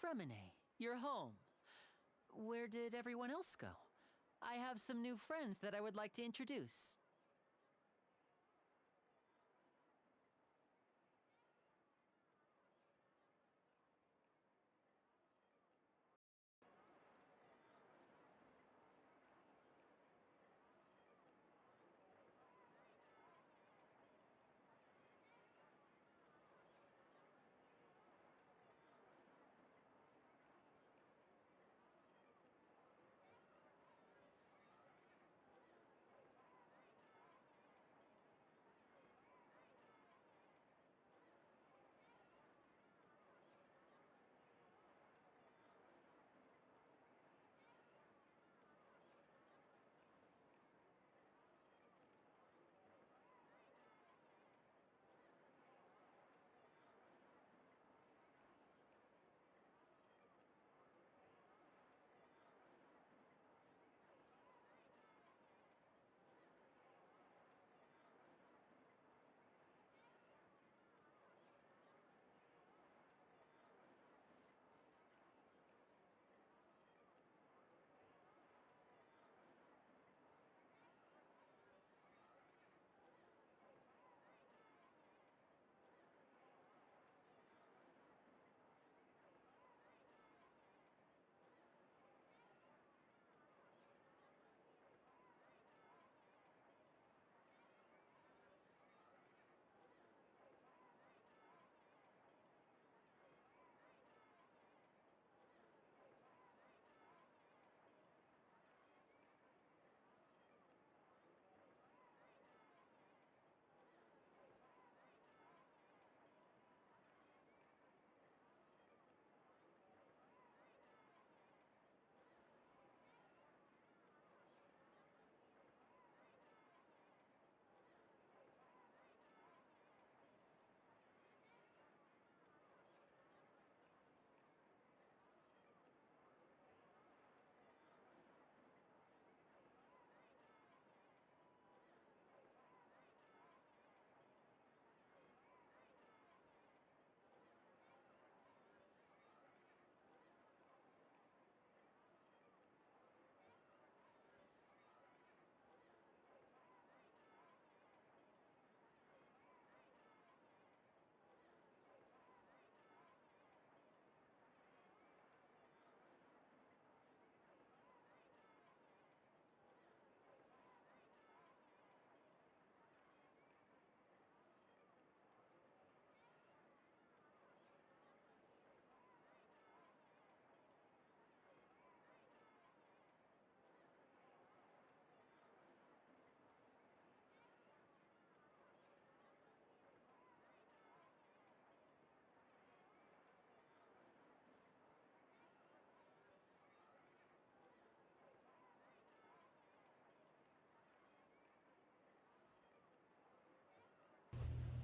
Fremine, you're home. Where did everyone else go? I have some new friends that I would like to introduce.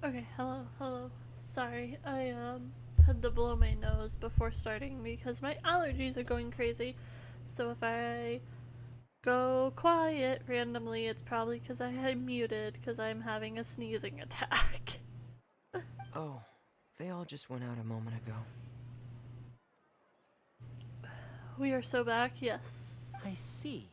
Okay, hello. Sorry, I had to blow my nose before starting because my allergies are going crazy. So if I go quiet randomly, it's probably because I had muted because I'm having a sneezing attack. Oh, they all just went out a moment ago. We are so back, yes. I see.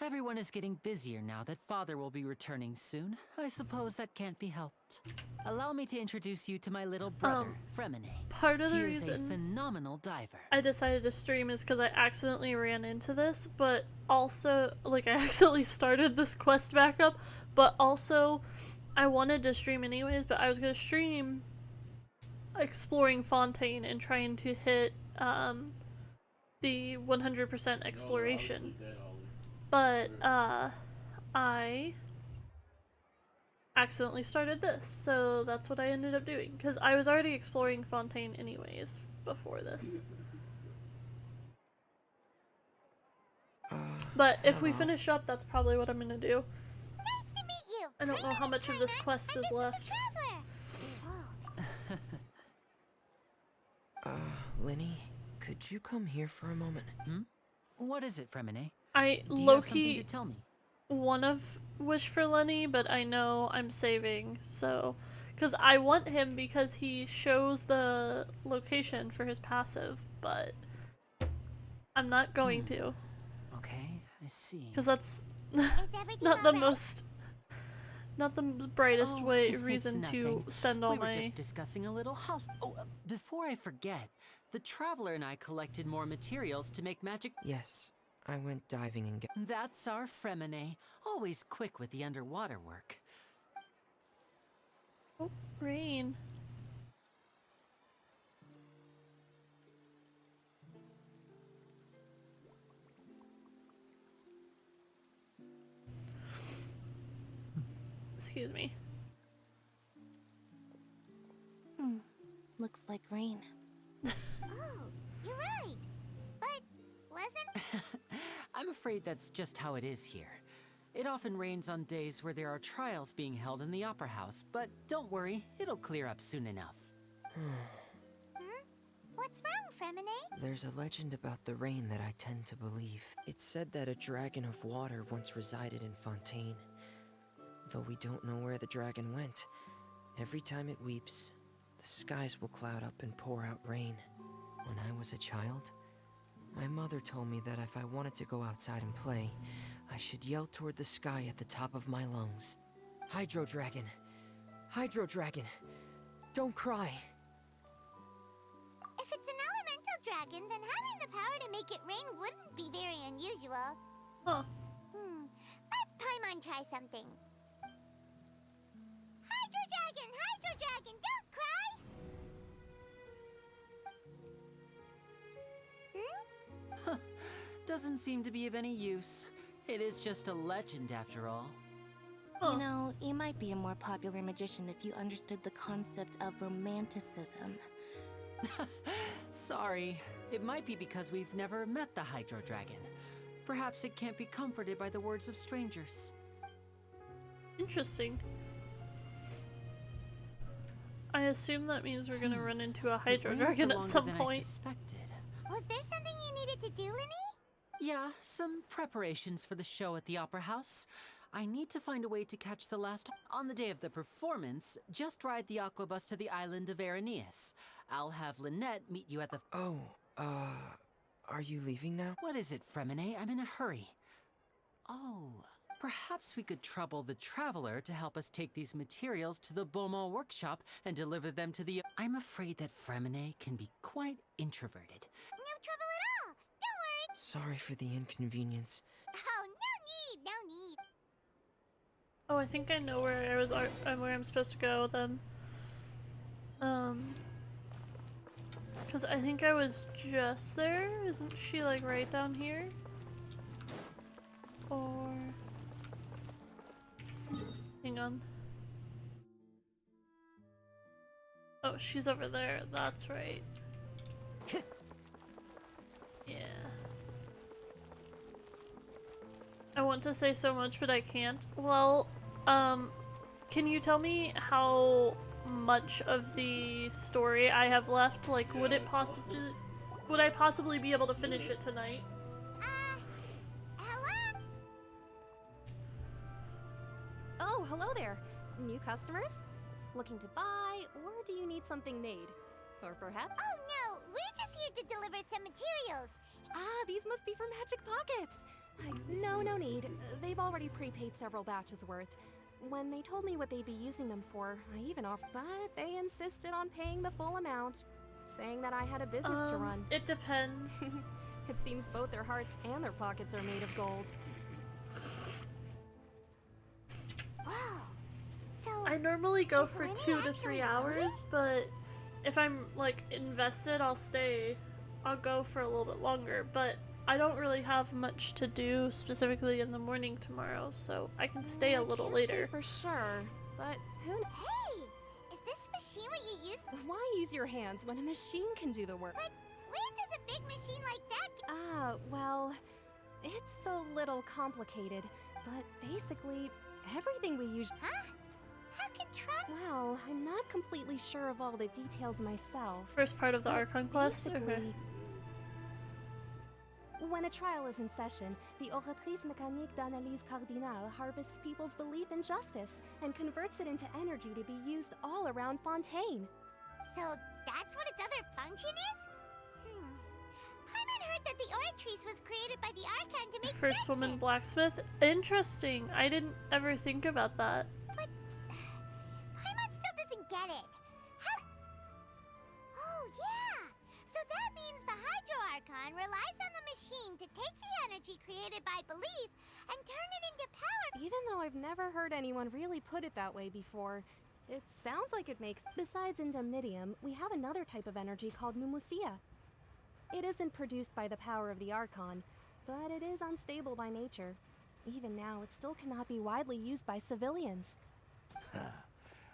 Everyone is getting busier now that Father will be returning soon. I suppose that can't be helped. Allow me to introduce you to my little brother, Fremine. Part of the He is a reason phenomenal diver. I decided to stream is because I accidentally ran into this, but also, like, I accidentally started this quest back up, but also, I wanted to stream anyways, but I was gonna stream exploring Fontaine and trying to hit, the 100% exploration. But, I accidentally started this, so that's what I ended up doing, because I was already exploring Fontaine anyways before this. But if we Hello. finish up, that's probably what I'm gonna do. Nice to meet you. I don't know how much of this quest is left. Lenny, could you come here for a moment? What is it, Fremine? I Do you have something to low-key tell me? want to wish for Lenny, but I know I'm saving, so... Because I want him because he shows the location for his passive, but I'm not going to. Okay, I see. Because that's Is everything not the alright? most, not the brightest Oh, way it's reason to nothing. spend all We were my. just discussing a little house. Oh, before I forget, the traveler and I collected more materials to make magic. Yes, I went diving and get. That's our Fremine, always quick with the underwater work. Oh, rain. Excuse me. Looks like rain. Oh, you're right. But wasn't I'm afraid that's just how it is here. It often rains on days where there are trials being held in the Opera House, but don't worry, it'll clear up soon enough. what's wrong, Fremine? There's a legend about the rain that I tend to believe. It's said that a dragon of water once resided in Fontaine. Though we don't know where the dragon went, every time it weeps, the skies will cloud up and pour out rain. When I was a child, my mother told me that if I wanted to go outside and play, I should yell toward the sky at the top of my lungs. Hydro Dragon! Hydro Dragon! Don't cry! If it's an elemental dragon, then having the power to make it rain wouldn't be very unusual. Huh. Let Paimon try something. Hydro Dragon, don't cry! Doesn't seem to be of any use. It is just a legend after all. Huh. You know, you might be a more popular magician if you understood the concept of romanticism. Sorry, it might be because we've never met the Hydro Dragon. Perhaps it can't be comforted by the words of strangers. Interesting. I assume that means we're gonna run into a Hydro It rained Dragon for at longer some than I point. suspected. Was there something you needed to do, Linny? Yeah, some preparations for the show at the Opera House. I need to find a way to catch the last. On the day of the performance, just ride the aquabus to the island of Araneus. I'll have Lynette meet you at the. Oh, are you leaving now? What is it, Fremine? I'm in a hurry. Oh, perhaps we could trouble the traveler to help us take these materials to the Beaumont workshop and deliver them to the. I'm afraid that Fremine can be quite introverted. No trouble at all. Don't worry. Sorry for the inconvenience. Oh, no need. Oh, I think I know where where I'm supposed to go then. Because I think I was just there. Isn't she like right down here? Or hang on. Oh, she's over there. That's right. Yeah. I want to say so much, but I can't. Well, can you tell me how much of the story I have left? Like, would I possibly be able to finish it tonight? Hello? Oh, hello there. New customers? Looking to buy, or do you need something made? Or perhaps... Oh, no. We're just here to deliver some materials. Ah, these must be for Magic Pockets! No need. They've already prepaid several batches worth. When they told me what they'd be using them for, I even offered, but they insisted on paying the full amount, saying that I had a business to run. It depends. It seems both their hearts and their pockets are made of gold. Wow. So, I normally go for Linny 2 to 3 actually hours, loaded? but if I'm like invested, I'll stay. I'll go for a little bit longer, but I don't really have much to do specifically in the morning tomorrow, so I can stay a little Can't say later. for sure, but who kn- hey, is this machine what you used? Why use your hands when a machine can do the work? But where does a big machine like that go? Ah, well, it's a little complicated, but basically, everything we use. Huh? How can Tron... Well, I'm not completely sure of all the details myself. First part of the but Archon quest? Okay. basically- When a trial is in session, the Oratrice Mécanique d'Analyse Cardinale harvests people's belief in justice and converts it into energy to be used all around Fontaine. So that's what its other function is? Paimon heard that the Oratrice was created by the Archon to make First woman judgments. blacksmith? Interesting. I didn't ever think about that. But Paimon still doesn't get it. How? Oh, yeah. So that means the Hydro Archon relies on the machine to take the energy created by belief and turn it into power. Even though I've never heard anyone really put it that way before, it sounds like it makes. Besides indemnitium, we have another type of energy called pneumosia. It isn't produced by the power of the Archon, but it is unstable by nature. Even now, it still cannot be widely used by civilians.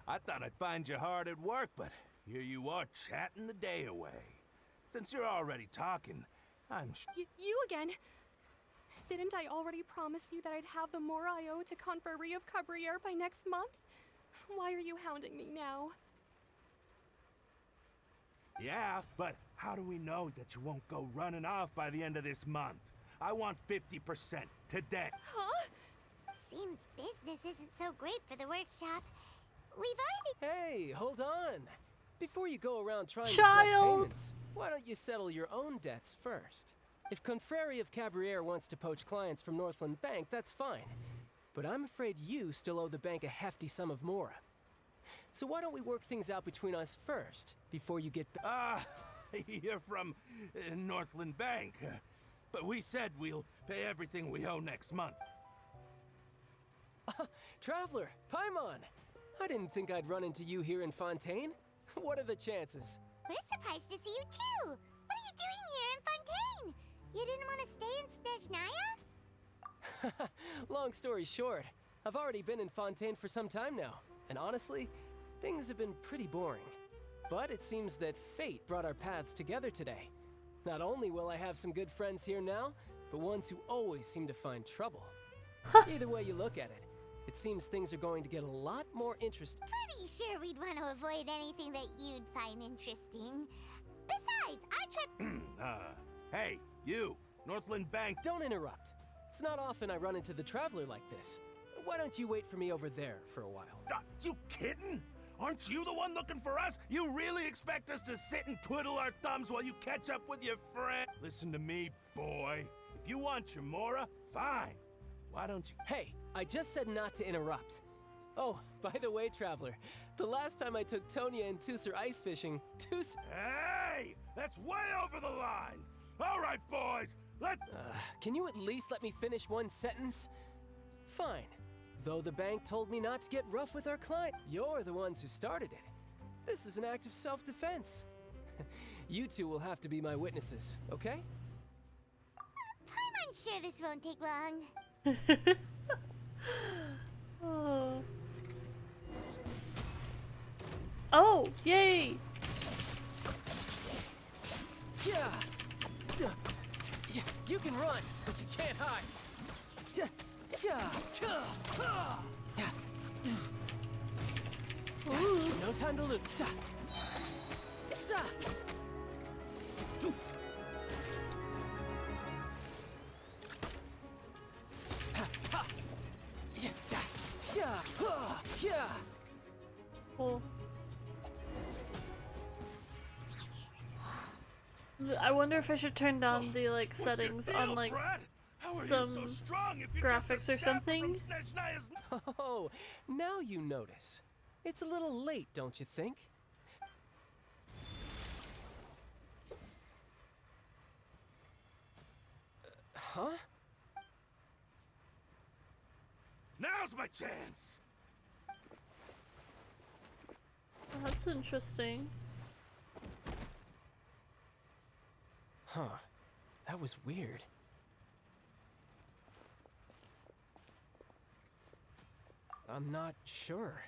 I thought I'd find you hard at work, but here you are chatting the day away. Since you're already talking, I'm You again? Didn't I already promise you that I'd have the more I owe to Confrérie of Cabriere by next month? Why are you hounding me now? Yeah, but how do we know that you won't go running off by the end of this month? I want 50% today. Huh? Seems business isn't so great for the workshop. We've already... Hey, hold on. Before you go around trying to Child! collect payments, why don't you settle your own debts first? If Confrérie of Cabriere wants to poach clients from Northland Bank, that's fine. But I'm afraid you still owe the bank a hefty sum of mora. So why don't we work things out between us first, before you get You're from Northland Bank. But we said we'll pay everything we owe next month. Traveler, Paimon! I didn't think I'd run into you here in Fontaine. What are the chances? We're surprised to see you too. What are you doing here in Fontaine? You didn't want to stay in Snezhnaya? Long story short, I've already been in Fontaine for some time now, and honestly, things have been pretty boring. But it seems that fate brought our paths together today. Not only will I have some good friends here now, but ones who always seem to find trouble. Either way you look at it, it seems things are going to get a lot more interesting. Pretty sure we'd want to avoid anything that you'd find interesting. Besides, our trip... Hey, you, Northland Bank. Don't interrupt. It's not often I run into the Traveler like this. Why don't you wait for me over there for a while? You kidding? Aren't you the one looking for us? You really expect us to sit and twiddle our thumbs while you catch up with your friend? Listen to me, boy. If you want your mora, fine. Why don't you... Hey, I just said not to interrupt. Oh, by the way, Traveler, the last time I took Tonya and Tusser ice fishing, Hey! That's way over the line! All right, boys, let's... Can you at least let me finish one sentence? Fine. Though the bank told me not to get rough with our client, you're the ones who started it. This is an act of self-defense. You two will have to be my witnesses, okay? I'm sure this won't take long. Oh. Oh, yay! Yeah. You can run, but you can't hide. No time to lose. Oh. I wonder if I should turn down the like settings on like some graphics or something. Oh, now you notice. It's a little late, don't you think? Huh? Now's my chance! That's interesting. Huh. That was weird. I'm not sure.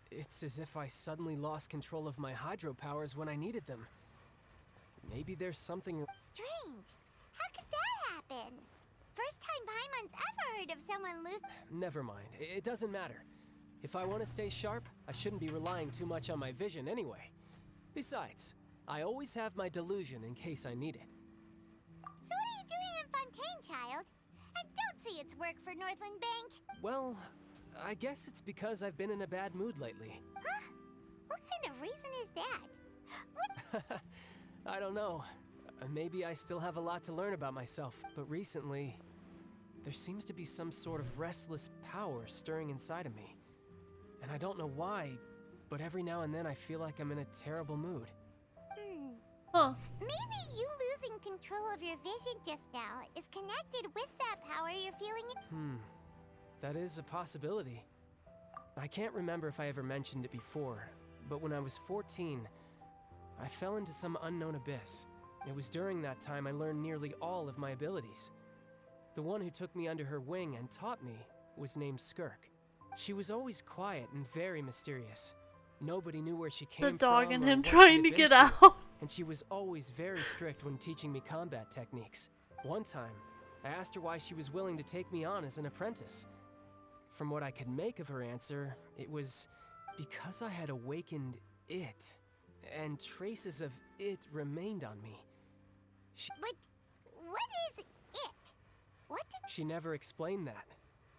It's as if I suddenly lost control of my hydro powers when I needed them. Maybe there's something... Strange. How could that happen? First time Paimon's ever heard of someone lose... Never mind. It doesn't matter. If I want to stay sharp, I shouldn't be relying too much on my vision anyway. Besides, I always have my delusion in case I need it. So what are you doing in its work for Northland Bank? Well, I guess it's because I've been in a bad mood lately. Huh? What kind of reason is that? What? I don't know. Maybe I still have a lot to learn about myself, but recently, there seems to be some sort of restless power stirring inside of me. And I don't know why, but every now and then I feel like I'm in a terrible mood. Huh. Maybe you losing control of your vision just now is connected with that power you're feeling. That is a possibility. I can't remember if I ever mentioned it before, but when I was 14, I fell into some unknown abyss. It was during that time I learned nearly all of my abilities. The one who took me under her wing and taught me was named Skirk. She was always quiet and very mysterious. Nobody knew where she came from. The dog and or him what she trying to had get been through, out. and she was always very strict when teaching me combat techniques. One time, I asked her why she was willing to take me on as an apprentice. From what I could make of her answer, it was because I had awakened it, and traces of it remained on me. But what is it? What did... She never explained that,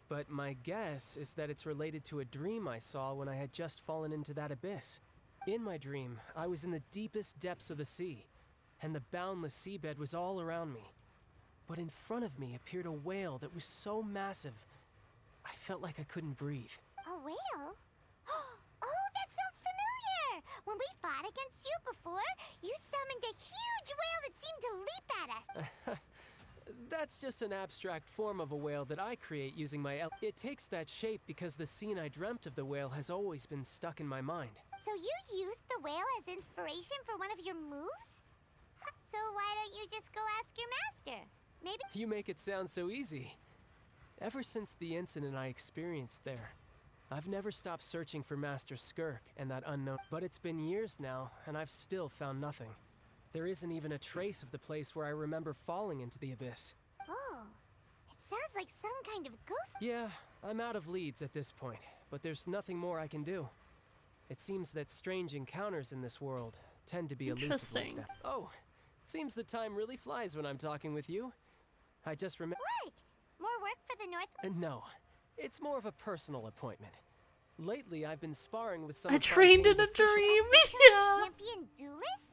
but my guess is that it's related to a dream I saw when I had just fallen into that abyss. In my dream, I was in the deepest depths of the sea, and the boundless seabed was all around me. But in front of me appeared a whale that was so massive, I felt like I couldn't breathe. A whale? Oh, that sounds familiar! When we fought against you before, you summoned a huge whale that seemed to leap at us. That's just an abstract form of a whale that I create using my It takes that shape because the scene I dreamt of the whale has always been stuck in my mind. So you used the whale as inspiration for one of your moves? So why don't you just go ask your master? Maybe... You make it sound so easy. Ever since the incident I experienced there, I've never stopped searching for Master Skirk and that unknown. But it's been years now, and I've still found nothing. There isn't even a trace of the place where I remember falling into the abyss. Oh, it sounds like some kind of ghost... Yeah, I'm out of leads at this point, but there's nothing more I can do. It seems that strange encounters in this world tend to be elusive like Interesting. that. Oh, seems the time really flies when I'm talking with you. I just remember... What? More work for the North... No, it's more of a personal appointment. Lately, I've been sparring with some I of trained in Fontaine's a official- dream. Yeah. Champion duelists?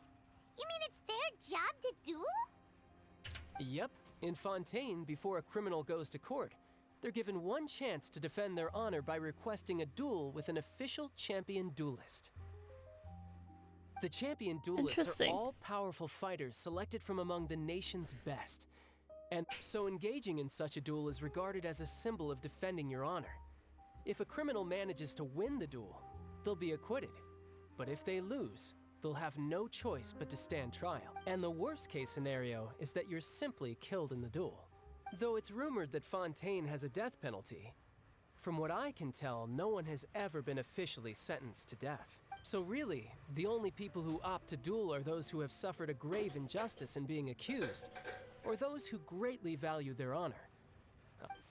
You mean it's their job to duel? Yep, in Fontaine, before a criminal goes to court, they're given one chance to defend their honor by requesting a duel with an official champion duelist. The champion duelists are Interesting. all-powerful fighters selected from among the nation's best. And so engaging in such a duel is regarded as a symbol of defending your honor. If a criminal manages to win the duel, they'll be acquitted. But if they lose, they'll have no choice but to stand trial. And the worst case scenario is that you're simply killed in the duel. Though it's rumored that Fontaine has a death penalty, from what I can tell, no one has ever been officially sentenced to death. So really, the only people who opt to duel are those who have suffered a grave injustice in being accused, or those who greatly value their honor.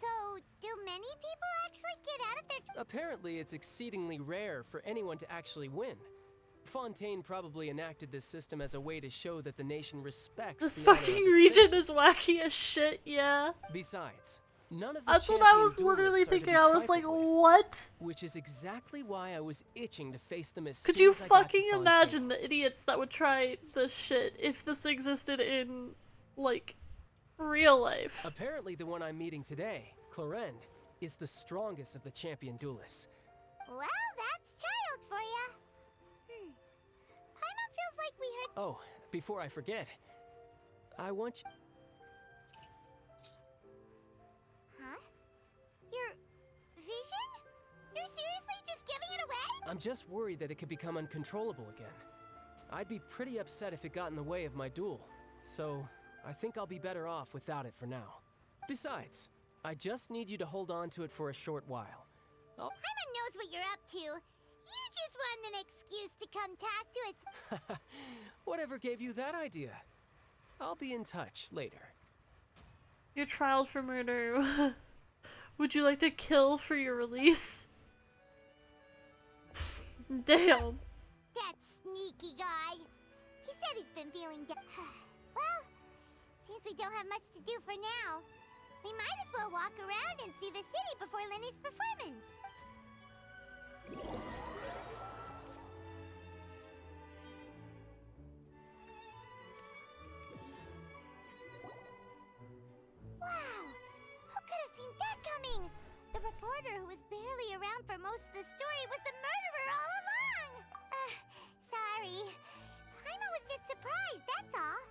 So, do many people actually get out of their... Apparently, it's exceedingly rare for anyone to actually win. Fontaine probably enacted this system as a way to show that the nation respects This the honor of fucking its region citizens. is wacky as shit, yeah. Besides, none of the That's what I was champion literally duelists are to be thinking. I was like, trifled with, what? which is exactly why I was itching to face them as Could soon you as I got to fucking Fontaine. imagine the idiots that would try this shit if this existed in, like, real life? Apparently, the one I'm meeting today, Clorend, is the strongest of the champion duelists. Well, that's child for ya. Paimon feels like we heard... Oh, before I forget, I want you... Huh? Your vision? You're seriously just giving it away? I'm just worried that it could become uncontrollable again. I'd be pretty upset if it got in the way of my duel, so I think I'll be better off without it for now. Besides, I just need you to hold on to it for a short while. Paimon knows what you're up to. You just want an excuse to come talk to us. Whatever gave you that idea? I'll be in touch later. Your trial for murder. Would you like to kill for your release? Damn. That sneaky guy. He said he's been feeling well, since we don't have much to do for now, We might as well walk around and see the city before Linny's performance. Wow! Who could have seen that coming? The reporter who was barely around for most of the story was the murderer all along! Sorry. Paimon was just surprised, that's all.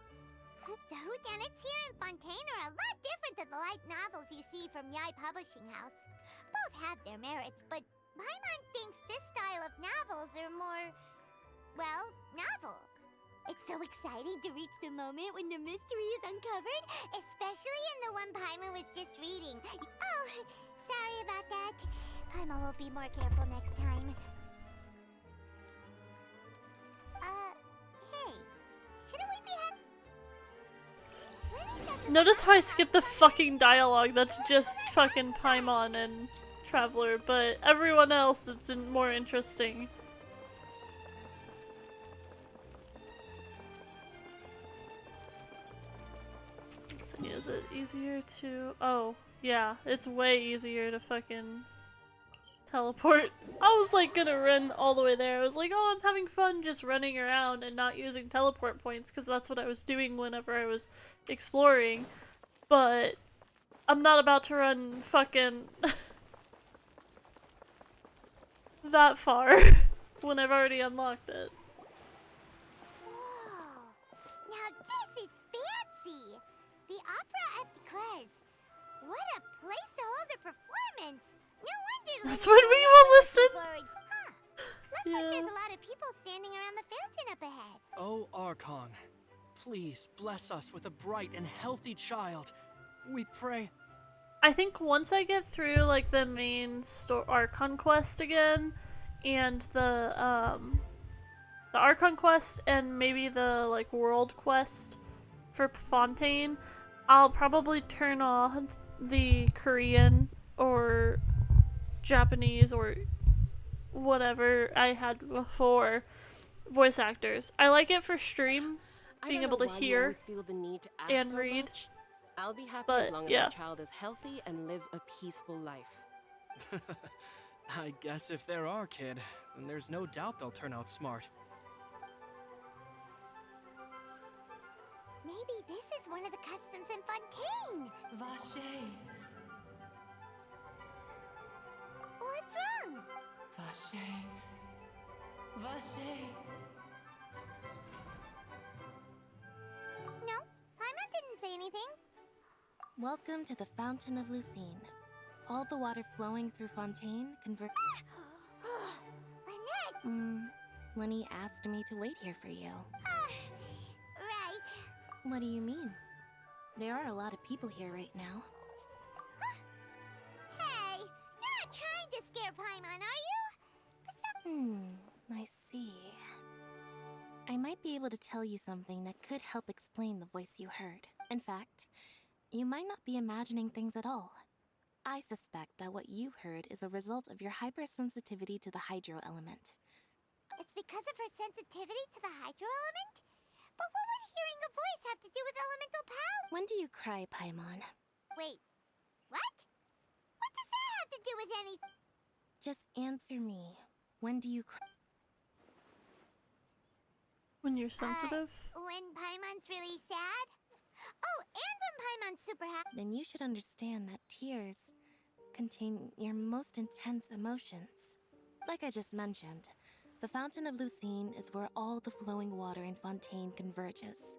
The whodunits here in Fontaine are a lot different than the light novels you see from Yai Publishing House. Both have their merits, but Paimon thinks this style of novels are more, well, novel. It's so exciting to reach the moment when the mystery is uncovered, especially in the one Paimon was just reading. Oh, sorry about that. Paimon will be more careful next time. Hey, shouldn't we be happy? Notice how I skipped the fucking dialogue. That's just fucking Paimon and Traveler, but everyone else it's more interesting. Let's see, is it easier to... Oh, yeah, it's way easier to fucking teleport. I was like gonna run all the way there. I was like, oh, I'm having fun just running around and not using teleport points because that's what I was doing whenever I was exploring. But I'm not about to run fucking that far when I've already unlocked it. Whoa! Now this is fancy! The Opera at Eclairs. What a place to hold a performance! No wonder That's Linny when we will listen! Huh. Looks like there's a lot of people standing around the fountain up ahead. Oh, Archon, please bless us with a bright and healthy child. We pray. I think once I get through like the main Archon quest again, and the Archon quest and maybe the like world quest for Fontaine, I'll probably turn on the Korean or Japanese or whatever I had before voice actors. I like it for stream, being able to hear and read. I'll be happy But, as long as yeah. my child is healthy and lives a peaceful life. I guess if there are, kid, then there's no doubt they'll turn out smart. Maybe this is one of the customs in Fontaine. Vache, What's wrong? vache, vache. No, Paimon didn't say anything. Welcome to the Fountain of Lucine. All the water flowing through Fontaine convert. Lynette! Lenny asked me to wait here for you. Right. What do you mean? There are a lot of people here right now. Hey, you're not trying to scare Paimon, are you? I see. I might be able to tell you something that could help explain the voice you heard. In fact, you might not be imagining things at all. I suspect that what you heard is a result of your hypersensitivity to the hydro element. It's because of her sensitivity to the hydro element? But what would hearing a voice have to do with elemental power? When do you cry, Paimon? Wait, what? What does that have to do with any... Just answer me. When do you cry? When you're sensitive? When Paimon's really sad? Oh, and when Paimon's super happy. Then you should understand that tears contain your most intense emotions. Like I just mentioned, the Fountain of Lucine is where all the flowing water in Fontaine converges.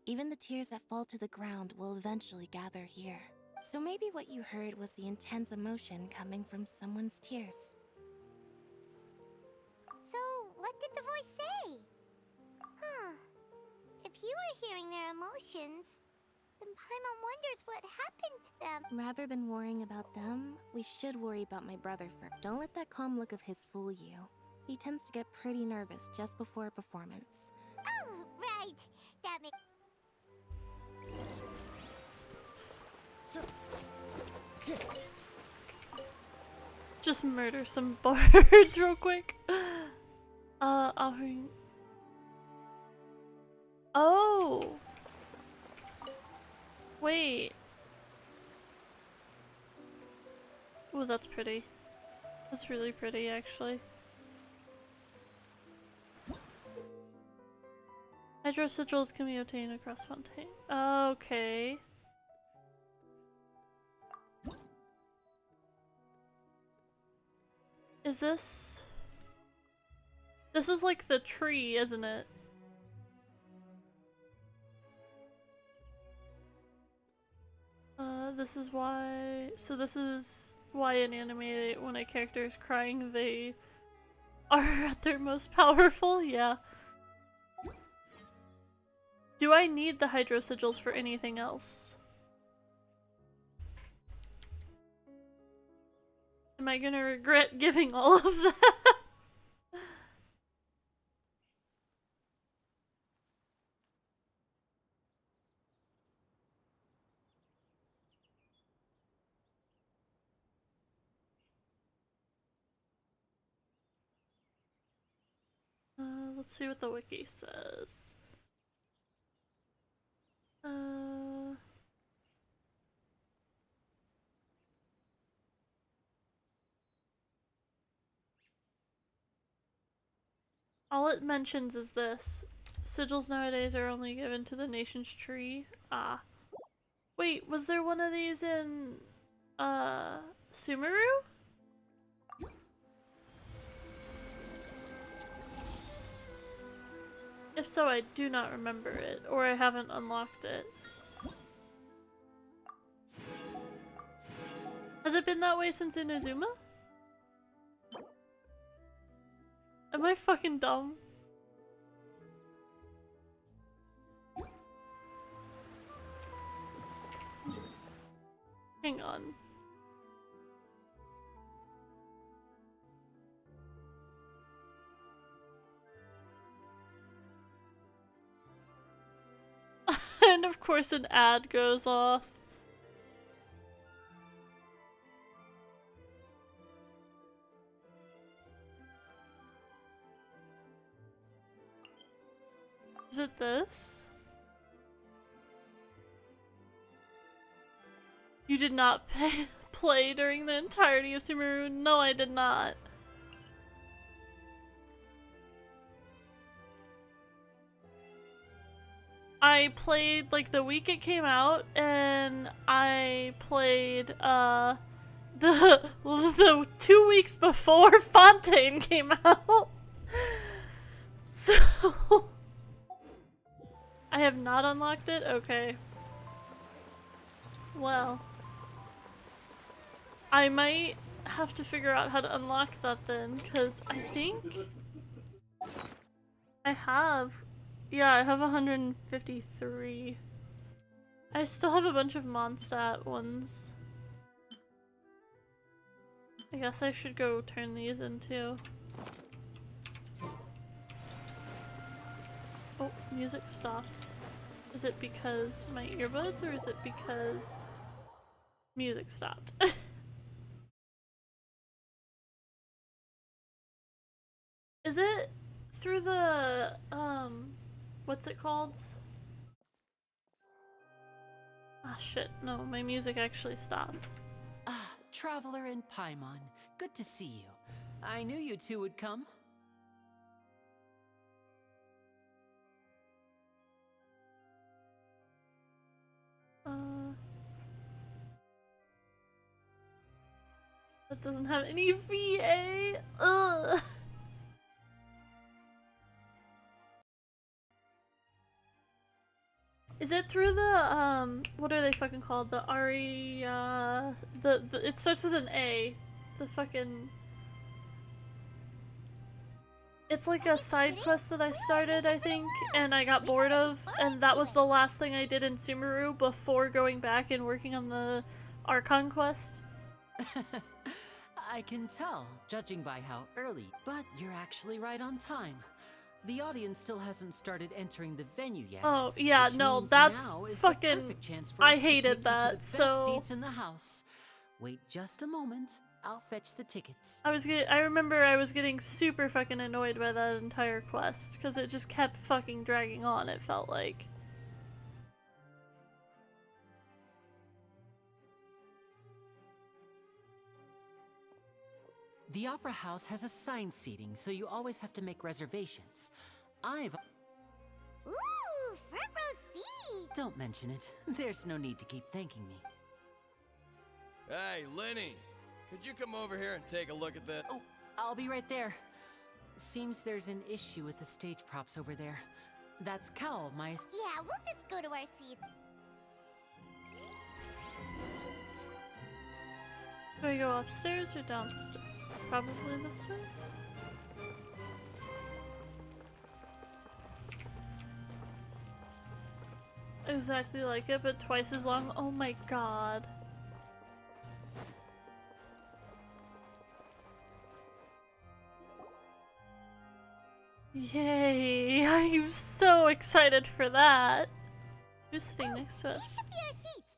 Even the tears that fall to the ground will eventually gather here. So maybe what you heard was the intense emotion coming from someone's tears. So, what did the voice say? Huh. If you were hearing their emotions, then Paimon wonders what happened to them. Rather than worrying about them, we should worry about my brother first. Don't let that calm look of his fool you. He tends to get pretty nervous just before a performance. Oh, right. That makes... Just murder some bards real quick. I'll hurry. Oh! Wait. Oh, that's pretty. That's really pretty, actually. Hydro sigils can be obtained across Fontaine. Okay. Is this... This is like the tree, isn't it? This is why... So this is why in anime, when a character is crying, they are at their most powerful? Yeah. Do I need the hydro sigils for anything else? Am I gonna regret giving all of that? Let's see what the wiki says. All it mentions is this. Sigils nowadays are only given to the nation's tree. Ah. Wait, was there one of these in, Sumeru? If so, I do not remember it, or I haven't unlocked it. Has it been that way since Inazuma? Am I fucking dumb? Hang on. And of course an ad goes off. Is it this? You did not play during the entirety of Sumeru? No, I did not. I played like the week it came out, and I played the 2 weeks before Fontaine came out. So I have not unlocked it? Okay. Well, I might have to figure out how to unlock that then, because I think I have. Yeah, I have 153. I still have a bunch of Mondstadt ones. I guess I should go turn these in too. Oh, music stopped. Is it because my earbuds, or is it because music stopped? Is it through the, what's it called? Ah, shit. No, my music actually stopped. Ah, Traveler and Paimon. Good to see you. I knew you two would come. That doesn't have any VA. Ugh. Is it through the, what are they fucking called? The Ari, it starts with an A. The fucking... It's like a side quest that I started, I think, and I got bored of, and that was the last thing I did in Sumeru before going back and working on the Archon quest. I can tell, judging by how early, but you're actually right on time. The audience still hasn't started entering the venue yet. Oh, yeah, no, that's fucking... I hated that, so... Seats in the house. Wait just a moment. I'll fetch the tickets. I remember I was getting super fucking annoyed by that entire quest, because it just kept fucking dragging on, it felt like. The Opera House has assigned seating, so you always have to make reservations. I've... Ooh, front row seat! Don't mention it. There's no need to keep thanking me. Hey, Lenny! Could you come over here and take a look at that? Oh, I'll be right there. Seems there's an issue with the stage props over there. That's Cal, my... Yeah, we'll just go to our seat. Do I go upstairs or downstairs? Probably this way. Exactly like it, but twice as long. Oh my god. Yay! I'm so excited for that. Who's sitting next to us? These should be our seats.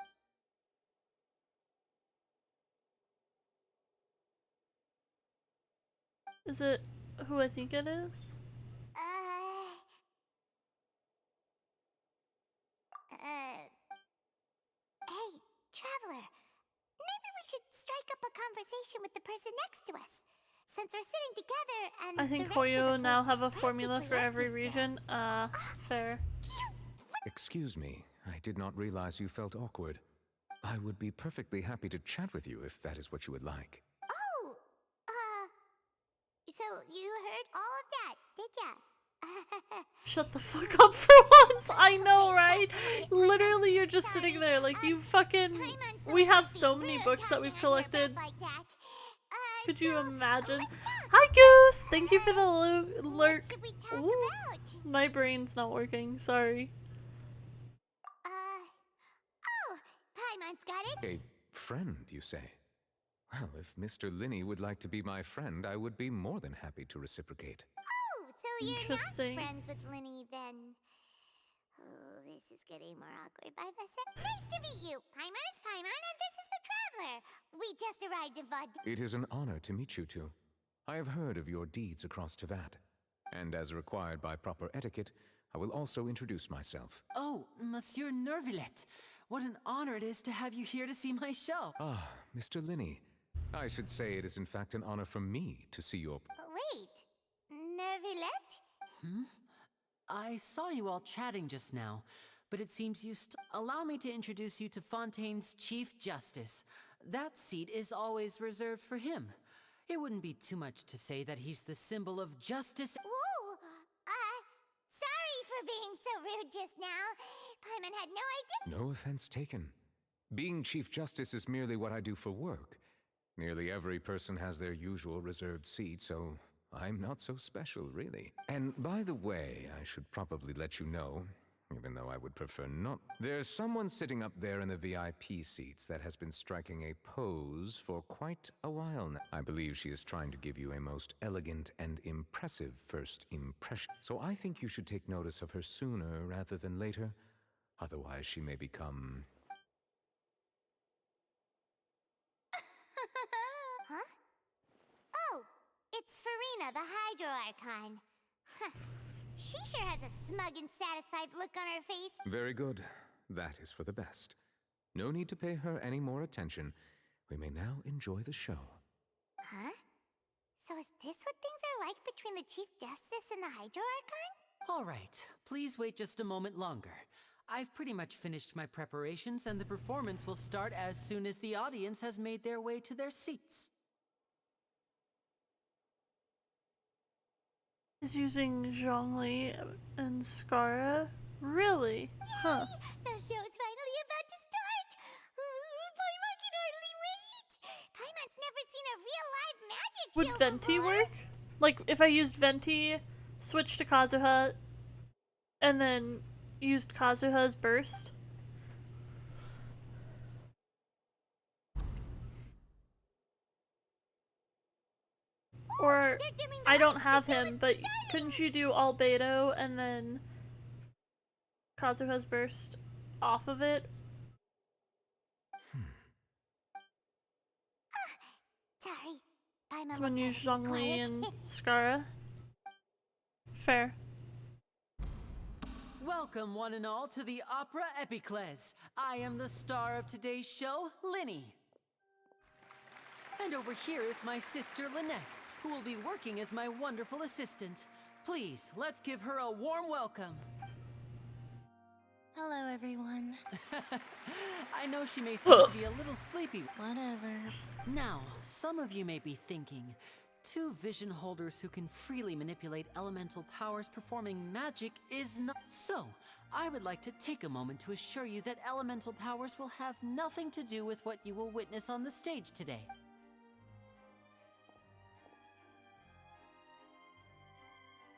Is it who I think it is? Hey, traveler. Maybe we should strike up a conversation with the person next to us. Since we're sitting together and I think the rest of Hoyo the now place have a is formula for practically every empty still. region. Fair. Excuse me, I did not realize you felt awkward. I would be perfectly happy to chat with you if that is what you would like. Oh, so you heard all of that, did ya? Shut the fuck up for once. I know, right? Literally, you're just sitting there like you fucking. We have so many books that we've collected. Could you imagine? Hi, Goose. Thank you for the lurk. Should we talk Ooh, about? my brain's not working. Sorry. Oh, Paimon's got it. A friend, you say? Well, if Mr. Linney would like to be my friend, I would be more than happy to reciprocate. Oh, so you're not Interesting. friends with Linny then? Oh, this is getting more awkward by the second. Nice to meet you. Paimon is Paimon, and this is the Traveler. We just arrived in VOD. It is an honor to meet you two. I have heard of your deeds across Teyvat, and as required by proper etiquette, I will also introduce myself. Oh, Monsieur Nervillet. What an honor it is to have you here to see my show. Ah, Mr. Linney. I should say it is in fact an honor for me to see your... Wait, Nervillet? I saw you all chatting just now, but it seems you allow me to introduce you to Fontaine's Chief Justice. That seat is always reserved for him. It wouldn't be too much to say that he's the symbol of justice. Ooh, sorry for being so rude just now. Paimon had no idea. No offense taken. Being Chief Justice is merely what I do for work. Nearly every person has their usual reserved seat, so I'm not so special, really. And by the way, I should probably let you know, even though I would prefer not. There's someone sitting up there in the VIP seats that has been striking a pose for quite a while now. I believe she is trying to give you a most elegant and impressive first impression. So I think you should take notice of her sooner rather than later. Otherwise, she may become... Huh? Oh, it's Farina, the Hydro Archon. Huh. She sure has a smug and satisfied look on her face. Very good. That is for the best. No need to pay her any more attention. We may now enjoy the show. Huh? So is this what things are like between the Chief Justice and the Hydro Archon? All right, please wait just a moment longer. I've pretty much finished my preparations, and the performance will start as soon as the audience has made their way to their seats. Is using Zhongli and Skara? Really? Huh. The show's finally about to start! Paimon can hardly wait! Paimon's never seen a real live magic Would show Venti before. work? Like, if I used Venti, switched to Kazuha, and then used Kazuha's burst? Or, I don't have him, but couldn't you do Albedo and then Kazuha's burst off of it? Sorry. Paimon Someone will use try to stay Zhongli quiet. and Skara? Fair. Welcome, one and all, to the Opera Epiclese. I am the star of today's show, Linny. And over here is my sister Lynette, who will be working as my wonderful assistant. Please, let's give her a warm welcome. Hello, everyone. I know she may seem to be a little sleepy. Whatever. Now, some of you may be thinking, two vision holders who can freely manipulate elemental powers performing magic is not. So, I would like to take a moment to assure you that elemental powers will have nothing to do with what you will witness on the stage today.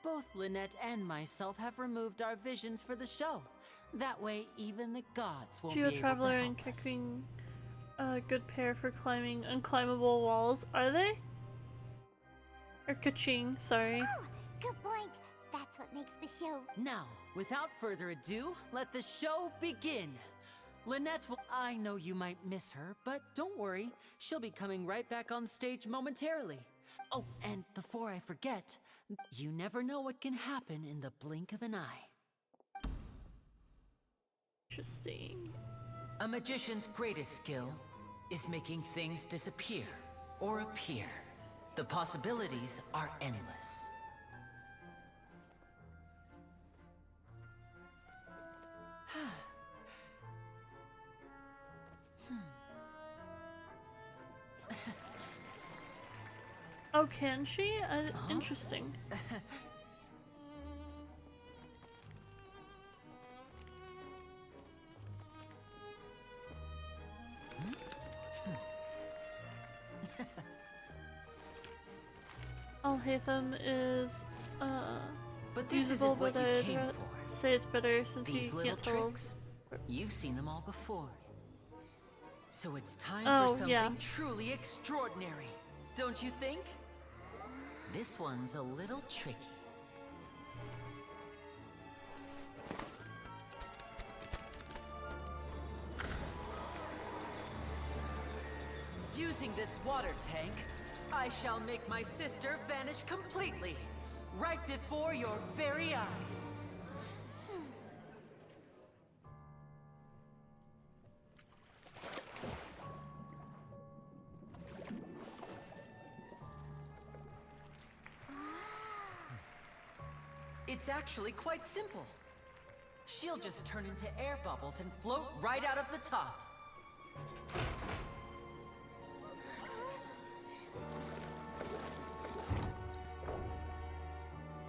Both Lynette and myself have removed our visions for the show. That way, even the gods won't be able to Geo-Traveler help and us. Kicking a good pair for climbing unclimbable walls. Are they? Or Kaching, sorry. Oh, good point. That's what makes the show. Now, without further ado, let the show begin. Lynette will. I know you might miss her, but don't worry. She'll be coming right back on stage momentarily. Oh, and before I forget, you never know what can happen in the blink of an eye. Interesting. A magician's greatest skill is making things disappear or appear. The possibilities are endless. Oh, can she? Interesting. Alhaitham is But this usable, isn't what but you I'd came for. say it's better since These he little can't tell. tricks, you've seen them all before. So it's time Oh, for something yeah. truly extraordinary, don't you think? This one's a little tricky. Using this water tank, I shall make my sister vanish completely, right before your very eyes. It's actually quite simple. She'll just turn into air bubbles and float right out of the top.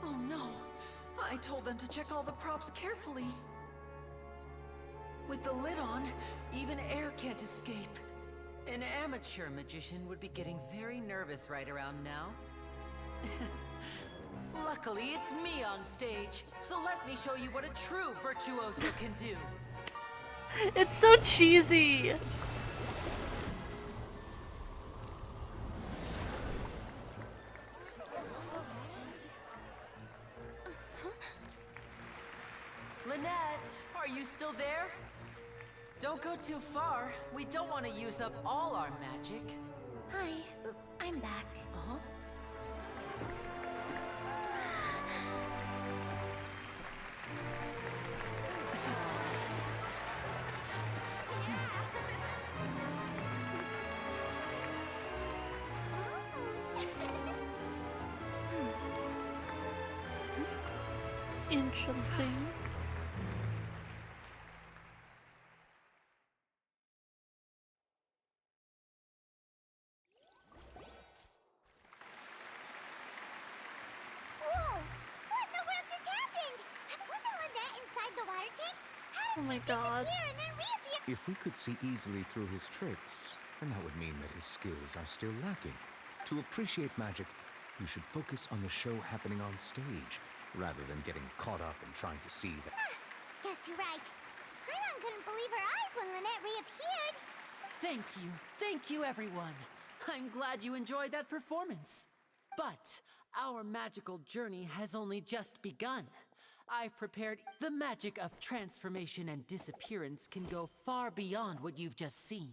Oh no! I told them to check all the props carefully. With the lid on, even air can't escape. An amateur magician would be getting very nervous right around now. Luckily, it's me on stage, so let me show you what a true virtuoso can do. It's so cheesy. Lynette, are you still there? Don't go too far. We don't want to use up all our magic. Hi, I'm back. Uh-huh. Interesting. Whoa! What in the world just happened? Wasn't Lynette inside the water tank? How did Oh my she God. disappear and then reappear? If we could see easily through his tricks, then that would mean that his skills are still lacking. To appreciate magic, you should focus on the show happening on stage, rather than getting caught up in trying to see that. Guess you're right. Paimon couldn't believe her eyes when Lynette reappeared. Thank you everyone. I'm glad you enjoyed that performance. But our magical journey has only just begun. I've prepared the magic of transformation and disappearance can go far beyond what you've just seen.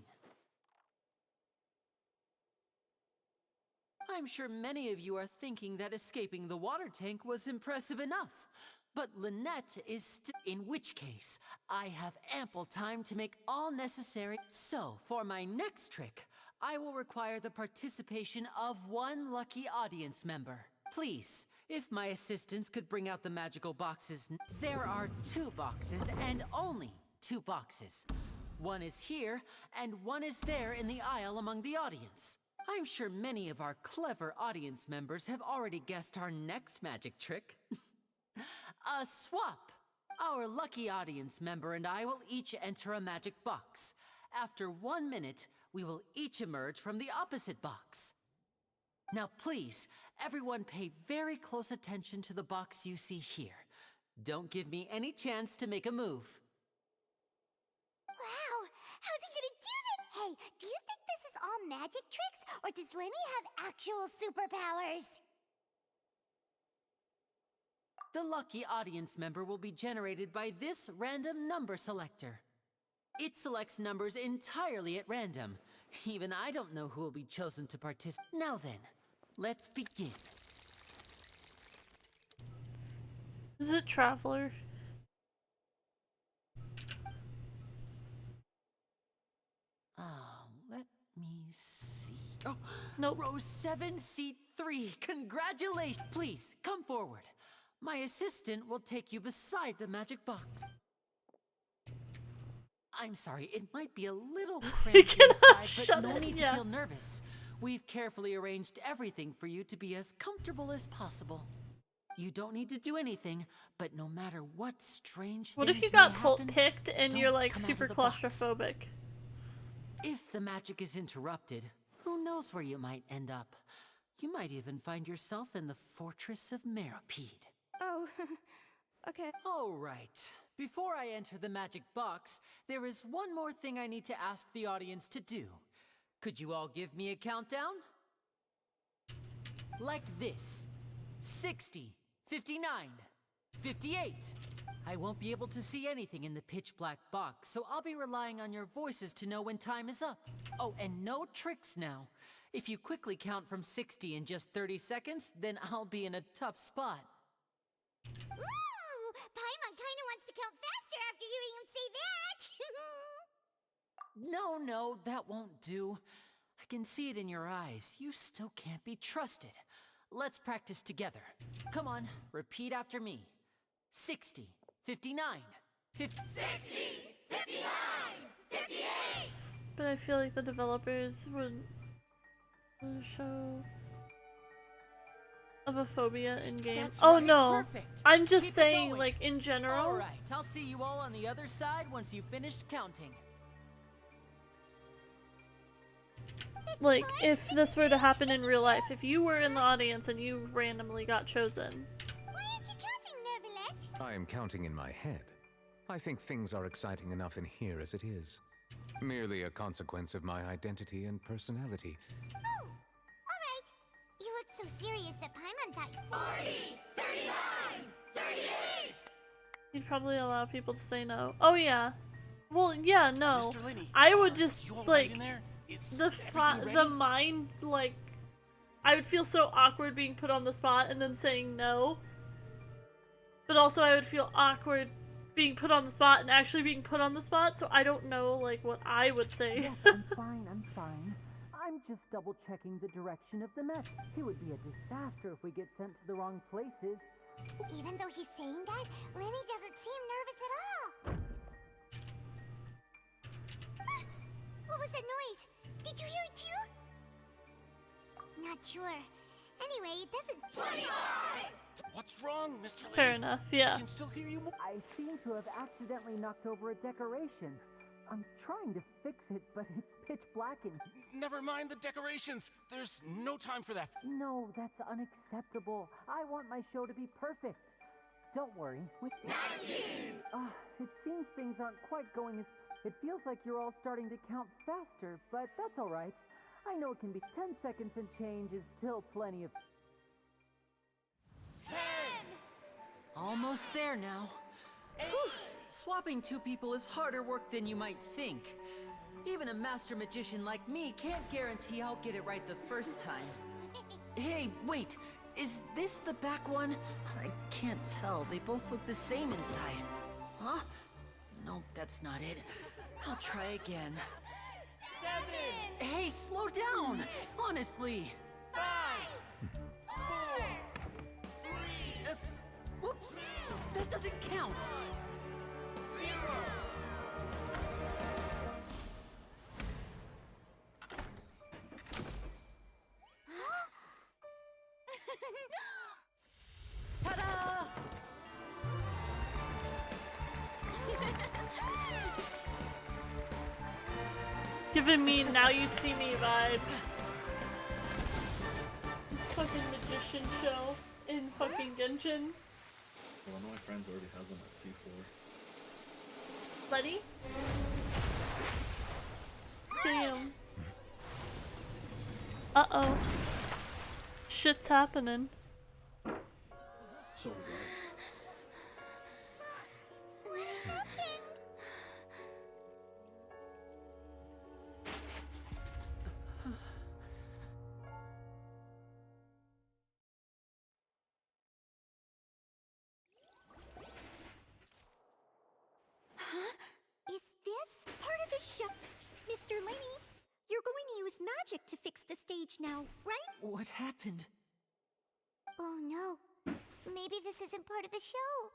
I'm sure many of you are thinking that escaping the water tank was impressive enough. But Lynette is in which case, I have ample time to make all necessary. So, for my next trick, I will require the participation of one lucky audience member. Please, if my assistants could bring out the magical boxes. There are 2 boxes and only 2 boxes. One is here and one is there in the aisle among the audience. I'm sure many of our clever audience members have already guessed our next magic trick. A swap! Our lucky audience member and I will each enter a magic box. After 1 minute, we will each emerge from the opposite box. Now please, everyone pay very close attention to the box you see here. Don't give me any chance to make a move. Wow, how's he gonna do that? Hey, do you think this is all magic tricks, or does Lenny have actual superpowers? The lucky audience member will be generated by this random number selector. It selects numbers entirely at random. Even I don't know who will be chosen to participate. Now then, let's begin. Is it Traveler? Let me see. Oh, Nope. row 7, seat 3. Congratulations! Please, come forward. My assistant will take you beside the magic box. I'm sorry, it might be a little cramped cannot inside, shut but no it, need yeah. to feel nervous. We've carefully arranged everything for you to be as comfortable as possible. You don't need to do anything, but no matter what strange What things if you may got happen, picked and you're don't like come out super of the box. claustrophobic? If the magic is interrupted, who knows where you might end up? You might even find yourself in the Fortress of Meropide. Oh, okay. All right. Before I enter the magic box, there is one more thing I need to ask the audience to do. Could you all give me a countdown? Like this. 60, 59, 58. I won't be able to see anything in the pitch black box, so I'll be relying on your voices to know when time is up. Oh, and no tricks now. If you quickly count from 60 in just 30 seconds, then I'll be in a tough spot. Ooh, Paimon kinda wants to count faster after hearing him say that. No, that won't do. I can see it in your eyes. You still can't be trusted. Let's practice together. Come on, repeat after me. 60, 59, 50... 60, 59, 58! But I feel like the developers would show of a phobia in game. That's Oh right, no, perfect. I'm just Keep it saying, going. like in general. All right, I'll see you all on the other side once you've finished counting. Like, if this were to happen in real life, if you were in the audience and you randomly got chosen. Why aren't you counting, Neverlet? I am counting in my head. I think things are exciting enough in here as it is. Merely a consequence of my identity and personality. Oh, alright. You look so serious that Paimon thought 40, 39, 38! You'd probably allow people to say no. Oh yeah. Well, yeah, no. Mr. Linney, I would just, you all like, right in there? Is the everything the ready? mind, like, I would feel so awkward being put on the spot and then saying no. But also I would feel awkward being put on the spot and actually being put on the spot, so I don't know, like, what I would say. Yes, I'm fine. I'm just double-checking the direction of the mess. It would be a disaster if we get sent to the wrong places. Even though he's saying that, Lenny doesn't seem nervous at all. What was that noise? Did you hear it too? Not sure. Anyway, it doesn't... 25! What's wrong, Mr. Linney? Fair enough, yeah. I can still hear you more. I seem to have accidentally knocked over a decoration. I'm trying to fix it, but it's pitch black and... Never mind the decorations. There's no time for that. No, that's unacceptable. I want my show to be perfect. Don't worry. 19! It seems things aren't quite going as... It feels like you're all starting to count faster, but that's all right. I know it can be 10 seconds and change is still plenty of... 10! Almost there now. 8! Swapping 2 people is harder work than you might think. Even a master magician like me can't guarantee I'll get it right the first time. Hey, wait! Is this the back one? I can't tell. They both look the same inside. Huh? Nope, that's not it. I'll try again. Hey, slow down! Honestly! 5, 4, 3, Whoops! That doesn't count! 0. Ta-da! Giving me Now You See Me vibes. Fucking magician show in fucking Genshin. One of my friends already has them at C4. Letty? Damn. Uh-oh. Shit's happening. So good. What happened? Is this part of the show? Mr. Lenny, you're going to use magic to fix the stage now, right? What happened? Oh no. Maybe this isn't part of the show.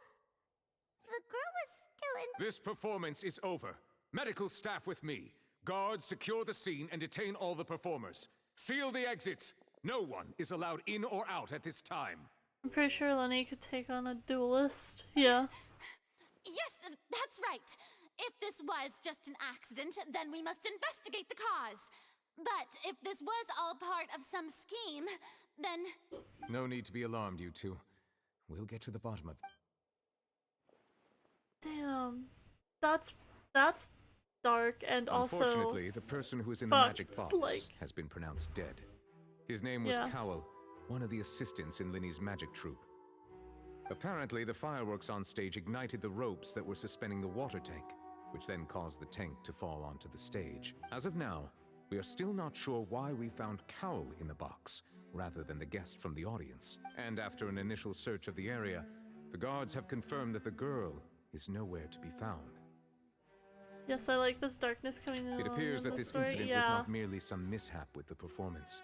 The girl was still in. This performance is over. Medical staff with me. Guards, secure the scene and detain all the performers. Seal the exits. No one is allowed in or out at this time. I'm pretty sure Lenny could take on a duelist. Yeah. Yes, that's right. If this was just an accident, then we must investigate the cause. But if this was all part of some scheme, then... No need to be alarmed, you two. We'll get to the bottom of it. Damn. That's dark and also Unfortunately, the person who is in the fucked, magic box like... has been pronounced dead. His name was Yeah. Cowell, one of the assistants in Linny's magic troupe. Apparently, the fireworks on stage ignited the ropes that were suspending the water tank, which then caused the tank to fall onto the stage. As of now, we are still not sure why we found Cowell in the box, rather than the guest from the audience. And after an initial search of the area, the guards have confirmed that the girl is nowhere to be found. Yes, I like this darkness coming in. It appears that this story. incident Yeah. was not merely some mishap with the performance.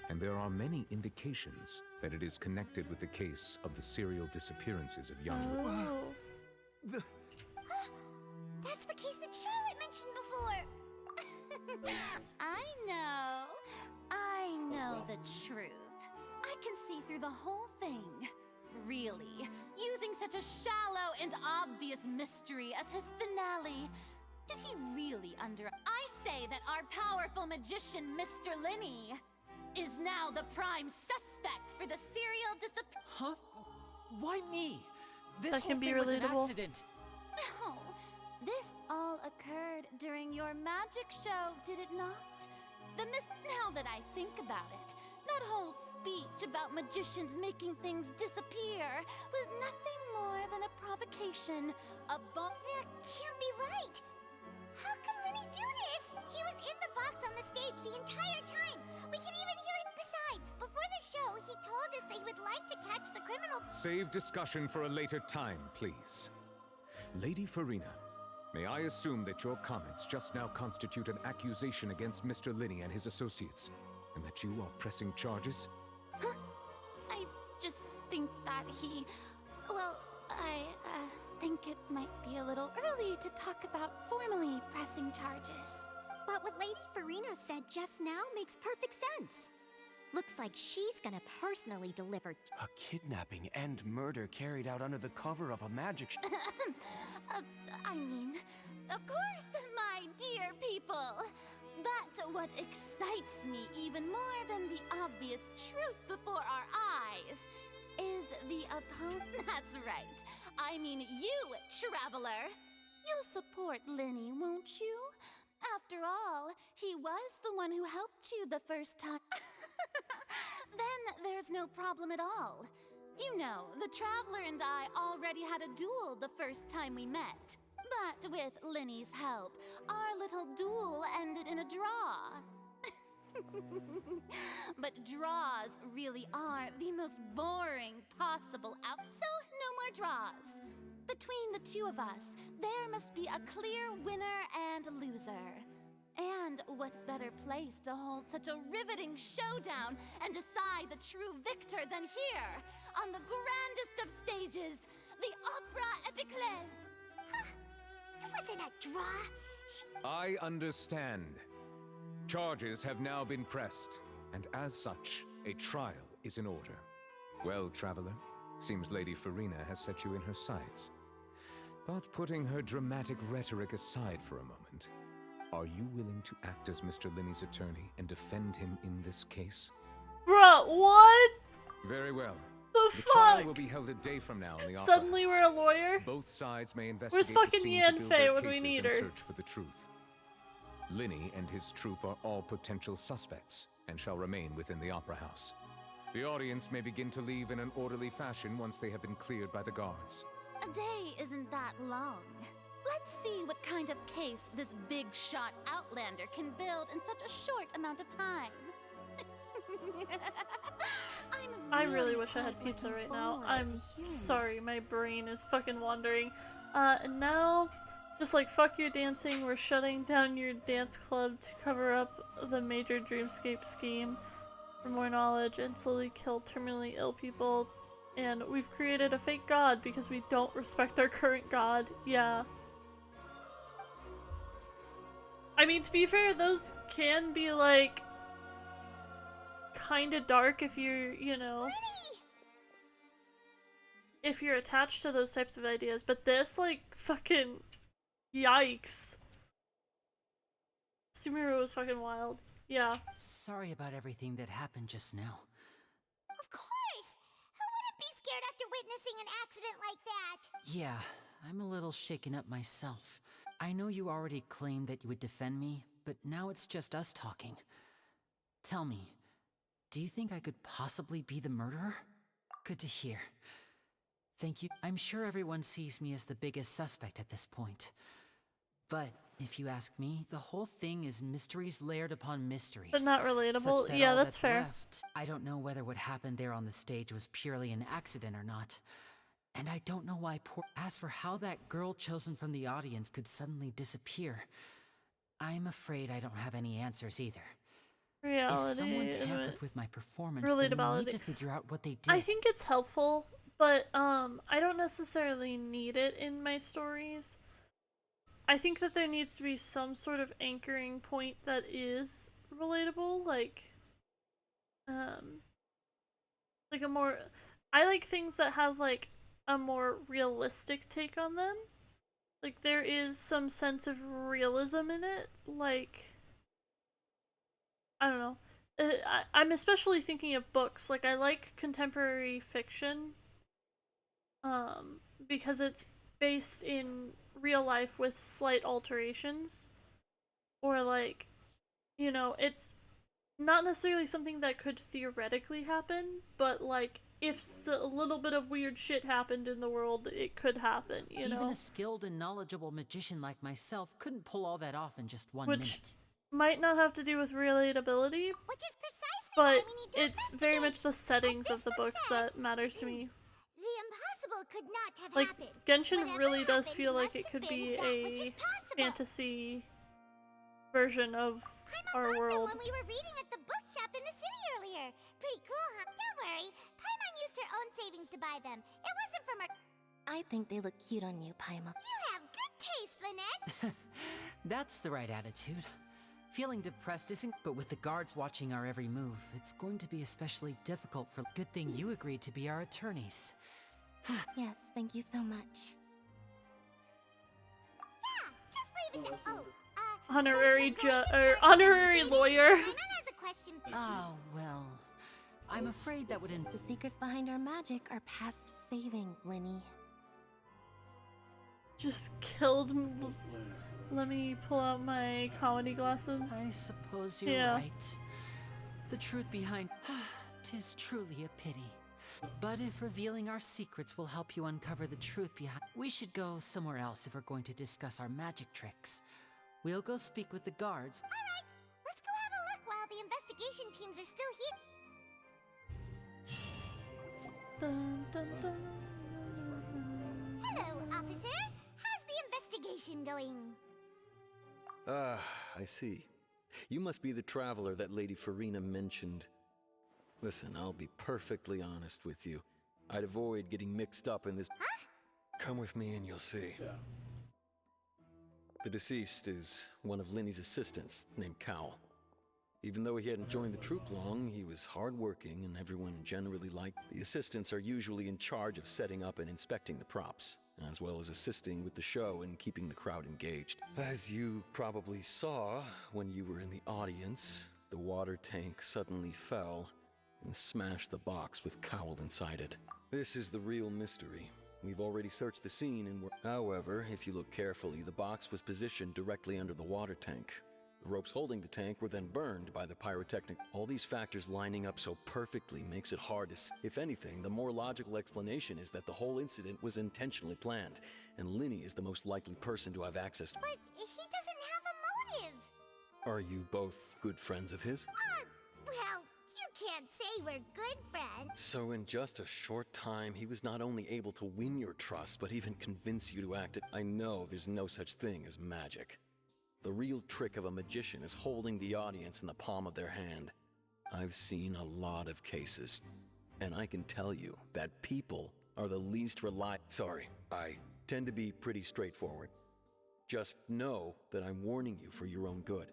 And there are many indications that it is connected with the case of the serial disappearances of young women. Oh. That's the case that Charlotte mentioned before. I know the truth. I can see through the whole thing. Really, using such a shallow and obvious mystery as his finale. Did he really I say that our powerful magician, Mr. Linny, is now the prime suspect for the serial Huh? Why me? This That whole can be thing was an relatable. accident. No, this all occurred during your magic show, did it not? Now that I think about it, that whole speech about magicians making things disappear was nothing more than a provocation, That can't be right. How can Lenny do this? He was in the box on the stage the entire time. We can even hear him. Besides, before the show, he told us that he would like to catch the criminal. Save discussion for a later time, please. Lady Farina, may I assume that your comments just now constitute an accusation against Mr. Linny and his associates, and that you are pressing charges? I just think that I think it might be a little early to talk about formally pressing charges. But what Lady Farina said just now makes perfect sense. Looks like she's gonna personally deliver. A kidnapping and murder carried out under the cover of a magic I mean, of course, my dear people. But what excites me even more than the obvious truth before our eyes is the opponent. That's right. I mean you, traveler. You'll support Linny, won't you? After all, he was the one who helped you the first time. Then there's no problem at all. You know, the Traveler and I already had a duel the first time we met. But with Linny's help, our little duel ended in a draw. But draws really are the most boring possible out. So no more draws. Between the two of us, there must be a clear winner and loser. And what better place to hold such a riveting showdown and decide the true victor than here, on the grandest of stages, the Opera Epiclese? It wasn't a draw. I understand. Charges have now been pressed, and as such, a trial is in order. Well, traveler, seems Lady Farina has set you in her sights. But putting her dramatic rhetoric aside for a moment, are you willing to act as Mr. Linney's attorney and defend him in this case? Bruh, what? Very well. The fuck? Trial will be held a day from now in the Opera Suddenly House. we're a lawyer? Both sides may investigate Where's fucking the scene to build their Yanfei when we cases need and her? search for the truth. Linney and his troupe are all potential suspects and shall remain within the Opera House. The audience may begin to leave in an orderly fashion once they have been cleared by the guards. A day isn't that long. Let's see what kind of case this big shot Outlander can build in such a short amount of time. I really wish I had pizza right now. I'm sorry, my brain is fucking wandering. And now, just like fuck your dancing, we're shutting down your dance club to cover up the major dreamscape scheme for more knowledge and slowly kill terminally ill people. And we've created a fake god because we don't respect our current god. Yeah. I mean, to be fair, those can be like kind of dark if you're, you know, if you're attached to those types of ideas, but this, like, fucking yikes. Sumeru was fucking wild. Yeah. Sorry about everything that happened just now. Of course! Who wouldn't be scared after witnessing an accident like that? Yeah, I'm a little shaken up myself. I know you already claimed that you would defend me, but now it's just us talking. Tell me, do you think I could possibly be the murderer? Good to hear. Thank you. I'm sure everyone sees me as the biggest suspect at this point. But if you ask me, the whole thing is mysteries layered upon mysteries. But not relatable. Such that Yeah, all that's fair. Left, I don't know whether what happened there on the stage was purely an accident or not. And I don't know why As for how that girl chosen from the audience could suddenly disappear, I'm afraid I don't have any answers either. Reality. If someone tampered with my performance, then we Relatability. need to figure out what they did. I think it's helpful, but I don't necessarily need it in my stories. I think that there needs to be some sort of anchoring point that is relatable, like a more, I like things that have like a more realistic take on them. Like there is some sense of realism in it, like I don't know. I'm especially thinking of books. Like I like contemporary fiction because it's based in real life with slight alterations, or like, you know, it's not necessarily something that could theoretically happen, but like if a little bit of weird shit happened in the world, it could happen, you know? Even a skilled and knowledgeable magician like myself couldn't pull all that off in just 1 Which minute. might not have to do with relatability, Which is precisely but why we need to it's very much the settings of the books that matters to me. The impossible could not have Like, happened. Genshin Whatever really does happened feel like must it have could been be that which is a possible. fantasy version of our world. When we were reading at the bookshop in the city earlier. Pretty cool, huh? Don't worry. Paimon used her own savings to buy them. It wasn't from her. I think they look cute on you, Paima. You have good taste, Lynette. That's the right attitude. Feeling depressed isn't, but with the guards watching our every move, it's going to be especially difficult for. Good thing you agreed to be our attorneys. Yes, thank you so much. Yeah, just leave it to. Oh, honorary lawyer. Paimon has a question for you. Oh, well. I'm afraid that would The secrets behind our magic are past saving, Linny. Just killed. Let me pull out my comedy glasses. I suppose you're Yeah. right. The truth behind. 'Tis truly a pity. But if revealing our secrets will help you uncover the truth behind. We should go somewhere else if we're going to discuss our magic tricks. We'll go speak with the guards. Alright, let's go have a look while the investigation teams are still here. Dun, dun, dun. Hello, officer. How's the investigation going? I see. You must be the traveler that Lady Farina mentioned. Listen, I'll be perfectly honest with you. I'd avoid getting mixed up in this. Huh? Come with me and you'll see. Yeah. The deceased is one of Linny's assistants, named Cal. Even though he hadn't joined the troupe long, he was hardworking and everyone generally liked. The assistants are usually in charge of setting up and inspecting the props, as well as assisting with the show and keeping the crowd engaged. As you probably saw when you were in the audience, the water tank suddenly fell and smashed the box with Cowell inside it. This is the real mystery. We've already searched the scene and however, if you look carefully, the box was positioned directly under the water tank. The ropes holding the tank were then burned by the pyrotechnic. All these factors lining up so perfectly makes it hard to If anything, the more logical explanation is that the whole incident was intentionally planned, and Linny is the most likely person to have access to. But he doesn't have a motive. Are you both good friends of his? Well, you can't say we're good friends. So in just a short time, he was not only able to win your trust, but even convince you to act it. I know there's no such thing as magic. The real trick of a magician is holding the audience in the palm of their hand. I've seen a lot of cases, and I can tell you that people are the least Sorry, I tend to be pretty straightforward. Just know that I'm warning you for your own good.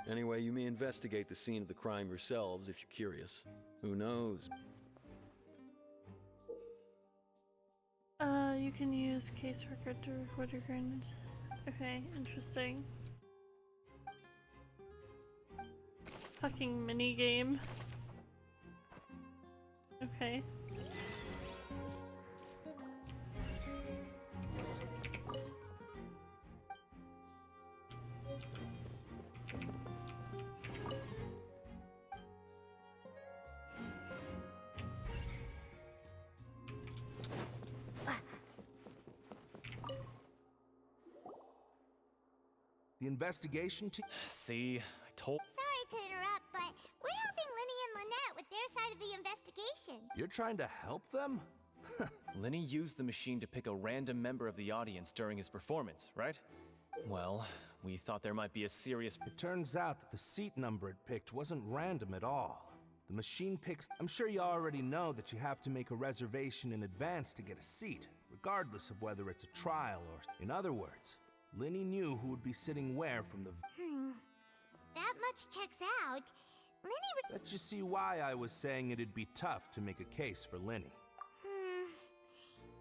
Anyway, you may investigate the scene of the crime yourselves if you're curious. Who knows? You can use case record to record your grades. Okay, interesting. Fucking minigame. Okay. The investigation team. See, I told. Sorry to interrupt, but we're helping Linny and Lynette with their side of the investigation. You're trying to help them? Linny used the machine to pick a random member of the audience during his performance, right? Well, we thought there might be a serious. It turns out that the seat number it picked wasn't random at all. The machine picks. I'm sure you already know that you have to make a reservation in advance to get a seat, regardless of whether it's a trial or. In other words, Linny knew who would be sitting where from the. That much checks out. Linny. Let you see why I was saying it'd be tough to make a case for Linny.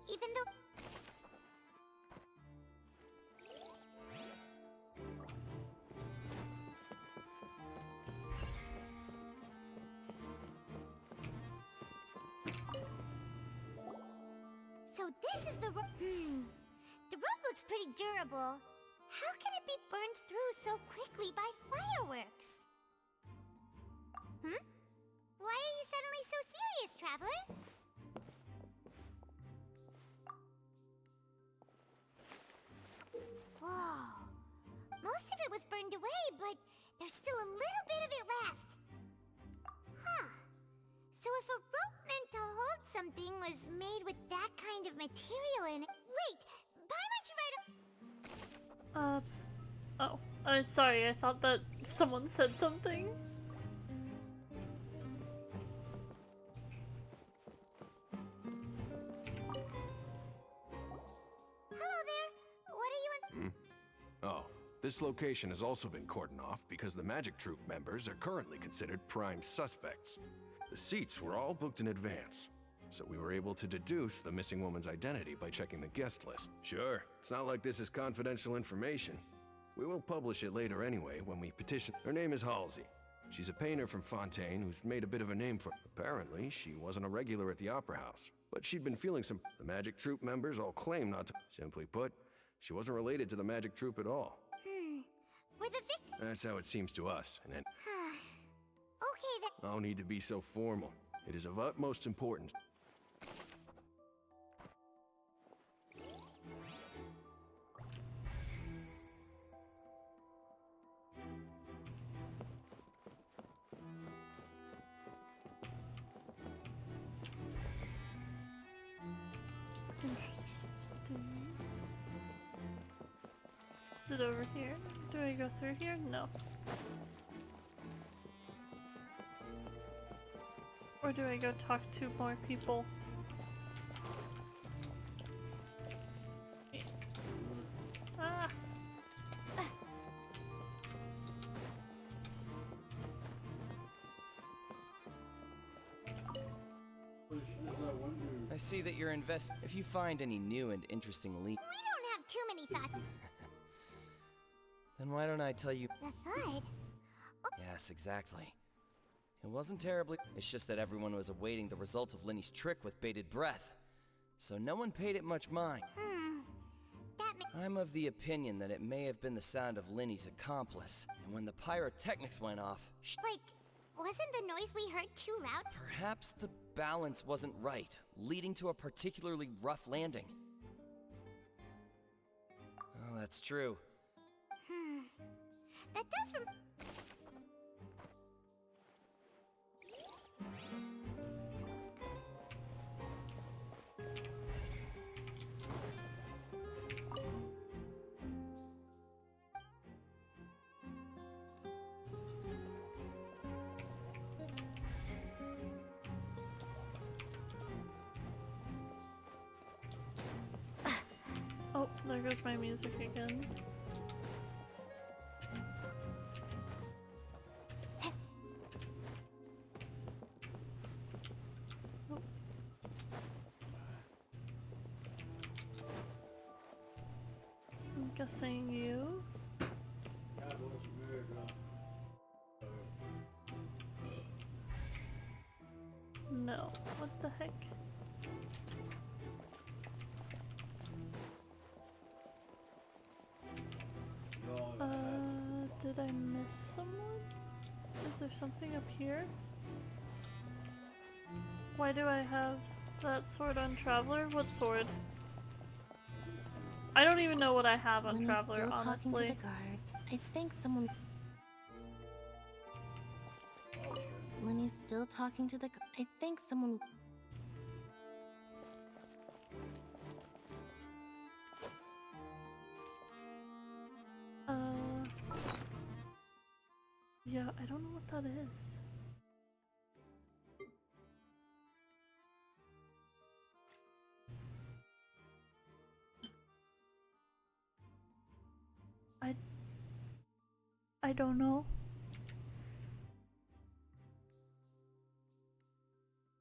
Even though. So this is the rope. The rope looks pretty durable. How can it be burned through so quickly by fireworks? Why are you suddenly so serious, traveler? Whoa. Most of it was burned away, but there's still a little bit of it left. Huh. So if a rope meant to hold something was made with that kind of material in it. Wait, why might you write a. Oh. I'm sorry, I thought that someone said something. Hello there. What are you in? Oh, this location has also been cordoned off because the Magic Troupe members are currently considered prime suspects. The seats were all booked in advance, so we were able to deduce the missing woman's identity by checking the guest list. Sure, it's not like this is confidential information. We will publish it later anyway when we petition. Her name is Halsey. She's a painter from Fontaine who's made a bit of a name for. Apparently, she wasn't a regular at the Opera House, but she'd been feeling some. The Magic Troupe members all claim not to. Simply put, she wasn't related to the Magic Troupe at all. Were the victims? That's how it seems to us, and then. Okay then. No need to be so formal. It is of utmost importance. Interesting. Is it over here? Do I go through here? No. Or do I go talk to more people? Ah! I see that you're If you find any new and interesting leads, We don't have too many thoughts. then why don't I tell you? The FUD? Yes, exactly. It wasn't terribly. It's just that everyone was awaiting the results of Linny's trick with bated breath, so no one paid it much mind. I'm of the opinion that it may have been the sound of Linny's accomplice, and when the pyrotechnics went off, Wait, wasn't the noise we heard too loud? perhaps the balance wasn't right, leading to a particularly rough landing. Oh, that's true. That does Oh, there goes my music again. Oh. I'm guessing you. No. What the heck? Did I miss someone? Is there something up here? Why do I have that sword on Traveler? What sword? I don't even know what I have on When Traveler, still honestly. Talking to the guards. I think someone. Lenny's still talking to the. I think someone. Yeah, I don't know what that is. I don't know.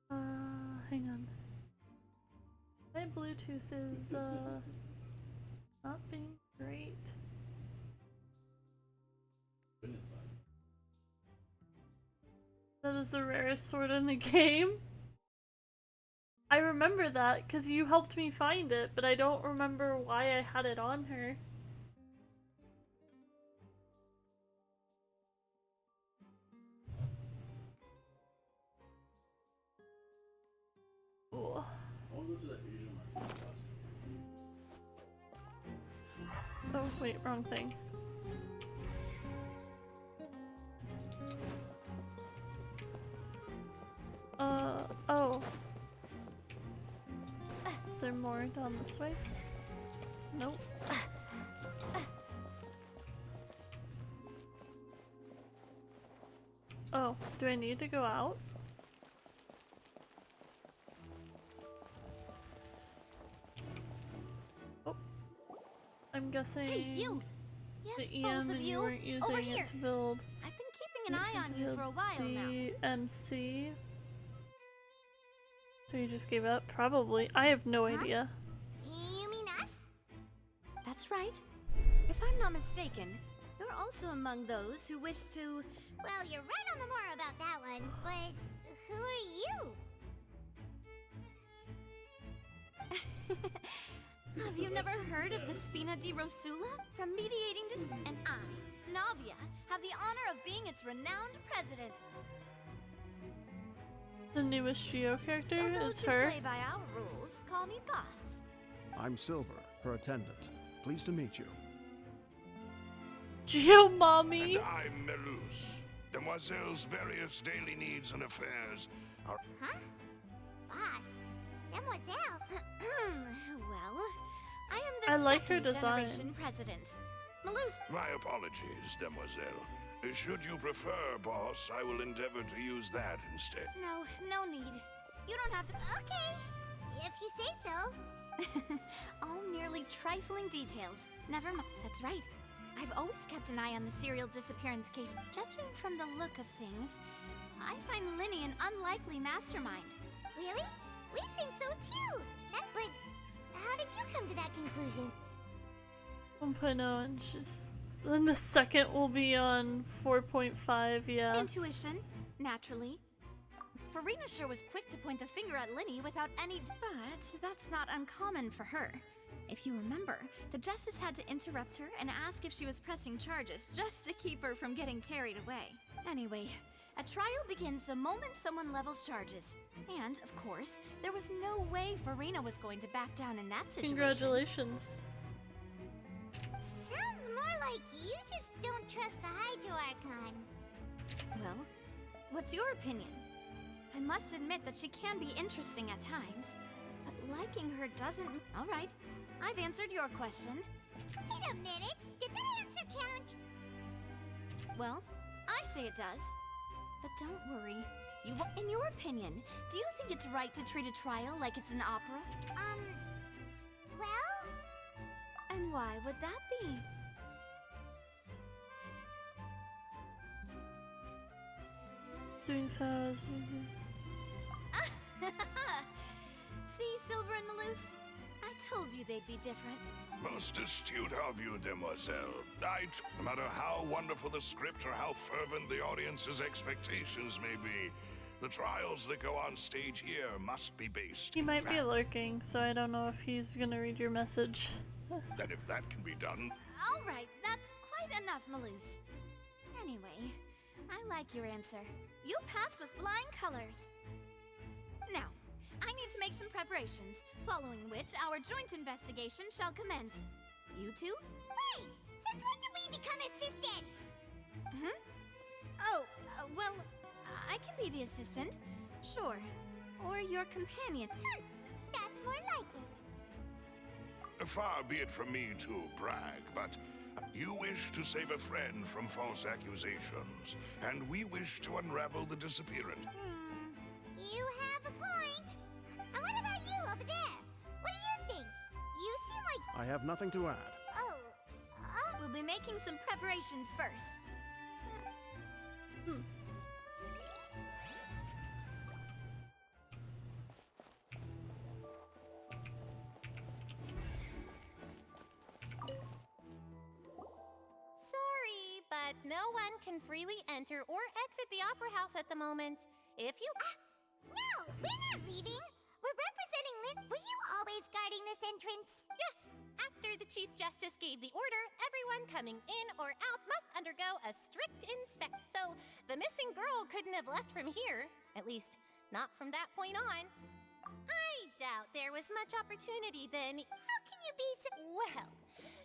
Hang on. My Bluetooth is not being great. That is the rarest sword in the game. I remember that because you helped me find it, but I don't remember why I had it on her. Oh. Oh, wait, wrong thing. Oh. Is there more down this way? Nope. Oh, do I need to go out? Oh. I'm guessing Hey, you! Yes, the both EM of and you. you weren't using Over it here. to build. I've been keeping an eye on you for a while now. DMC. So you just gave up? Probably. I have no idea. You mean us? That's right. If I'm not mistaken, you're also among those who wish to... Well, you're right on the more about that one, but who are you? Have you never heard of the Spina di Rosula? From Mediating and I, Navia, have the honor of being its renowned president. The newest Geo character Although is to her. play by our rules, call me boss. I'm Silver, her attendant. Pleased to meet you. Geo mommy. And I'm Melus. Demoiselle's various daily needs and affairs are... Huh? Boss? Demoiselle? Well, I am the I like her second design. generation president. Malus! My apologies, demoiselle. Should you prefer, boss, I will endeavor to use that instead. No need. You don't have to. Okay, if you say so. All merely trifling details. Never mind. That's right. I've always kept an eye on the serial disappearance case. Judging from the look of things, I find Linny an unlikely mastermind. Really? We think so too. But how did you come to that conclusion? 1.0 and just... Then the second will be on 4.5, yeah. Intuition, naturally. Farina sure was quick to point the finger at Linny without any... But that's not uncommon for her. If you remember, the Justice had to interrupt her and ask if she was pressing charges just to keep her from getting carried away. Anyway, a trial begins the moment someone levels charges. And, of course, there was no way Farina was going to back down in that situation. Congratulations. Sounds more like you just don't trust the Hydro Archon. Well, what's your opinion? I must admit that she can be interesting at times, but liking her doesn't... All right, I've answered your question. Wait a minute, did that answer count? Well, I say it does. But don't worry. In your opinion, do you think it's right to treat a trial like it's an opera? Well... And why would that be? Doing so... See, Silver and Malus? I told you they'd be different. Most astute of you, demoiselle. No matter how wonderful the script or how fervent the audience's expectations may be, the trials that go on stage here must be based He in might be fact. lurking, so I don't know if he's gonna read your message. And if that can be done, All right, that's quite enough, Malus. Anyway, I like your answer. You passed with flying colors. Now, I need to make some preparations, following which our joint investigation shall commence. You two? Wait! Since when did we become assistants? Oh, well, I can be the assistant. Sure. Or your companion. That's more like it. far be it from me to brag, but you wish to save a friend from false accusations, and we wish to unravel the disappearance. You have a point. And what about you over there? What do you think? You seem like... I have nothing to add. Oh, We'll be making some preparations first. Sorry, but no one can freely enter or exit the Opera House at the moment. If you... no! We're not leaving! We're representing Lynn. Were you always guarding this entrance? Yes! After the Chief Justice gave the order, everyone coming in or out must undergo a strict inspection. So, the missing girl couldn't have left from here. At least, not from that point on. I doubt there was much opportunity then. How can you be so... Well,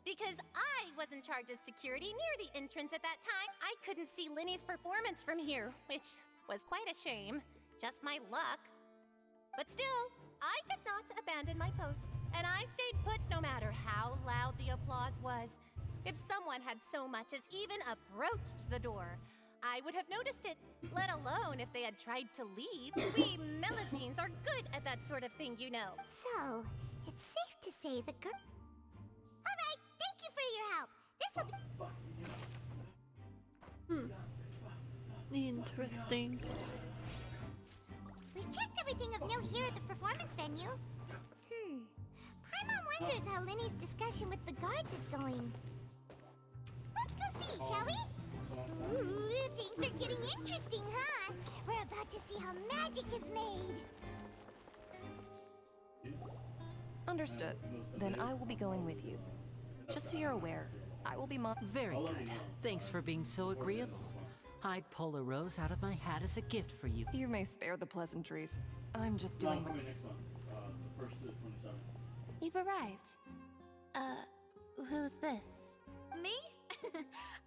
because I was in charge of security near the entrance at that time, I couldn't see Linny's performance from here, which was quite a shame. Just my luck. But still, I did not abandon my post, and I stayed put no matter how loud the applause was. If someone had so much as even approached the door, I would have noticed it, let alone if they had tried to leave. We Melusines are good at that sort of thing, you know. So, it's safe to say the girl... Alright, thank you for your help. This'll be... Interesting. We've checked everything of note here at the performance venue. Paimon wonders how Linny's discussion with the guards is going. Let's go see, shall we? Ooh, things are getting interesting, huh? We're about to see how magic is made. Understood. Then I will be going with you. Just so you're aware, I will be Very good. Thanks for being so agreeable. I'd pull a rose out of my hat as a gift for you. You may spare the pleasantries. I'm just doing... Probably next month. The 1st to the 27th. You've arrived. Who's this? Me?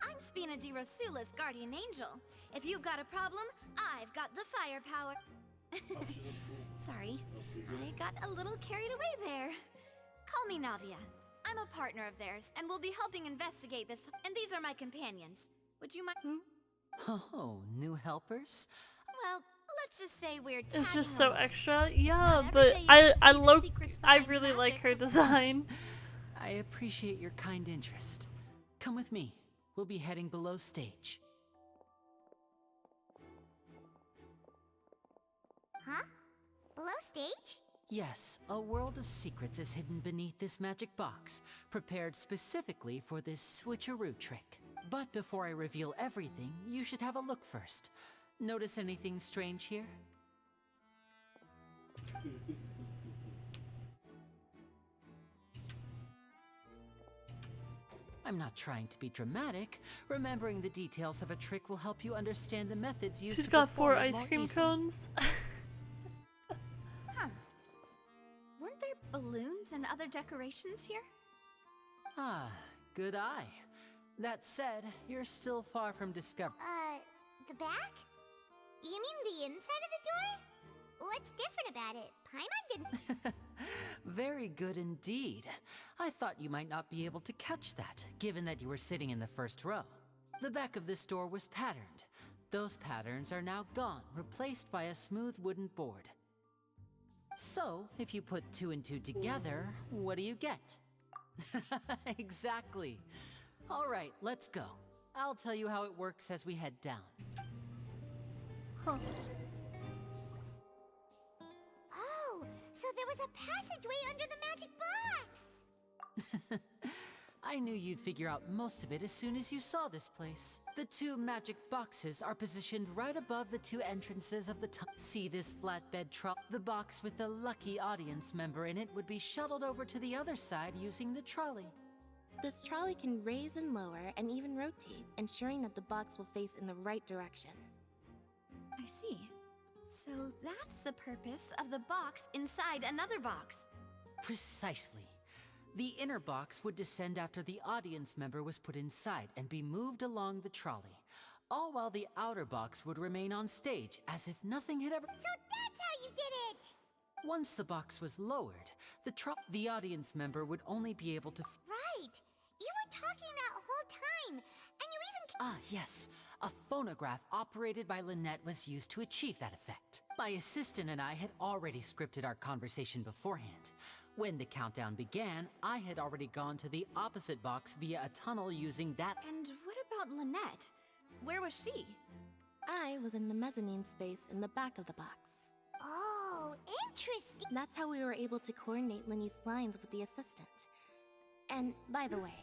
I'm Spina di Rosula's guardian angel. If you've got a problem, I've got the firepower. Sorry, I got a little carried away there. Call me Navia. I'm a partner of theirs, and will be helping investigate this. And these are my companions. Would you mind? Oh, new helpers? Well, let's just say we're It's just tagging so along. extra. Yeah, every but day you get to I see the love secrets I behind really like magic. her design. I appreciate your kind interest. Come with me. We'll be heading below stage. Huh? Below stage? Yes, a world of secrets is hidden beneath this magic box, prepared specifically for this switcheroo trick. But before I reveal everything, you should have a look first. Notice anything strange here? I'm not trying to be dramatic. Remembering the details of a trick will help you understand the methods used She's to got perform 4 it ice more cream easily. cones. Huh. Weren't there balloons and other decorations here? Ah, good eye. That said, you're still far from discovery. The back? You mean the inside of the door? What's different about it? Paimon didn't. Very good indeed. I thought you might not be able to catch that, given that you were sitting in the first row. The back of this door was patterned. Those patterns are now gone, replaced by a smooth wooden board. So, if you put 2 and 2 together, what do you get? Exactly. All right, let's go. I'll tell you how it works as we head down. Huh. Oh, so there was a passageway under the magic box! I knew you'd figure out most of it as soon as you saw this place. The 2 magic boxes are positioned right above the 2 entrances of the tunnel. See this flatbed trolley? The box with the lucky audience member in it would be shuttled over to the other side using the trolley. This trolley can raise and lower and even rotate, ensuring that the box will face in the right direction. I see. So that's the purpose of the box inside another box. Precisely. The inner box would descend after the audience member was put inside and be moved along the trolley, all while the outer box would remain on stage as if nothing had ever... So that's how you did it! Once the box was lowered, the audience member would only be able to... Right! You were talking that whole time, and you even... Ah, yes. A phonograph operated by Lynette was used to achieve that effect. My assistant and I had already scripted our conversation beforehand. When the countdown began, I had already gone to the opposite box via a tunnel using that... And what about Lynette? Where was she? I was in the mezzanine space in the back of the box. Oh, interesting! That's how we were able to coordinate Linny's lines with the assistant. And, by the way,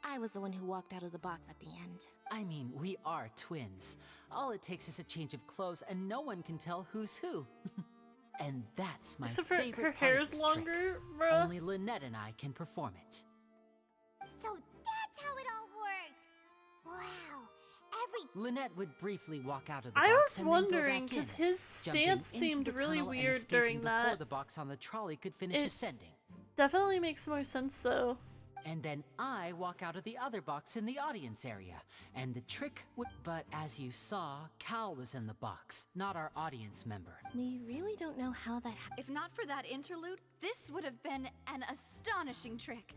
I was the one who walked out of the box at the end. I mean, we are twins. All it takes is a change of clothes and no one can tell who's who. And that's my Except for favorite her part hair's of this longer, trick. bruh. Only Lynette and I can perform it. So that's how it all worked! Wow! Lynette would briefly walk out of the I box was and then go wondering, back because in, his jumping stance into seemed the really tunnel and weird escaping during before that. the box on the trolley could finish It- ascending. Definitely makes more sense though. And then I walk out of the other box in the audience area, and the trick would... But as you saw, Cal was in the box, not our audience member. We really don't know how that happened. If not for that interlude, this would have been an astonishing trick.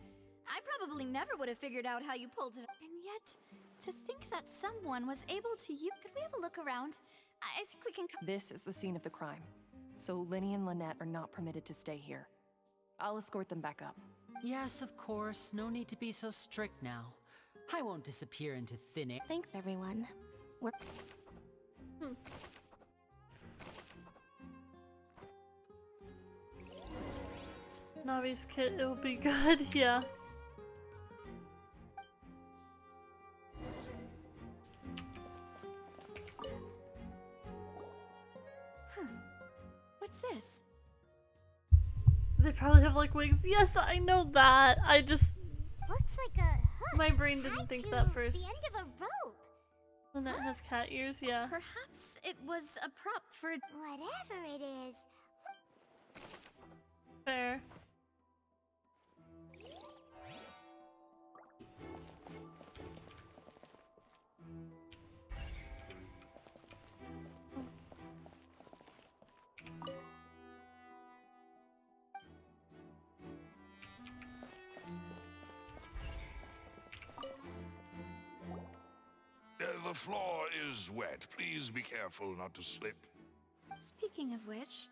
I probably never would have figured out how you pulled it. And yet, to think that someone was able to use... Could we have a look around? I think we can... This is the scene of the crime, so Linny and Lynette are not permitted to stay here. I'll escort them back up. Yes, of course. No need to be so strict now. I won't disappear into thin air. Thanks, everyone. We're... Navi's kit, it'll be good, yeah. What's this? They probably have like wings. Yes, I know that. I just... Looks like a hook. My brain didn't think that first. The end of a rope. Lynette has cat ears, yeah. Perhaps it was a prop for... Whatever it is. Fair. the floor is wet. Please be careful not to slip. Speaking of which,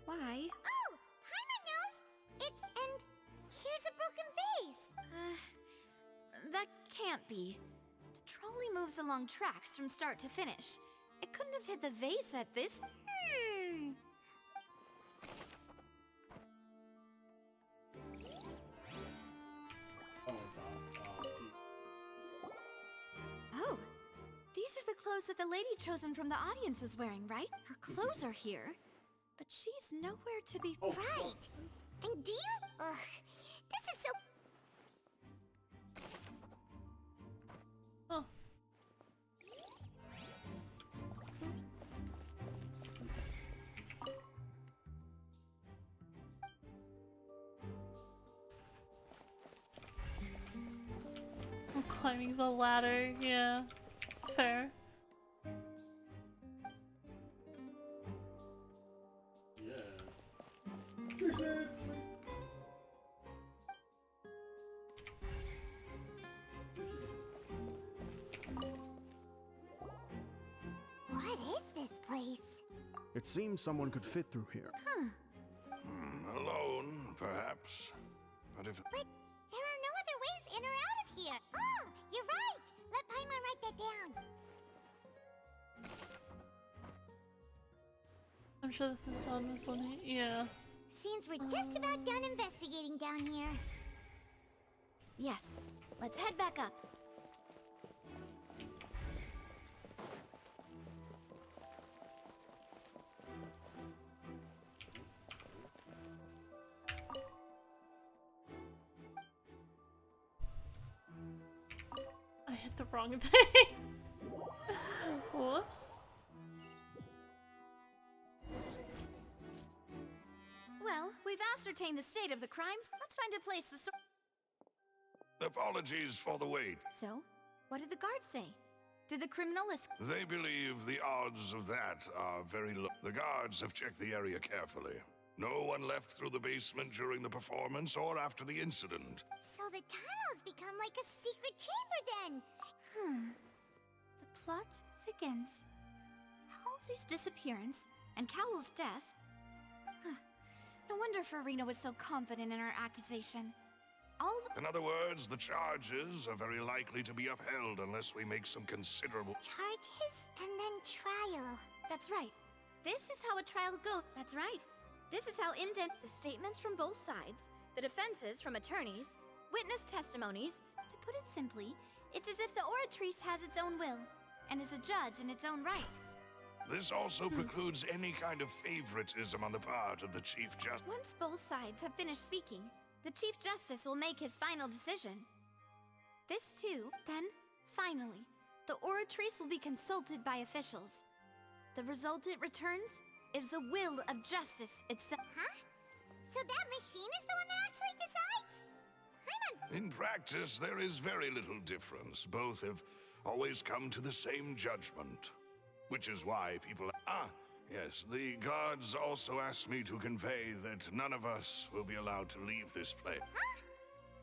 why? Oh, Paimon knows! And here's a broken vase! That can't be. The trolley moves along tracks from start to finish. It couldn't have hit the vase at this. Oh, these are the clothes that the lady chosen from the audience was wearing, right? Her clothes are here, but she's nowhere to be. Right! And do you? Ugh, this is so. Oh. I'm climbing the ladder, yeah. Fair. What is this place? It seems someone could fit through here. Alone, perhaps. But if... But there are no other ways in or out of here. Oh, you're right. Let Paimon write that down. I'm sure the Fontaine was letting. Yeah. Seems we're just about done investigating down here. Yes, let's head back up. I hit the wrong thing. Whoops. Well, we've ascertained the state of the crimes. Let's find a place to sort. Apologies for the wait. So, what did the guards say? Did the criminal They believe the odds of that are very low. The guards have checked the area carefully. No one left through the basement during the performance or after the incident. So the tunnels become like a secret chamber then. The plot thickens. Halsey's disappearance and Cowell's death. No wonder Farina was so confident in her accusation. In other words, the charges are very likely to be upheld unless we make some considerable... Charges and then trial. That's right. This is how a trial goes. That's right. This is how the statements from both sides, the defenses from attorneys, witness testimonies. To put it simply, it's as if the oratrice has its own will and is a judge in its own right. This also precludes any kind of favoritism on the part of the Chief Justice. Once both sides have finished speaking, the Chief Justice will make his final decision. This too, then, finally, the oratrice will be consulted by officials. The result it returns is the will of justice itself. Huh? So that machine is the one that actually decides? In practice, there is very little difference. Both have always come to the same judgment. Which is why people... Yes, the guards also asked me to convey that none of us will be allowed to leave this place. Huh?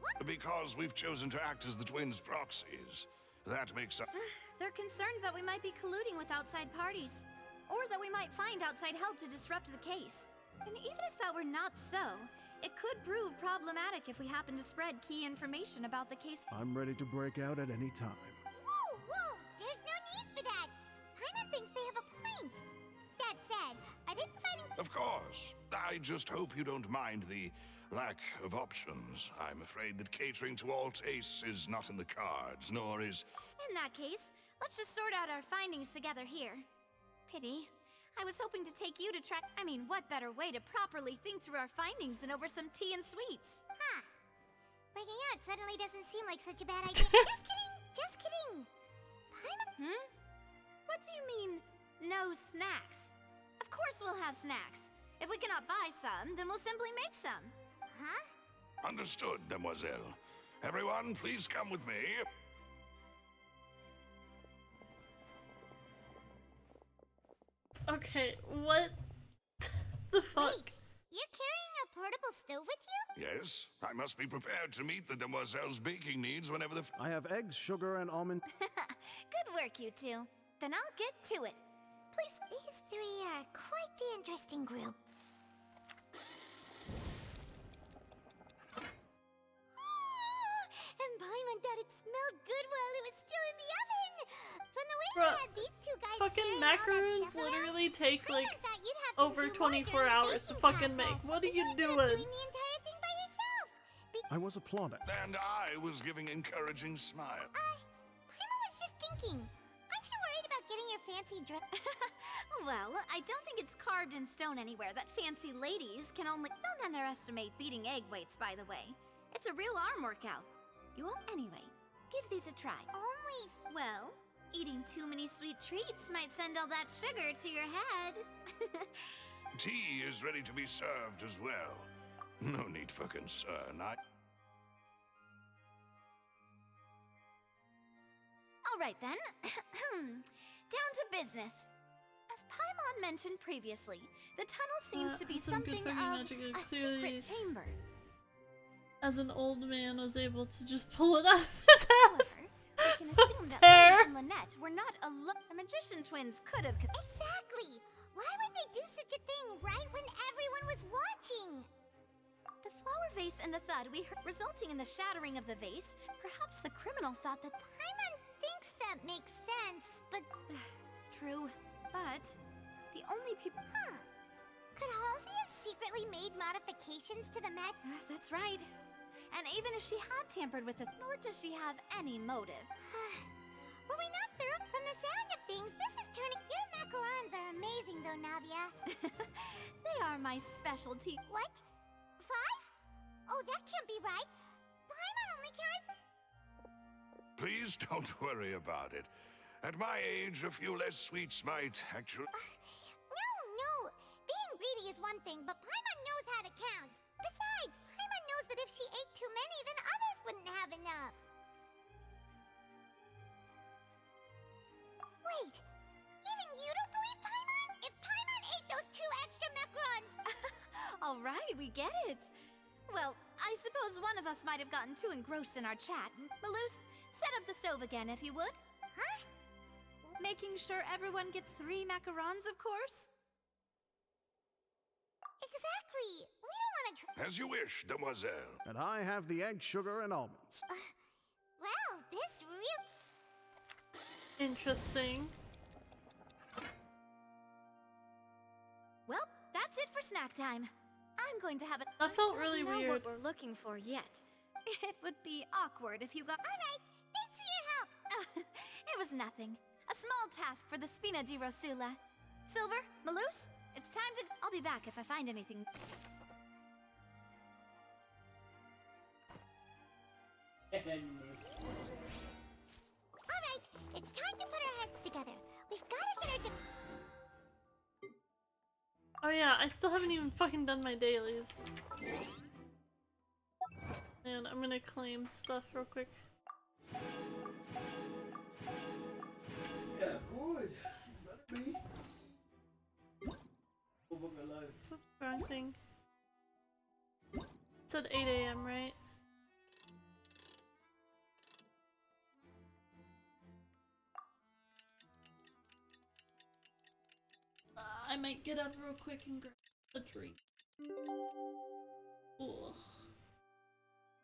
What? Because we've chosen to act as the twins' proxies. That makes us... They're concerned that we might be colluding with outside parties. Or that we might find outside help to disrupt the case. And even if that were not so, it could prove problematic if we happen to spread key information about the case. I'm ready to break out at any time. Whoa! There's no need for that! Paimon thinks they have a point. That said, are they providing... Of course. I just hope you don't mind the lack of options. I'm afraid that catering to all tastes is not in the cards, nor is... In that case, let's just sort out our findings together here. Pity. I was hoping to take you to try... what better way to properly think through our findings than over some tea and sweets? Huh. Breaking out suddenly doesn't seem like such a bad idea. Just kidding! Paimon... What do you mean, no snacks? Of course we'll have snacks. If we cannot buy some, then we'll simply make some. Huh? Understood, Demoiselle. Everyone, please come with me. Okay, what the fuck? Wait, you're carrying a portable stove with you? Yes, I must be prepared to meet the Demoiselle's baking needs whenever the... I have eggs, sugar, and almond... Good work, you two. Then I'll get to it. Please. These three are quite the interesting group. And Paimon thought it smelled good while it was still in the oven. From the way I had these two guys fucking carrying all that macaroons stuff around, literally take like thought you'd have to over do more 24 during the hours to baking fucking process. make. What are you Doing doing? the entire thing by yourself. I was applauding. And I was giving encouraging smile. Paimon was just thinking. Aren't you worried about getting your fancy dress? Well, I don't think it's carved in stone anywhere that fancy ladies can only. Don't underestimate beating egg weights, by the way. It's a real arm workout. You won't anyway. Give these a try. Only. Well, eating too many sweet treats might send all that sugar to your head. Tea is ready to be served as well. No need for concern. All right then. Down to business. As Paimon mentioned previously, the tunnel seems to be some good something fucking of magic and a clearly- secret chamber. As an old man was able to just pull it out of his ass. We can assume that Fair. Lena and Lynette were not alone. The magician twins could have. Exactly. Why would they do such a thing right when everyone was watching? The flower vase and the thud we heard, resulting in the shattering of the vase. Perhaps the criminal thought that. Paimon thinks that makes sense, but True, but the only people. Huh. Could Halsey have secretly made modifications to the magic? That's right. And even if she had tampered with it, nor does she have any motive. Were we not through? From the sound of things, this is turning. Your macarons are amazing, though, Navia. They are my specialty. What? 5? Oh, that can't be right. Paimon only counted. Please don't worry about it. At my age, a few less sweets might actually. No. Being greedy is one thing, but Paimon knows how to count. Besides, Paimon knows that if she ate too many, then others wouldn't have enough. Wait, even you don't believe Paimon? If Paimon ate those 2 extra macarons... All right, we get it. Well, I suppose one of us might have gotten too engrossed in our chat. Malus, set up the stove again, if you would. Huh? Making sure everyone gets 3 macarons, of course. Exactly. We don't want to As you wish, demoiselle. And I have the egg, sugar, and almonds. Well, this real... Interesting. Well, that's it for snack time. I'm going to have it. That felt really know weird. what we're looking for yet. It would be awkward if you got. All right. Thanks for your help. It was nothing. A small task for the Spina di Rosula. Silver, Malus, it's time to. I'll be back if I find anything. All right. It's time to put our heads together. We've got to get our... Oh yeah, I still haven't even fucking done my dailies. And I'm gonna claim stuff real quick. Yeah, good. Better be. Over my life. Oops, wrong thing. It said 8 AM, right? I might get up real quick and grab a drink. Ugh.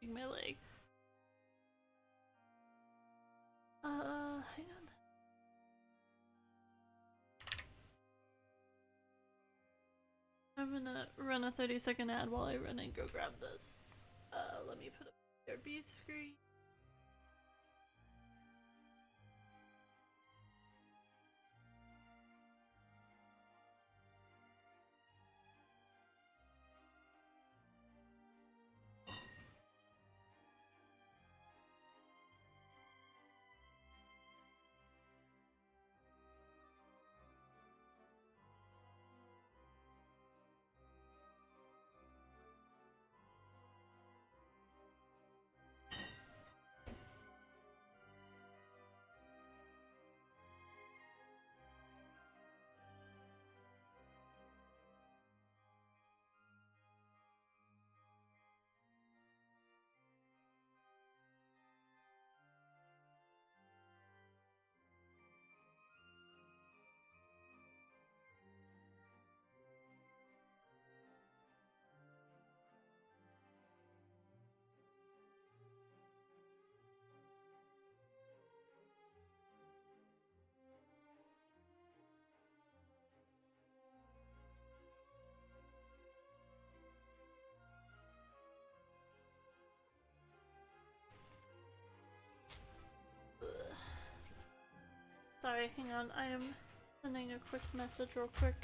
My leg. Hang on. I'm gonna run a 30-second ad while I run and go grab this. Let me put up their B screen. Sorry, hang on. I am sending a quick message real quick.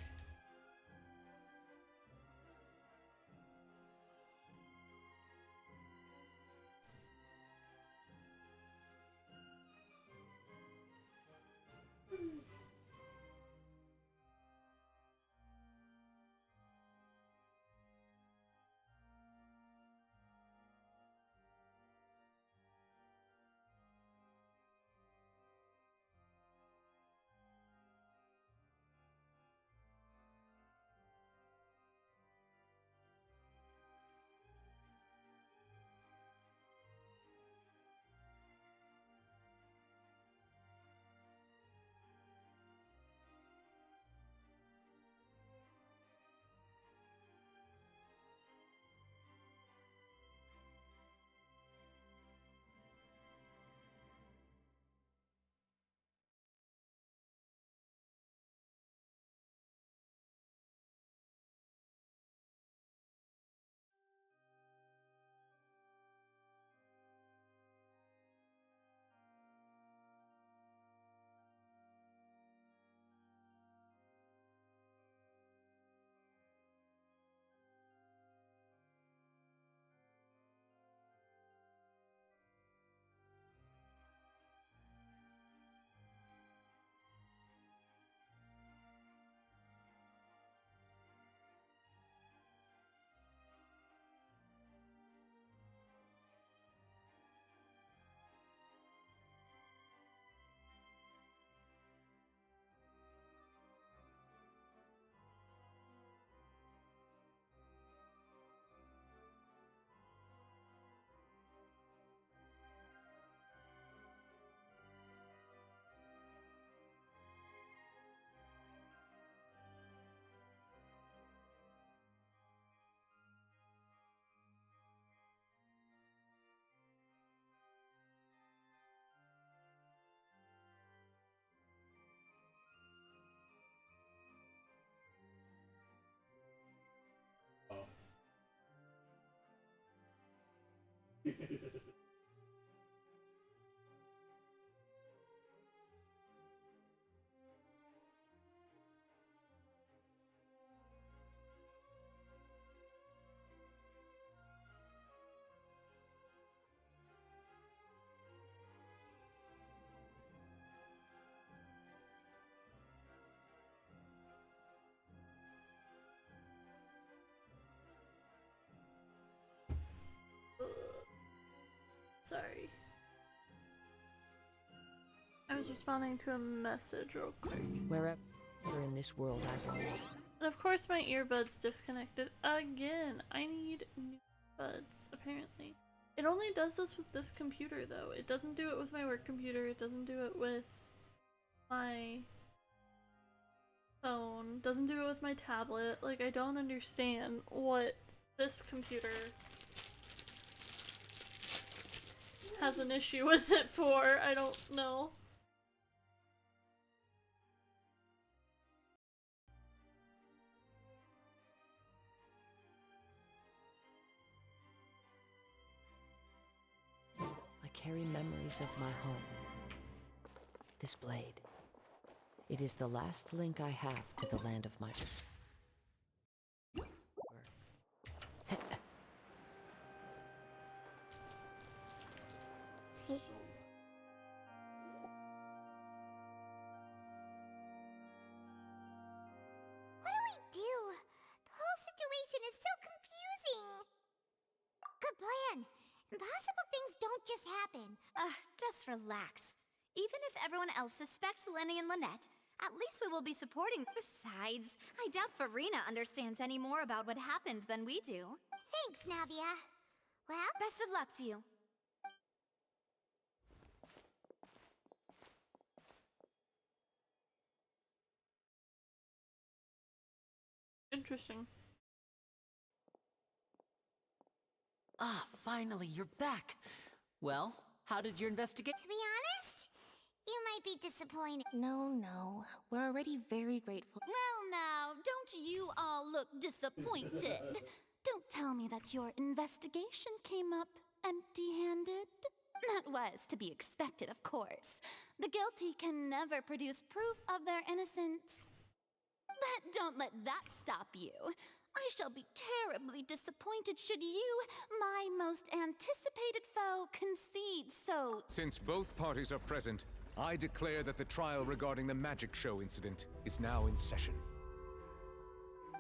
Sorry. I was responding to a message real quick. Wherever in this world I go. And of course my earbuds disconnected again. I need new buds, apparently. It only does this with this computer though. It doesn't do it with my work computer. It doesn't do it with my phone. Doesn't do it with my tablet. Like, I don't understand what this computer has an issue with it for. I don't know. I carry memories of my home. This blade. It is the last link I have to the land of my birth. What do we do? The whole situation is so confusing. Good plan. Impossible things don't just happen. Just relax. Even if everyone else suspects Lenny and Lynette, at least we will be supporting. Besides, I doubt Farina understands any more about what happened than we do. Thanks, Navia. Well, best of luck to you. Interesting. Ah, finally, you're back. Well, how did your investigation? To be honest, you might be disappointed. No. We're already very grateful. Well now, don't you all look disappointed. Don't tell me that your investigation came up empty-handed. That was to be expected, of course. The guilty can never produce proof of their innocence. But don't let that stop you. I shall be terribly disappointed should you, my most anticipated foe, concede so. Since both parties are present, I declare that the trial regarding the magic show incident is now in session.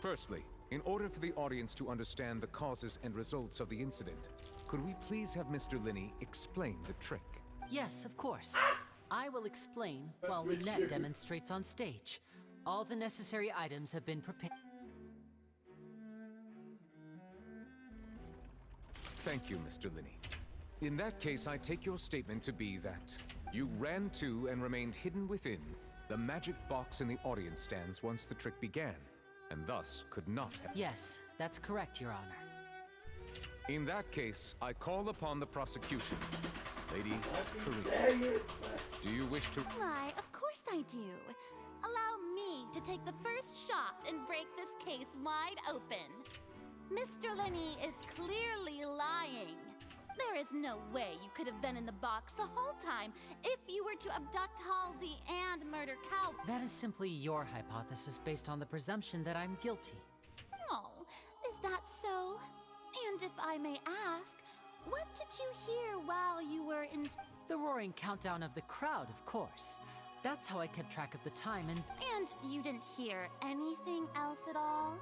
Firstly, in order for the audience to understand the causes and results of the incident, could we please have Mr. Linney explain the trick? Yes, of course. I will explain while Lynette demonstrates on stage. All the necessary items have been prepared. Thank you, Mr. Linney. In that case, I take your statement to be that you ran to and remained hidden within the magic box in the audience stands once the trick began, and thus could not have... Yes, that's correct, Your Honor. In that case, I call upon the prosecution. Lady Farina, do you wish to... Why, of course I do. Allow me to take the first shot and break this case wide open. Mr. Linney is clearly lying. There is no way you could have been in the box the whole time if you were to abduct Halsey and murder Cal. That is simply your hypothesis based on the presumption that I'm guilty. Oh, is that so? And if I may ask, what did you hear while you were in... The roaring countdown of the crowd, of course. That's how I kept track of the time and... And you didn't hear anything else at all?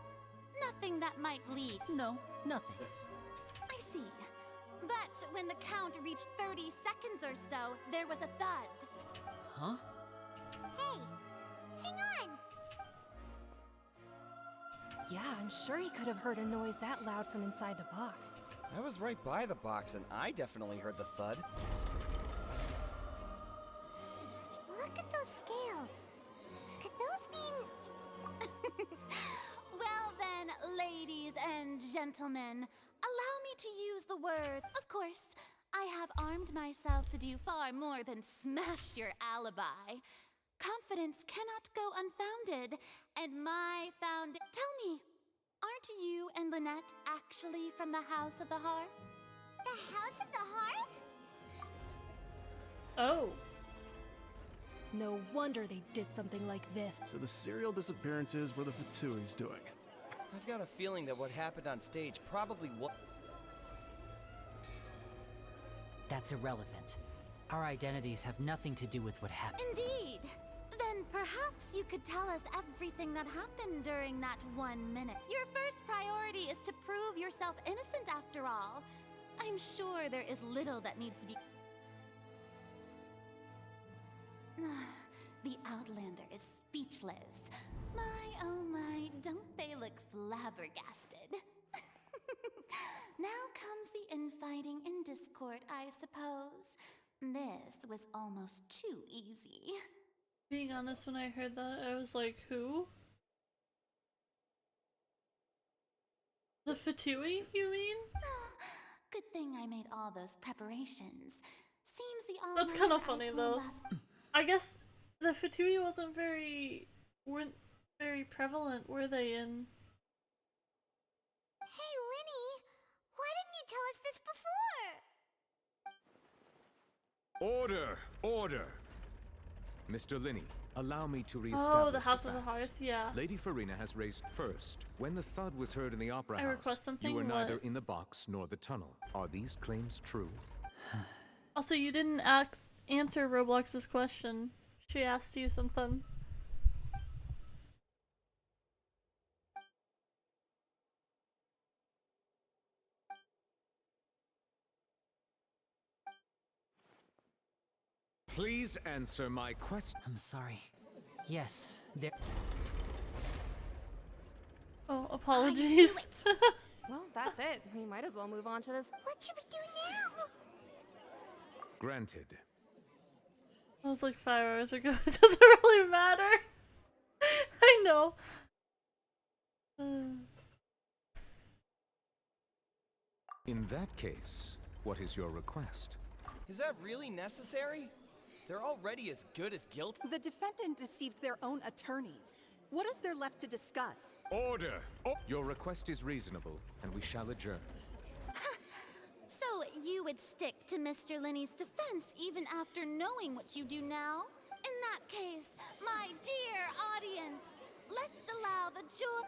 Nothing that might lead... No, nothing. I see. But when the count reached 30 seconds or so, there was a thud. Huh? Hey, hang on! Yeah, I'm sure he could have heard a noise that loud from inside the box. I was right by the box, and I definitely heard the thud. Look at those scales. Could those mean... Well then, ladies and gentlemen, allow me to use the word. Of course, I have armed myself to do far more than smash your alibi. Confidence cannot go unfounded, and my Tell me, aren't you and Lynette actually from the House of the Hearth? The House of the Hearth? Oh. No wonder they did something like this. So the serial disappearances were the Fatui's doing. I've got a feeling that what happened on stage probably was... That's irrelevant. Our identities have nothing to do with what happened. Indeed. Then perhaps you could tell us everything that happened during that 1 minute. Your first priority is to prove yourself innocent after all. I'm sure there is little that needs to be... The Outlander is speechless. My, oh my, don't they look flabbergasted? Now comes the infighting and discord, I suppose. This was almost too easy. Being honest, when I heard that, I was like, who? The Fatui, you mean? Good thing I made all those preparations. Seems the That's kind of funny though. I guess the Fatui weren't very prevalent, were they, in... Hey, Linny! Why didn't you tell us this before? Order! Order! Mr. Linney, allow me to reestablish Oh, the House of the facts. Hearth, yeah. Lady Farina has raised first. When the thud was heard in the Opera I House, request something, you were neither what? in the box nor the tunnel. Are these claims true? Also, you didn't answer Roblox's question. She asked you something. Please answer my question. I'm sorry. Yes, there... Oh, apologies. Well, that's it. We might as well move on to this. What should we do now? Granted. That was like 5 hours ago. It doesn't really matter. I know. In that case, what is your request? Is that really necessary? They're already as good as guilty. The defendant deceived their own attorneys. What is there left to discuss? Order! Your request is reasonable, and we shall adjourn. So you would stick to Mr. Linney's defense even after knowing what you do now? In that case, my dear audience, let's allow the joy.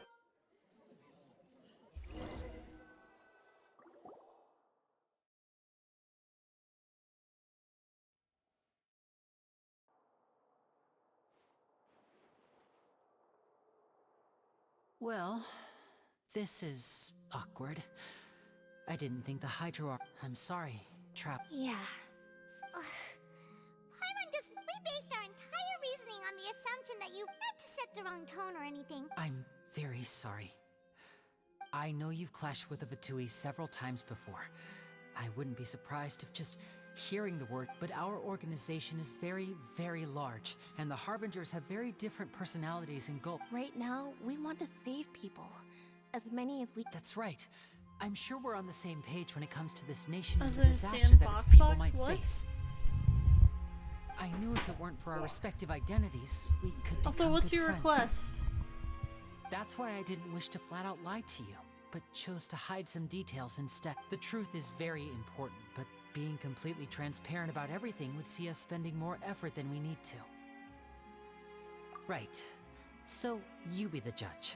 Well, this is awkward. I didn't think the Hydro... I'm sorry, Trap. Yeah. Paimon we based our entire reasoning on the assumption that you not to set the wrong tone or anything. I'm very sorry. I know you've clashed with the Fatui several times before. I wouldn't be surprised if just hearing the word, but our organization is very, very large, and the Harbingers have very different personalities and goals. Right now, we want to save people. As many as we... That's right. I'm sure we're on the same page when it comes to this nation As and the in disaster Stan that Fox its people Fox? might What? face. I knew if it weren't for our respective identities, we could become Also, what's good your friends. request? That's why I didn't wish to flat out lie to you, but chose to hide some details instead. The truth is very important, but being completely transparent about everything would see us spending more effort than we need to. Right. So, you be the judge.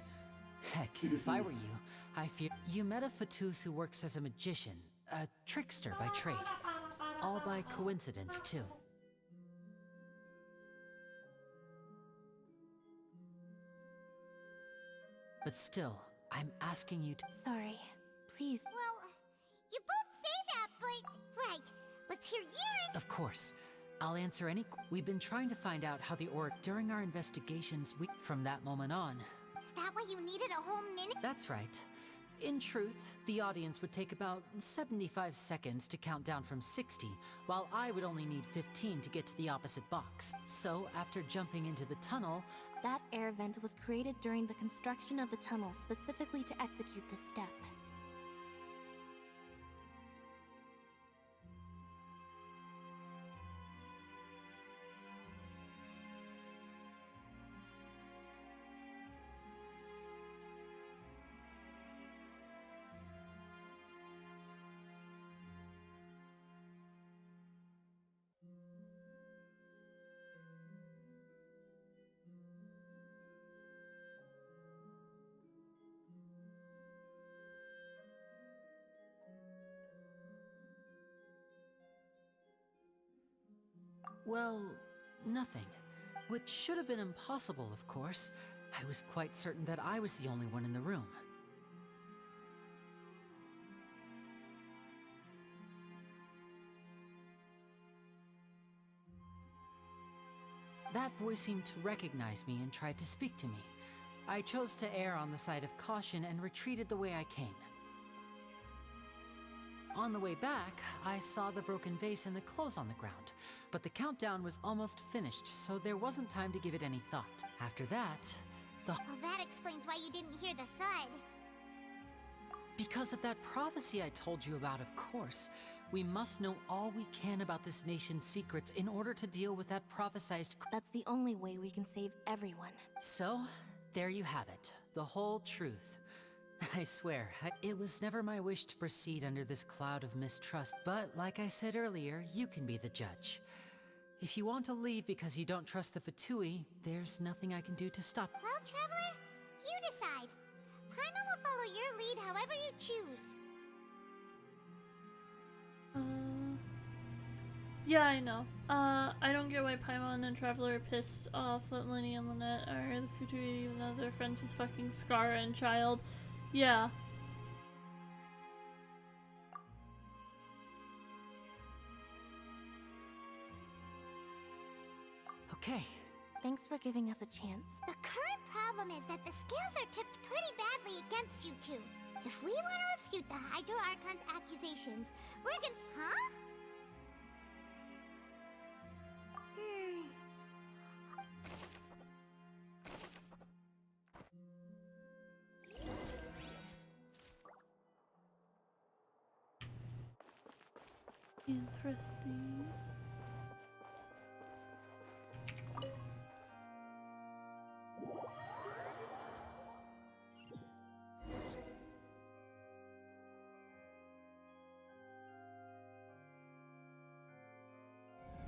Heck, if I were you, I fear you met a Fatus who works as a magician, a trickster by trade. All by coincidence, too. But still, I'm asking you to... Sorry. Please. Well, you both say that, but... Right, let's hear your... Of course. I'll answer any... We've been trying to find out how the During our investigations, from that moment on... Is that why you needed a whole minute? That's right. In truth, the audience would take about 75 seconds to count down from 60, while I would only need 15 to get to the opposite box. So, after jumping into the tunnel... That air vent was created during the construction of the tunnel specifically to execute this step. Well, nothing. Which should have been impossible, of course. I was quite certain that I was the only one in the room. That voice seemed to recognize me and tried to speak to me. I chose to err on the side of caution and retreated the way I came. On the way back, I saw the broken vase and the clothes on the ground, but the countdown was almost finished, so there wasn't time to give it any thought. After that, Well, that explains why you didn't hear the thud. Because of that prophecy I told you about, of course. We must know all we can about this nation's secrets in order to deal with that prophesized... That's the only way we can save everyone. So, there you have it. The whole truth. I swear, it was never my wish to proceed under this cloud of mistrust, but like I said earlier, you can be the judge. If you want to leave because you don't trust the Fatui, there's nothing I can do to stop. Well, Traveler, you decide. Paimon will follow your lead however you choose. Yeah, I know. I don't get why Paimon and Traveler are pissed off that Lenny and Lynette are the Futuri even though they're friends with fucking Scar and Child. Yeah. Okay. Thanks for giving us a chance. The current problem is that the scales are tipped pretty badly against you two. If we want to refute the Hydro Archon's accusations, we're gonna... Huh? Interesting.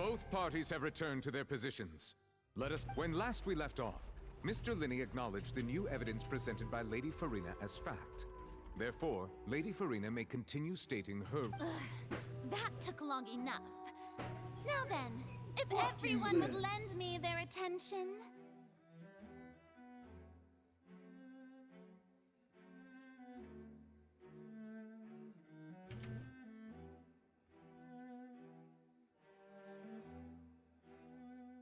Both parties have returned to their positions. Let us... When last we left off, Mr. Linney acknowledged the new evidence presented by Lady Farina as fact. Therefore, Lady Farina may continue stating her... That took long enough. Now then, if everyone would lend me their attention...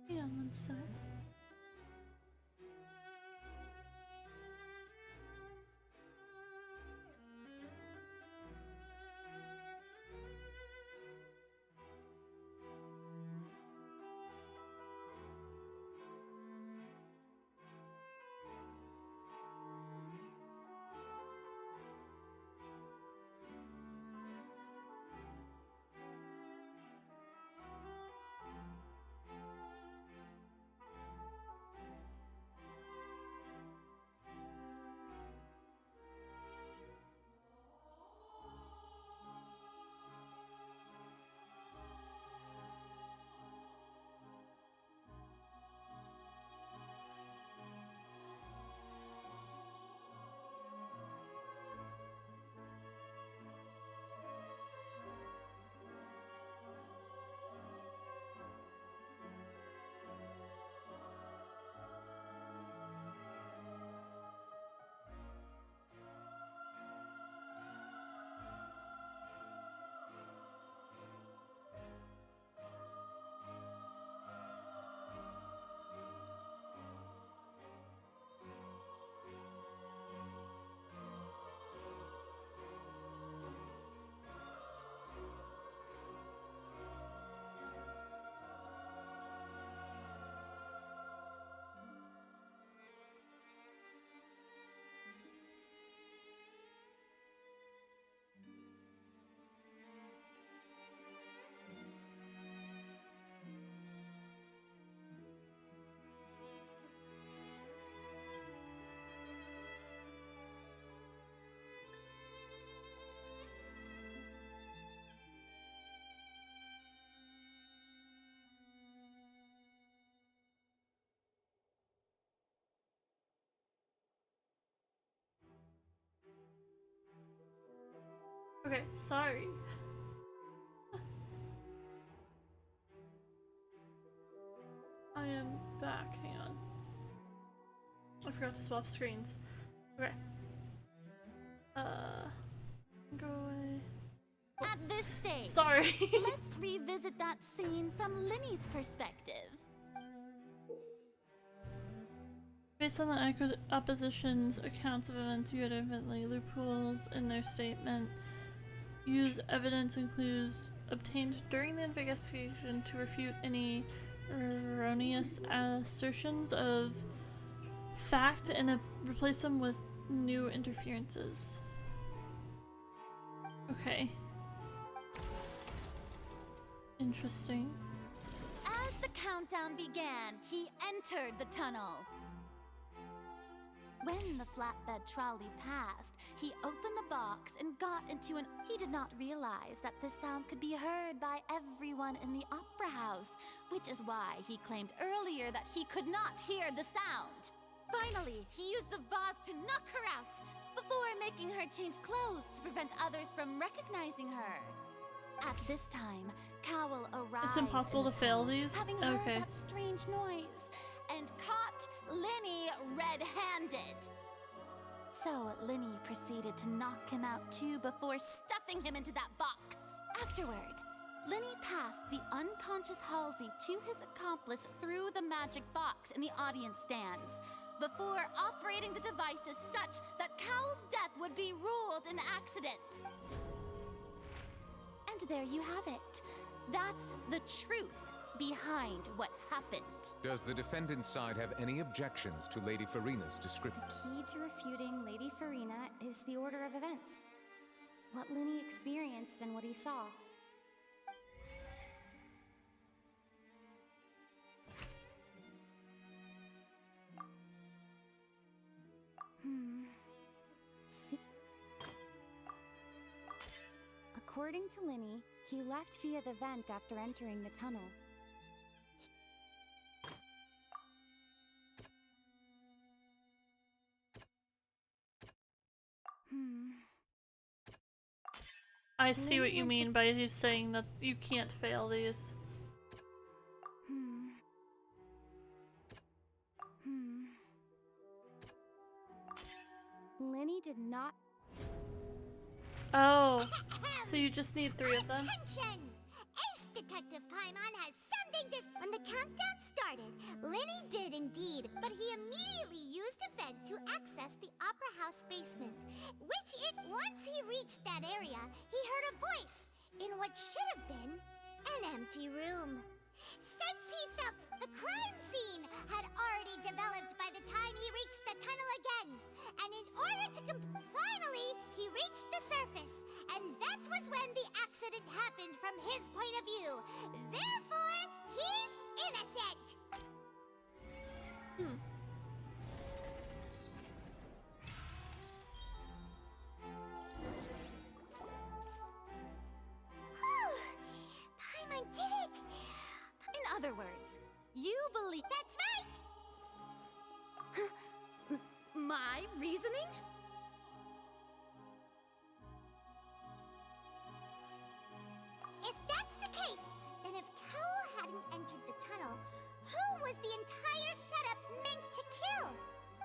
Yeah, one sec. Okay, sorry. I am back, hang on. I forgot to swap screens. Okay. Go away. At this stage, sorry. Let's revisit that scene from Linny's perspective. Based on the opposition's accounts of events, you had evidently loopholes in their statement. Use evidence and clues obtained during the investigation to refute any erroneous assertions of fact and replace them with new interferences. Okay. Interesting. As the countdown began, he entered the tunnel. When the flatbed trolley passed, he opened the box and got into an... He did not realize that the sound could be heard by everyone in the opera house, which is why he claimed earlier that he could not hear the sound. Finally, he used the vase to knock her out, before making her change clothes to prevent others from recognizing her. At this time, Cowell arrived. It's impossible to fail these? Having heard Okay. that strange noise, and caught Linny red-handed. So Linny proceeded to knock him out too before stuffing him into that box. Afterward, Linny passed the unconscious Halsey to his accomplice through the magic box in the audience stands, before operating the devices such that Cowell's death would be ruled an accident. And there you have it. That's the truth behind what happened. Does the defendant's side have any objections to Lady Farina's description? The key to refuting Lady Farina is the order of events. What Looney experienced and what he saw. According to Linny, he left via the vent after entering the tunnel. I see what you mean by he's saying that you can't fail these. Lenny did not. Oh, so you just need 3 of them? Attention! Ace Detective Paimon has something to... When the countdown started, Lenny did indeed, but he immediately used a vent to access the Opera House basement, once he reached that area, he heard a voice in what should have been an empty room. Since he felt the crime scene had already developed by the time he reached the tunnel again, and in order to finally, he reached the surface, and that was when the accident happened from his point of view. Therefore, he's innocent! Paimon did it! In other words, you believe— That's right! my reasoning? If that's the case, then if Cowell hadn't entered the tunnel, who was the entire setup meant to kill?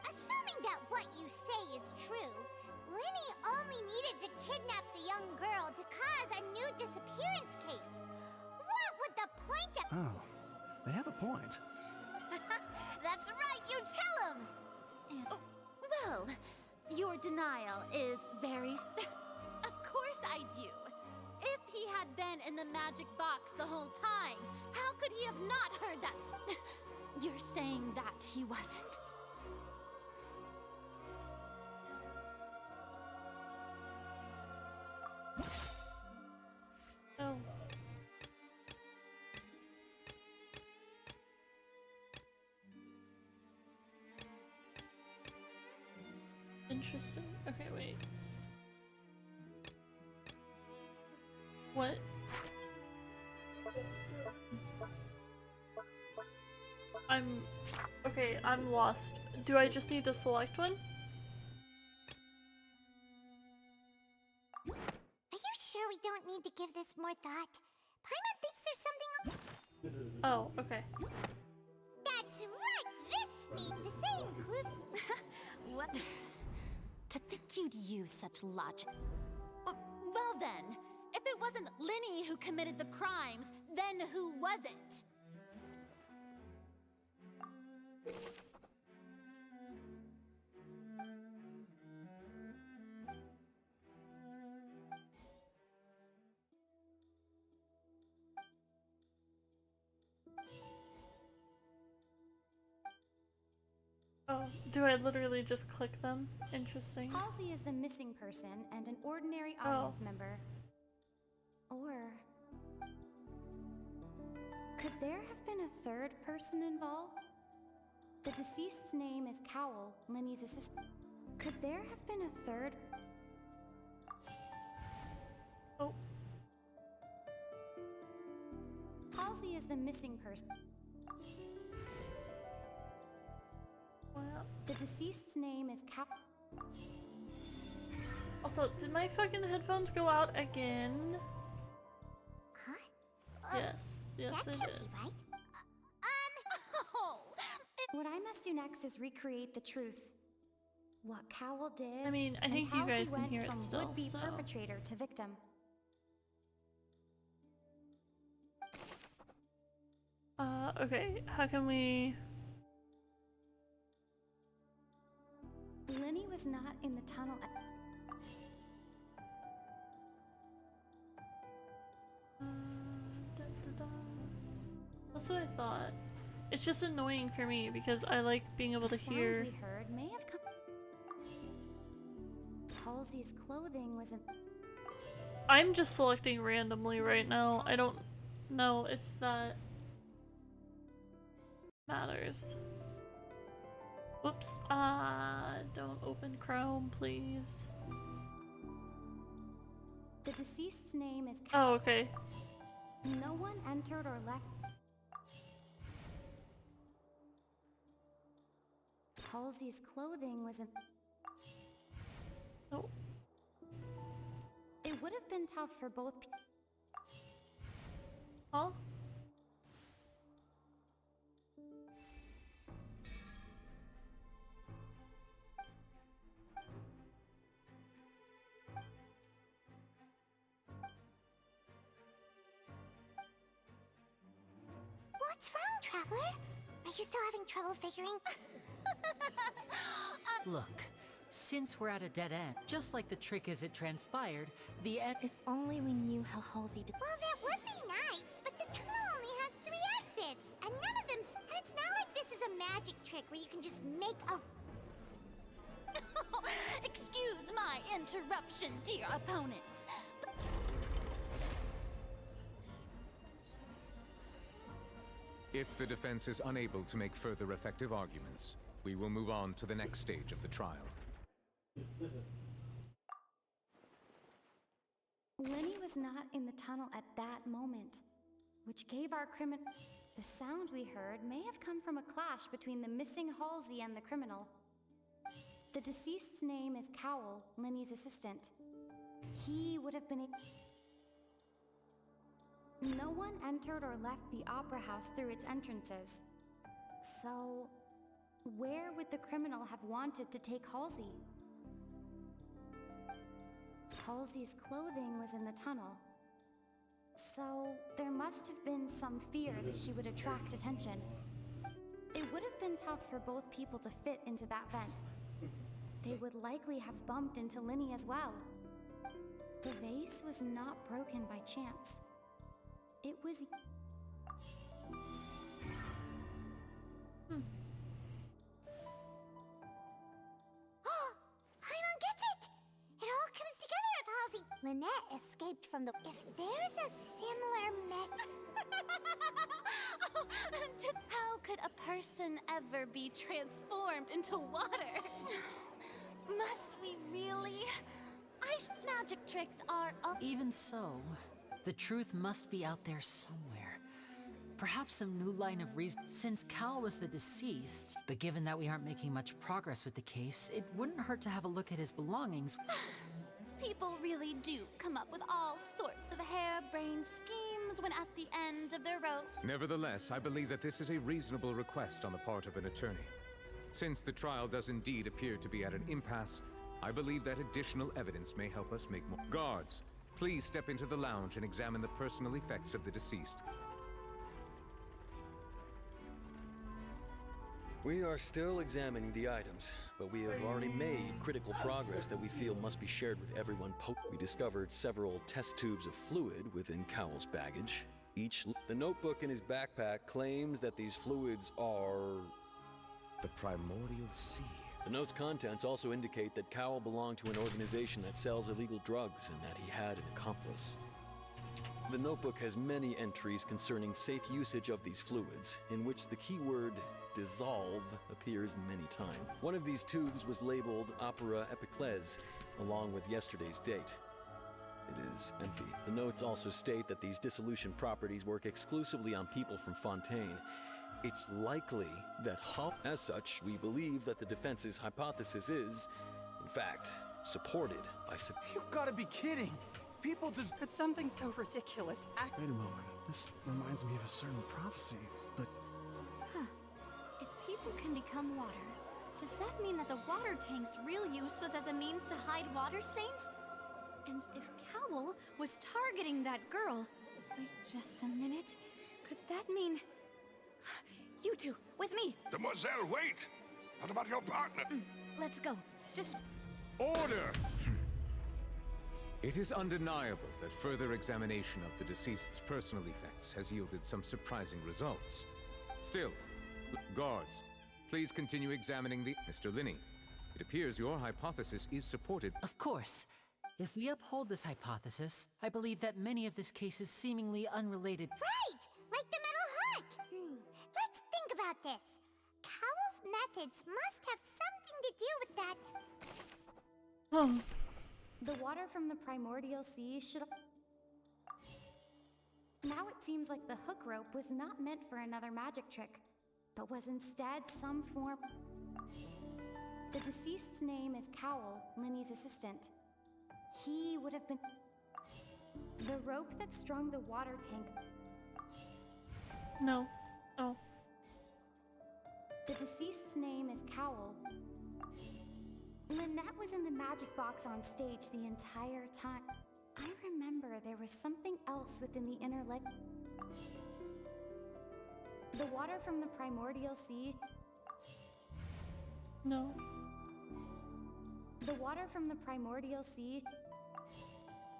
Assuming that what you say is true, Lenny only needed to kidnap the young girl to cause a new disappearance case. What would the point of— Oh, they have a point. That's right, you tell him! Oh, well, your denial is very... Of course I do. If he had been in the magic box the whole time, how could he have not heard that? You're saying that he wasn't? Oh. Interesting. Okay, wait. What? Okay, I'm lost. Do I just need to select one? Are you sure we don't need to give this more thought? Paimon thinks there's something else. Oh, okay. That's right! This made the same clue. What? To think you'd use such logic. Well then, if it wasn't Lenny who committed the crimes, then who was it? Oh, do I literally just click them? Interesting. Halsey is the missing person and an ordinary audience member. Or could there have been a third person involved? The deceased's name is Cowell, Lenny's assistant. Could there have been a third? Oh. Halsey is the missing person. The deceased's name is Cap. Also, did my fucking headphones go out again? Huh? Yes, yes they did. Right? What I must do next is recreate the truth. What Cowell did. I mean, I think you guys can hear it still, would-be so. perpetrator to victim. Okay, how can we... Lenny was not in the tunnel at... That's what I thought. It's just annoying for me because I like being able to hear... The sound we heard may have come... Halsey's clothing wasn't... I'm just selecting randomly right now. I don't know if that matters. Whoops. Don't open Chrome, please. The deceased's name is... Oh, okay. No one entered or left... Halsey's clothing wasn't... Oh. It It would have been tough for both Huh? What's wrong, Traveler? Are you still having trouble figuring? Look, since we're at a dead end, just like the trick as it transpired, the end. If only we knew how Halsey did. Well, that would be nice, but the tunnel only has 3 exits, and none of them. And it's not like this is a magic trick where you can just make a. Excuse my interruption, dear opponents. If the defense is unable to make further effective arguments, we will move on to the next stage of the trial. Lenny was not in the tunnel at that moment, which gave our criminal. The sound we heard may have come from a clash between the missing Halsey and the criminal. The deceased's name is Cowell, Lenny's assistant. He would have been No one entered or left the Opera House through its entrances. So, where would the criminal have wanted to take Halsey? Halsey's clothing was in the tunnel. So, there must have been some fear that she would attract attention. It would have been tough for both people to fit into that vent. They would likely have bumped into Lenny as well. The vase was not broken by chance. It was... Paimon gets it! It all comes together if Halsey... Lynette escaped from the... If there's a similar method... Just how could a person ever be transformed into water? Must we really? Ice magic tricks are... Even so, the truth must be out there somewhere. Perhaps some new line of reason. Since Cal was the deceased, but given that we aren't making much progress with the case, it wouldn't hurt to have a look at his belongings. People really do come up with all sorts of harebrained schemes when at the end of their rope. Nevertheless, I believe that this is a reasonable request on the part of an attorney. Since the trial does indeed appear to be at an impasse, I believe that additional evidence may help us make more. Guards, please step into the lounge and examine the personal effects of the deceased. We are still examining the items, but we have already made critical progress that we feel must be shared with everyone. We discovered several test tubes of fluid within Cowell's baggage. The notebook in his backpack claims that these fluids are... the primordial sea. The note's contents also indicate that Cowell belonged to an organization that sells illegal drugs and that he had an accomplice. The notebook has many entries concerning safe usage of these fluids, in which the keyword dissolve appears many times. One of these tubes was labeled Opera Epiclese, along with yesterday's date. It is empty. The notes also state that these dissolution properties work exclusively on people from Fontaine. It's likely that as such, we believe that the defense's hypothesis is, in fact, supported by... You've got to be kidding! People just... Could something so ridiculous Wait a moment. This reminds me of a certain prophecy, but... If people can become water, does that mean that the water tank's real use was as a means to hide water stains? And if Cowell was targeting that girl... Wait just a minute. Could that mean... You two, with me! Demoiselle, wait! What about your partner? Let's go. Just... Order! It is undeniable that further examination of the deceased's personal effects has yielded some surprising results. Still, guards, please continue examining the... Mr. Linney, it appears your hypothesis is supported. Of course. If we uphold this hypothesis, I believe that many of this case is seemingly unrelated. Right! Like the metal hook! Let's think about this. Cowell's methods must have something to do with that. The water from the primordial sea should... Now it seems like the hook rope was not meant for another magic trick, but was instead some form... The deceased's name is Cowell, Lenny's assistant. He would have been... The rope that strung the water tank. No. Oh. The deceased's name is Cowl. Lynette was in the magic box on stage the entire time. I remember there was something else within the inner leg. The water from the primordial sea. No. The water from the primordial sea.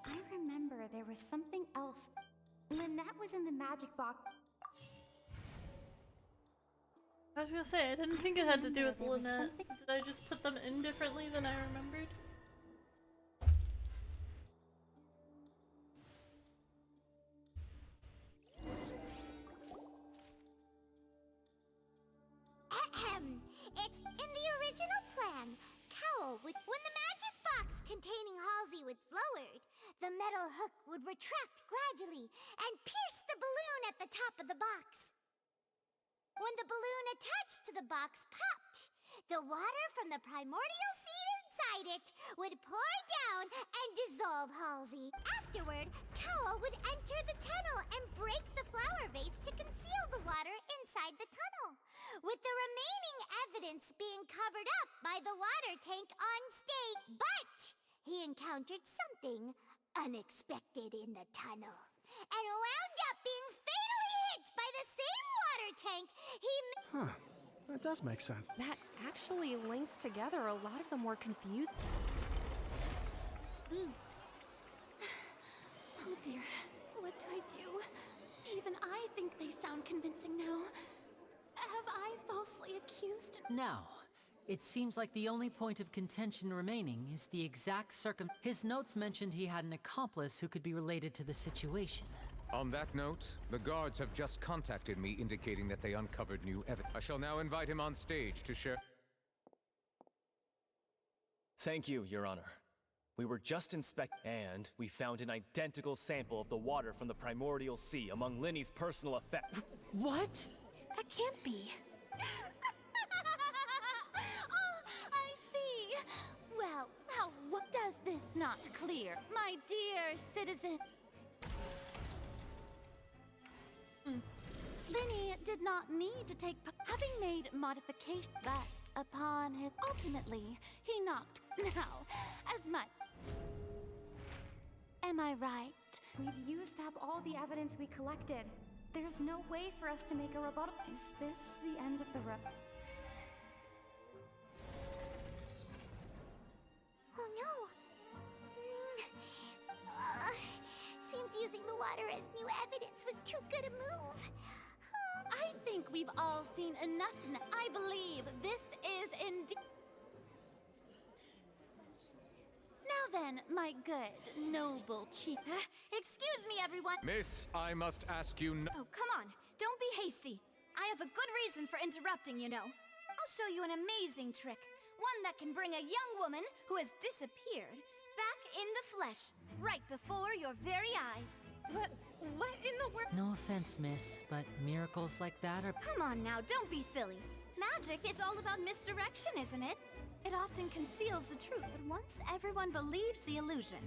I remember there was something else. Lynette was in the magic box. I was gonna say, I didn't think it had to do with Lynette. Did I just put them in differently than I remembered? It's in the original plan. Cowl would, when the magic box containing Halsey was lowered, the metal hook would retract gradually and pierce the balloon at the top of the box. When the balloon attached to the box popped, the water from the primordial seed inside it would pour down and dissolve Halsey. Afterward, Cowl would enter the tunnel and break the flower vase to conceal the water inside the tunnel, with the remaining evidence being covered up by the water tank on stage. But he encountered something unexpected in the tunnel and wound up being fatally hit by the same water tank Huh. That does make sense. That actually links together a lot of the more confused. Oh dear, what do I do? Even I think they sound convincing now. Have I falsely accused? Now, it seems like the only point of contention remaining is the exact His notes mentioned he had an accomplice who could be related to the situation. On that note, the guards have just contacted me indicating that they uncovered new evidence. I shall now invite him on stage to share. Thank you, Your Honor. We were just and we found an identical sample of the water from the primordial sea among Linny's personal effects. What? That can't be. Oh, I see. Well, what does this not clear, my dear citizen? Linny did not need to take having made modifications, but upon him, ultimately, he knocked. Now, as much. Am I right? We've used up all the evidence we collected. There's no way for us to make a rebuttal. Is this the end of the Oh no! Seems using the water as new evidence was too good a move. I think we've all seen enough now. I believe this is indeed. Now then, my good, noble chief. Excuse me, everyone. Miss, I must ask you Oh, come on. Don't be hasty. I have a good reason for interrupting, you know. I'll show you an amazing trick. One that can bring a young woman who has disappeared back in the flesh, right before your very eyes. What in the world? No offense, miss, but miracles like that are... Come on now, don't be silly. Magic is all about misdirection, isn't it? It often conceals the truth, but once everyone believes the illusion,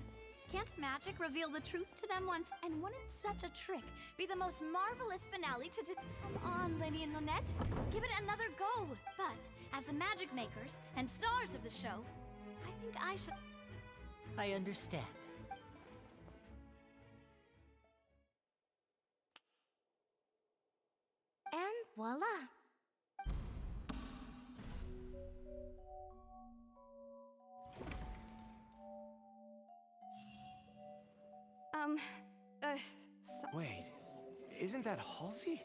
can't magic reveal the truth to them once? And wouldn't such a trick be the most marvelous finale to Come on, Lenny and Lynette. Give it another go. But, as the magic makers and stars of the show, I think I should... I understand. And voila. Wait, isn't that Halsey?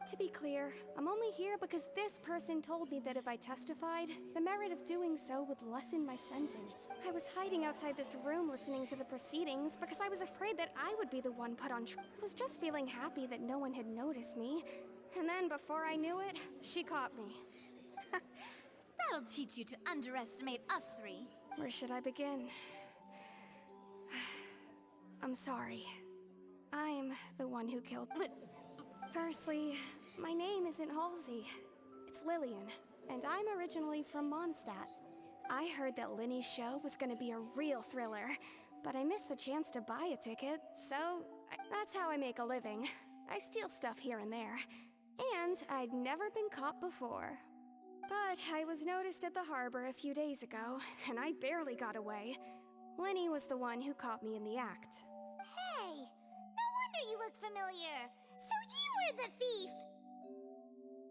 To be clear, I'm only here because this person told me that if I testified, the merit of doing so would lessen my sentence. I was hiding outside this room listening to the proceedings because I was afraid that I would be the one put on trial. I was just feeling happy that no one had noticed me. And then before I knew it, she caught me. That'll teach you to underestimate us three. Where should I begin? I'm sorry. I'm the one who killed... Firstly, my name isn't Halsey. It's Lillian, and I'm originally from Mondstadt. I heard that Linny's show was gonna be a real thriller, but I missed the chance to buy a ticket, so that's how I make a living. I steal stuff here and there. And I'd never been caught before. But I was noticed at the harbor a few days ago, and I barely got away. Lenny was the one who caught me in the act. Hey, no wonder you look familiar. So you were the thief!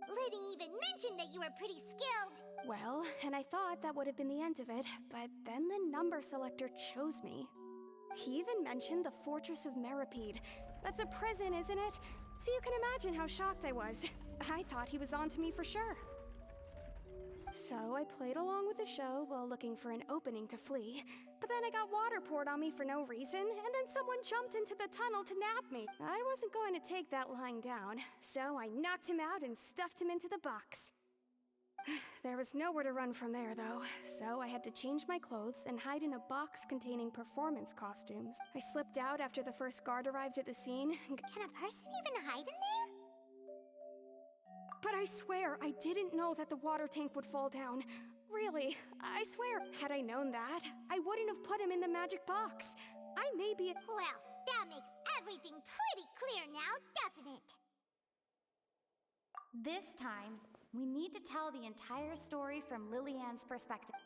Liddy even mentioned that you were pretty skilled. Well, and I thought that would have been the end of it, but then the number selector chose me. He even mentioned the Fortress of Meripede. That's a prison, isn't it? So you can imagine how shocked I was. I thought he was onto me for sure. So I played along with the show while looking for an opening to flee. But then I got water poured on me for no reason, and then someone jumped into the tunnel to nab me. I wasn't going to take that lying down, so I knocked him out and stuffed him into the box. There was nowhere to run from there, though, so I had to change my clothes and hide in a box containing performance costumes. I slipped out after the first guard arrived at the scene. Can a person even hide in there? But I swear, I didn't know that the water tank would fall down. Really, I swear, had I known that, I wouldn't have put him in the magic box. I may be Well, that makes everything pretty clear now, doesn't it? This time, we need to tell the entire story from Lillian's perspective.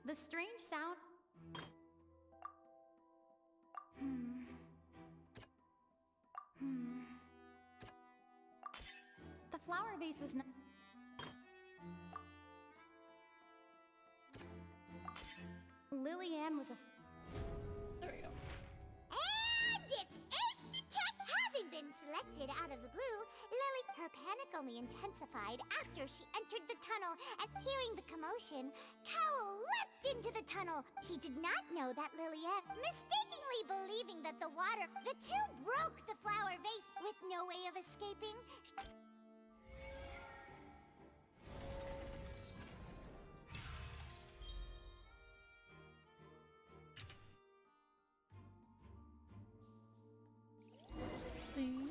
The strange sound. The flower vase was not. Lillian was a. There we go. And it's Ace Detect! Having been selected out of the blue, her panic only intensified after she entered the tunnel, and hearing the commotion, Cowell leapt into the tunnel. He did not know that Lillian, mistakenly believing that the two broke the flower vase with no way of escaping. Sting.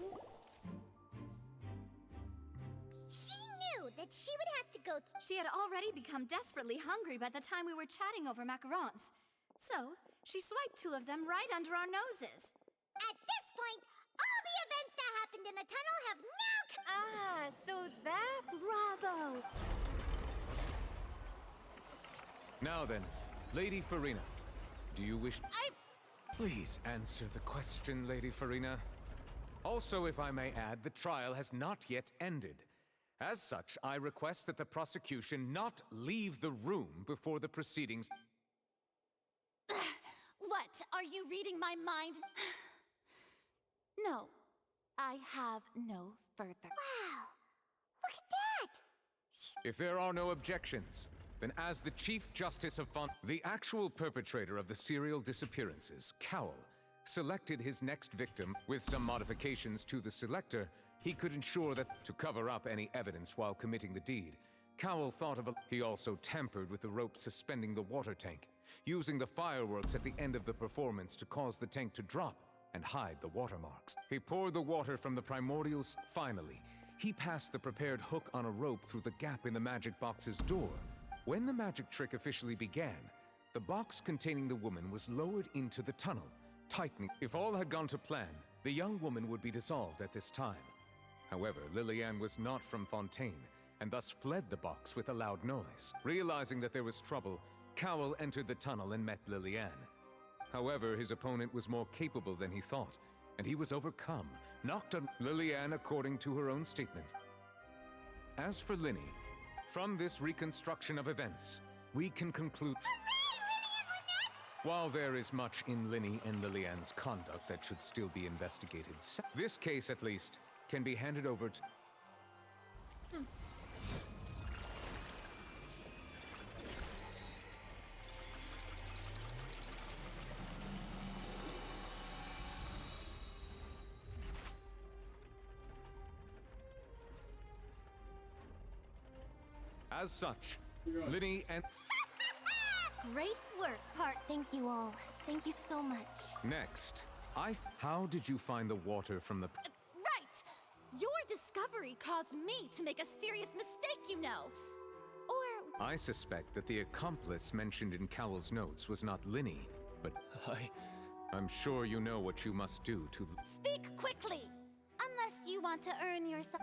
She knew that she would have to go. She had already become desperately hungry by the time we were chatting over macarons. So, she swiped 2 of them right under our noses. At this point, all the events that happened in the tunnel have now so that... Bravo! Now then, Lady Farina, do you wish... Please answer the question, Lady Farina. Also, if I may add, the trial has not yet ended. As such, I request that the prosecution not leave the room before the proceedings... What? Are you reading my mind? No. I have no further. Wow! Look at that! If there are no objections, then as the Chief Justice of Fontaine, the actual perpetrator of the serial disappearances, Cowell, selected his next victim with some modifications to the selector, he could ensure that to cover up any evidence while committing the deed. Cowell thought of he also tampered with the rope suspending the water tank, using the fireworks at the end of the performance to cause the tank to drop and hide the watermarks. He poured the water from the primordials. Finally, he passed the prepared hook on a rope through the gap in the magic box's door. When the magic trick officially began, the box containing the woman was lowered into the tunnel, tightening. If all had gone to plan, the young woman would be dissolved at this time. However, Lillian was not from Fontaine, and thus fled the box with a loud noise. Realizing that there was trouble, Cowell entered the tunnel and met Lillian. However, his opponent was more capable than he thought, and he was overcome, knocked on Lillian according to her own statements. As for Linny, from this reconstruction of events, we can conclude... While there is much in Linny and Lillian's conduct that should still be investigated, this case, at least, can be handed over to... As such, Linny and... Great work, part. Thank you all. Thank you so much. Next, How did you find the water from the... Right! Your discovery caused me to make a serious mistake, you know. Or... I suspect that the accomplice mentioned in Cowell's notes was not Linny, but... I'm sure you know what you must do to... Speak quickly! Unless you want to earn yourself...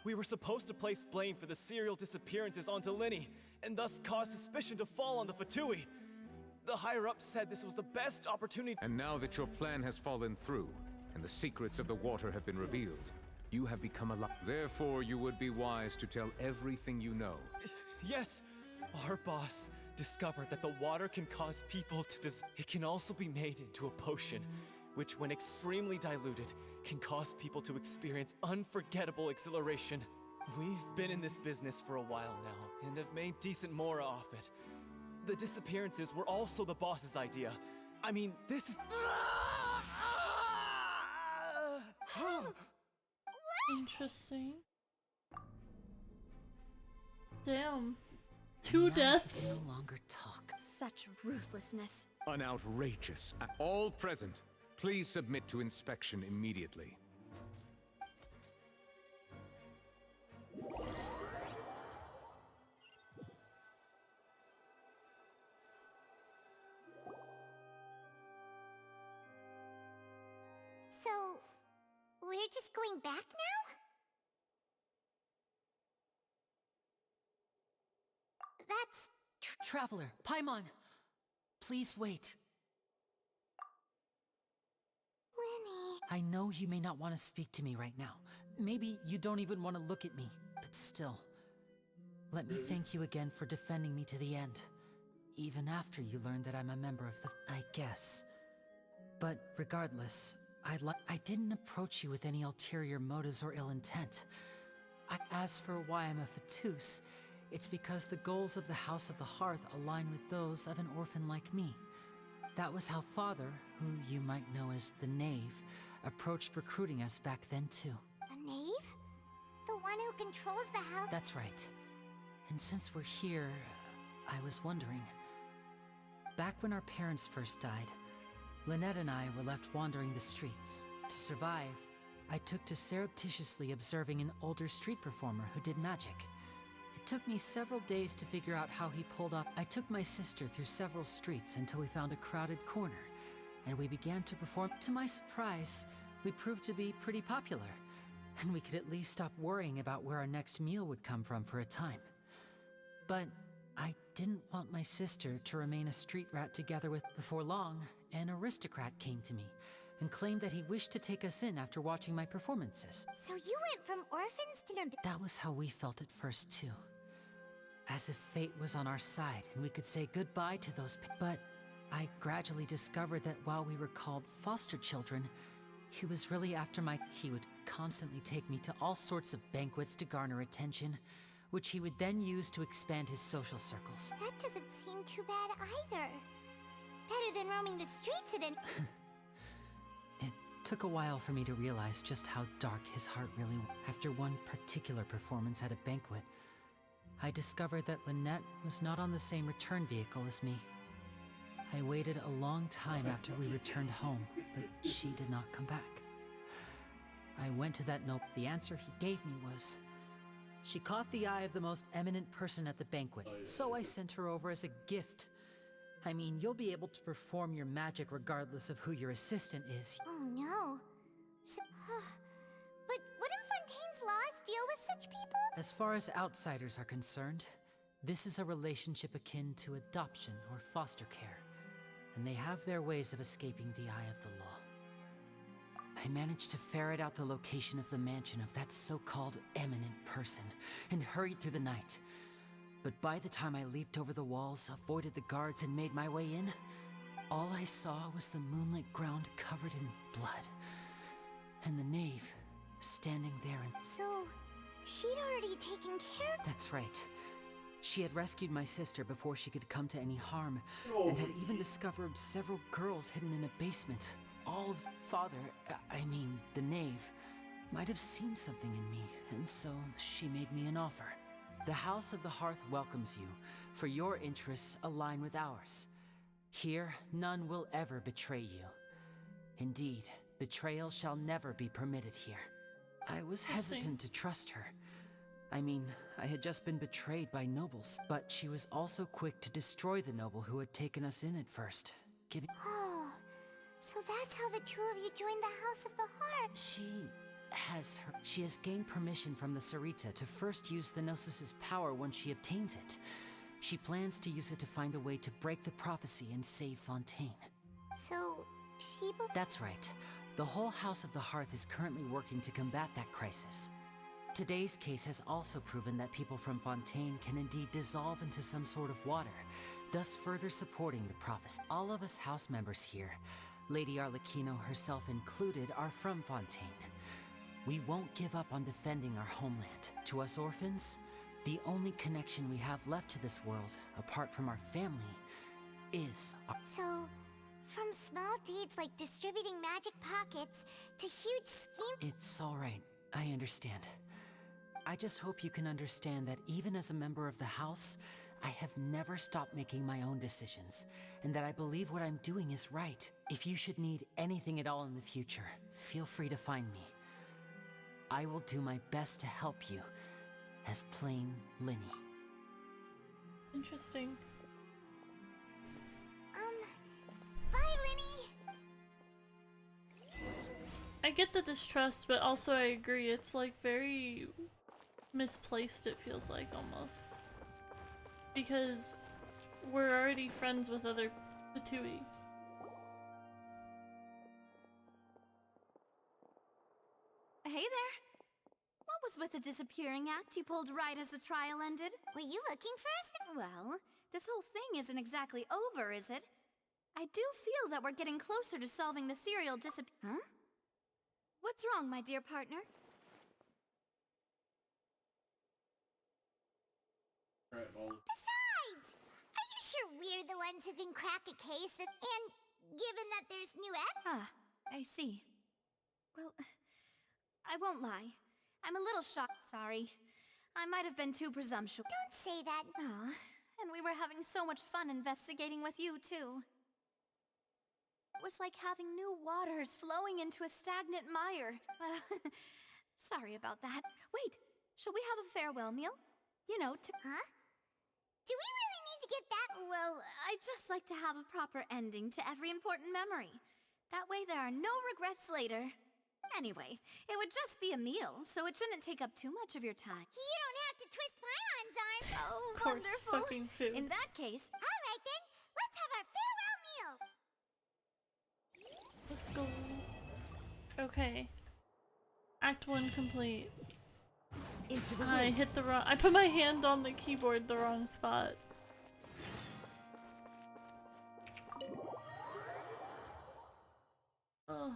We were supposed to place blame for the serial disappearances onto Linny, and thus cause suspicion to fall on the Fatui. The higher-ups said this was the best opportunity... And now that your plan has fallen through, and the secrets of the water have been revealed, you have become alive. Therefore, you would be wise to tell everything you know. Yes! Our boss discovered that the water can cause people to It can also be made into a potion, which when extremely diluted, can cause people to experience unforgettable exhilaration. We've been in this business for a while now, and have made decent mora off it. The disappearances were also the boss's idea. I mean, this is... Interesting. Damn. 2 deaths. No longer talk. Such ruthlessness. An outrageous... All present, please submit to inspection immediately. So, we're just going back now? That's... Traveler, Paimon! Please wait. Linny... I know you may not want to speak to me right now. Maybe you don't even want to look at me, but still. Let me thank you again for defending me to the end. Even after you learned that I'm a member of the... I guess. But regardless, I didn't approach you with any ulterior motives or ill intent. As for why I'm a Fatus, it's because the goals of the House of the Hearth align with those of an orphan like me. That was how Father, who you might know as the Knave, approached recruiting us back then too. The Knave? The one who controls the house? That's right. And since we're here, I was wondering. Back when our parents first died, Lynette and I were left wandering the streets. To survive, I took to surreptitiously observing an older street performer who did magic. It took me several days to figure out how he pulled up. I took my sister through several streets until we found a crowded corner, and we began to perform. To my surprise, we proved to be pretty popular, and we could at least stop worrying about where our next meal would come from for a time. But I didn't want my sister to remain a street rat together with. Before long, an aristocrat came to me and claimed that he wished to take us in after watching my performances. So you went from orphans to... That was how we felt at first too. As if fate was on our side and we could say goodbye to those but I gradually discovered that while we were called foster children, he was really after he would constantly take me to all sorts of banquets to garner attention, which he would then use to expand his social circles. That doesn't seem too bad either. Better than roaming the streets at any... It took a while for me to realize just how dark his heart really was. After one particular performance at a banquet, I discovered that Lynette was not on the same return vehicle as me. I waited a long time after we returned home, but she did not come back. I went to that note. The answer he gave me was, she caught the eye of the most eminent person at the banquet, so I sent her over as a gift. I mean, you'll be able to perform your magic regardless of who your assistant is. Oh no. But wouldn't Fontaine's laws deal with such people? As far as outsiders are concerned, this is a relationship akin to adoption or foster care, and they have their ways of escaping the eye of the law. I managed to ferret out the location of the mansion of that so-called eminent person and hurried through the night. But by the time I leaped over the walls, avoided the guards, and made my way in, all I saw was the moonlit ground covered in blood, and the knave standing there and... So, she'd already taken care... That's right. She had rescued my sister before she could come to any harm, and had even discovered several girls hidden in a basement. All of the knave, might have seen something in me, and so she made me an offer. The House of the Hearth welcomes you, for your interests align with ours. Here, none will ever betray you. Indeed, betrayal shall never be permitted here. I was hesitant to trust her. I mean, I had just been betrayed by nobles, but she was also quick to destroy the noble who had taken us in at first, giving— Oh, so that's how the two of you joined the House of the Heart. She has gained permission from the Tsaritsa to first use the Gnosis' power when she obtains it. She plans to use it to find a way to break the prophecy and save Fontaine. So, she... That's right. The whole House of the Hearth is currently working to combat that crisis. Today's case has also proven that people from Fontaine can indeed dissolve into some sort of water, thus further supporting the prophecy. All of us house members here, Lady Arlecchino herself included, are from Fontaine. We won't give up on defending our homeland. To us orphans, the only connection we have left to this world, apart from our family, is our— So, from small deeds like distributing magic pockets to huge schemes... It's all right. I understand. I just hope you can understand that even as a member of the House, I have never stopped making my own decisions, and that I believe what I'm doing is right. If you should need anything at all in the future, feel free to find me. I will do my best to help you, as plain Linny. Interesting. Bye, Linny! I get the distrust, but also I agree, it's like very misplaced, it feels like, almost. Because we're already friends with other Patui. Hey there! What was with the disappearing act you pulled right as the trial ended? Were you looking for us? Well, this whole thing isn't exactly over, is it? I do feel that we're getting closer to solving the serial Huh? What's wrong, my dear partner? Besides, are you sure we're the ones who can crack a case and given that there's new I see. Well, I won't lie. I'm a little shocked. Sorry. I might have been too presumptuous. Don't say that. And we were having so much fun investigating with you, too. It was like having new waters flowing into a stagnant mire. Sorry about that. Wait, shall we have a farewell meal? You know, Huh? Do we really need to get that? Well, I'd just like to have a proper ending to every important memory. That way there are no regrets later. Anyway, it would just be a meal, so it shouldn't take up too much of your time. You don't have to twist Paimon's arm. Oh, of course, wonderful. fucking food. In that case, all right then, let's have our farewell meal. Let's go. Okay. Act 1 complete. I hit the wrong— I put my hand on the keyboard the wrong spot. Oh.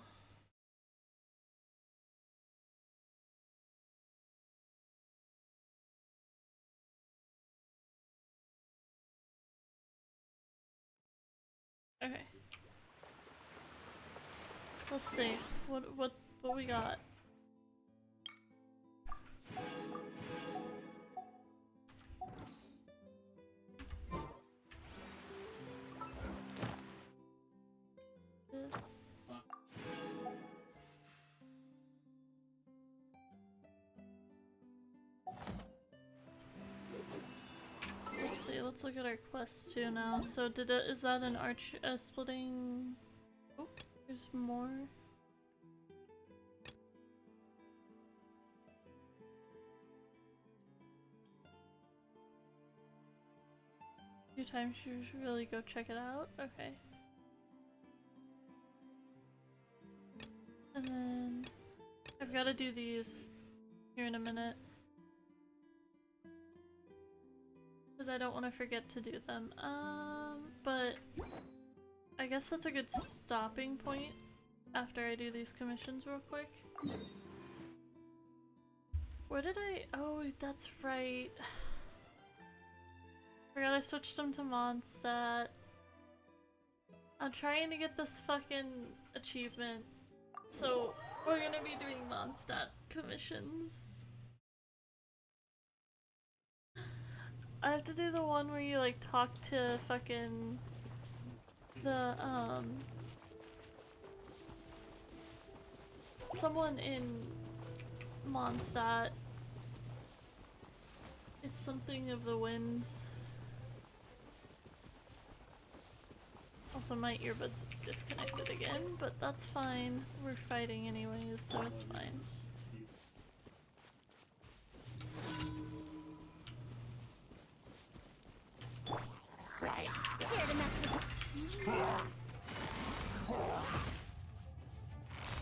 Okay. Let's see. What we got? This. Let's see, let's look at our quest too now. So is that an splitting? Oh, there's more. A few times you should really go check it out. Okay. And then I've got to do these here in a minute. Because I don't want to forget to do them. But I guess that's a good stopping point after I do these commissions real quick. Where did I— oh, that's right. Forgot I switched them to Mondstadt. I'm trying to get this fucking achievement. So we're gonna be doing Mondstadt commissions. I have to do the one where you like talk to fucking the someone in Mondstadt. It's something of the winds. Also, my earbuds disconnected again, but that's fine. We're fighting anyways, so it's fine.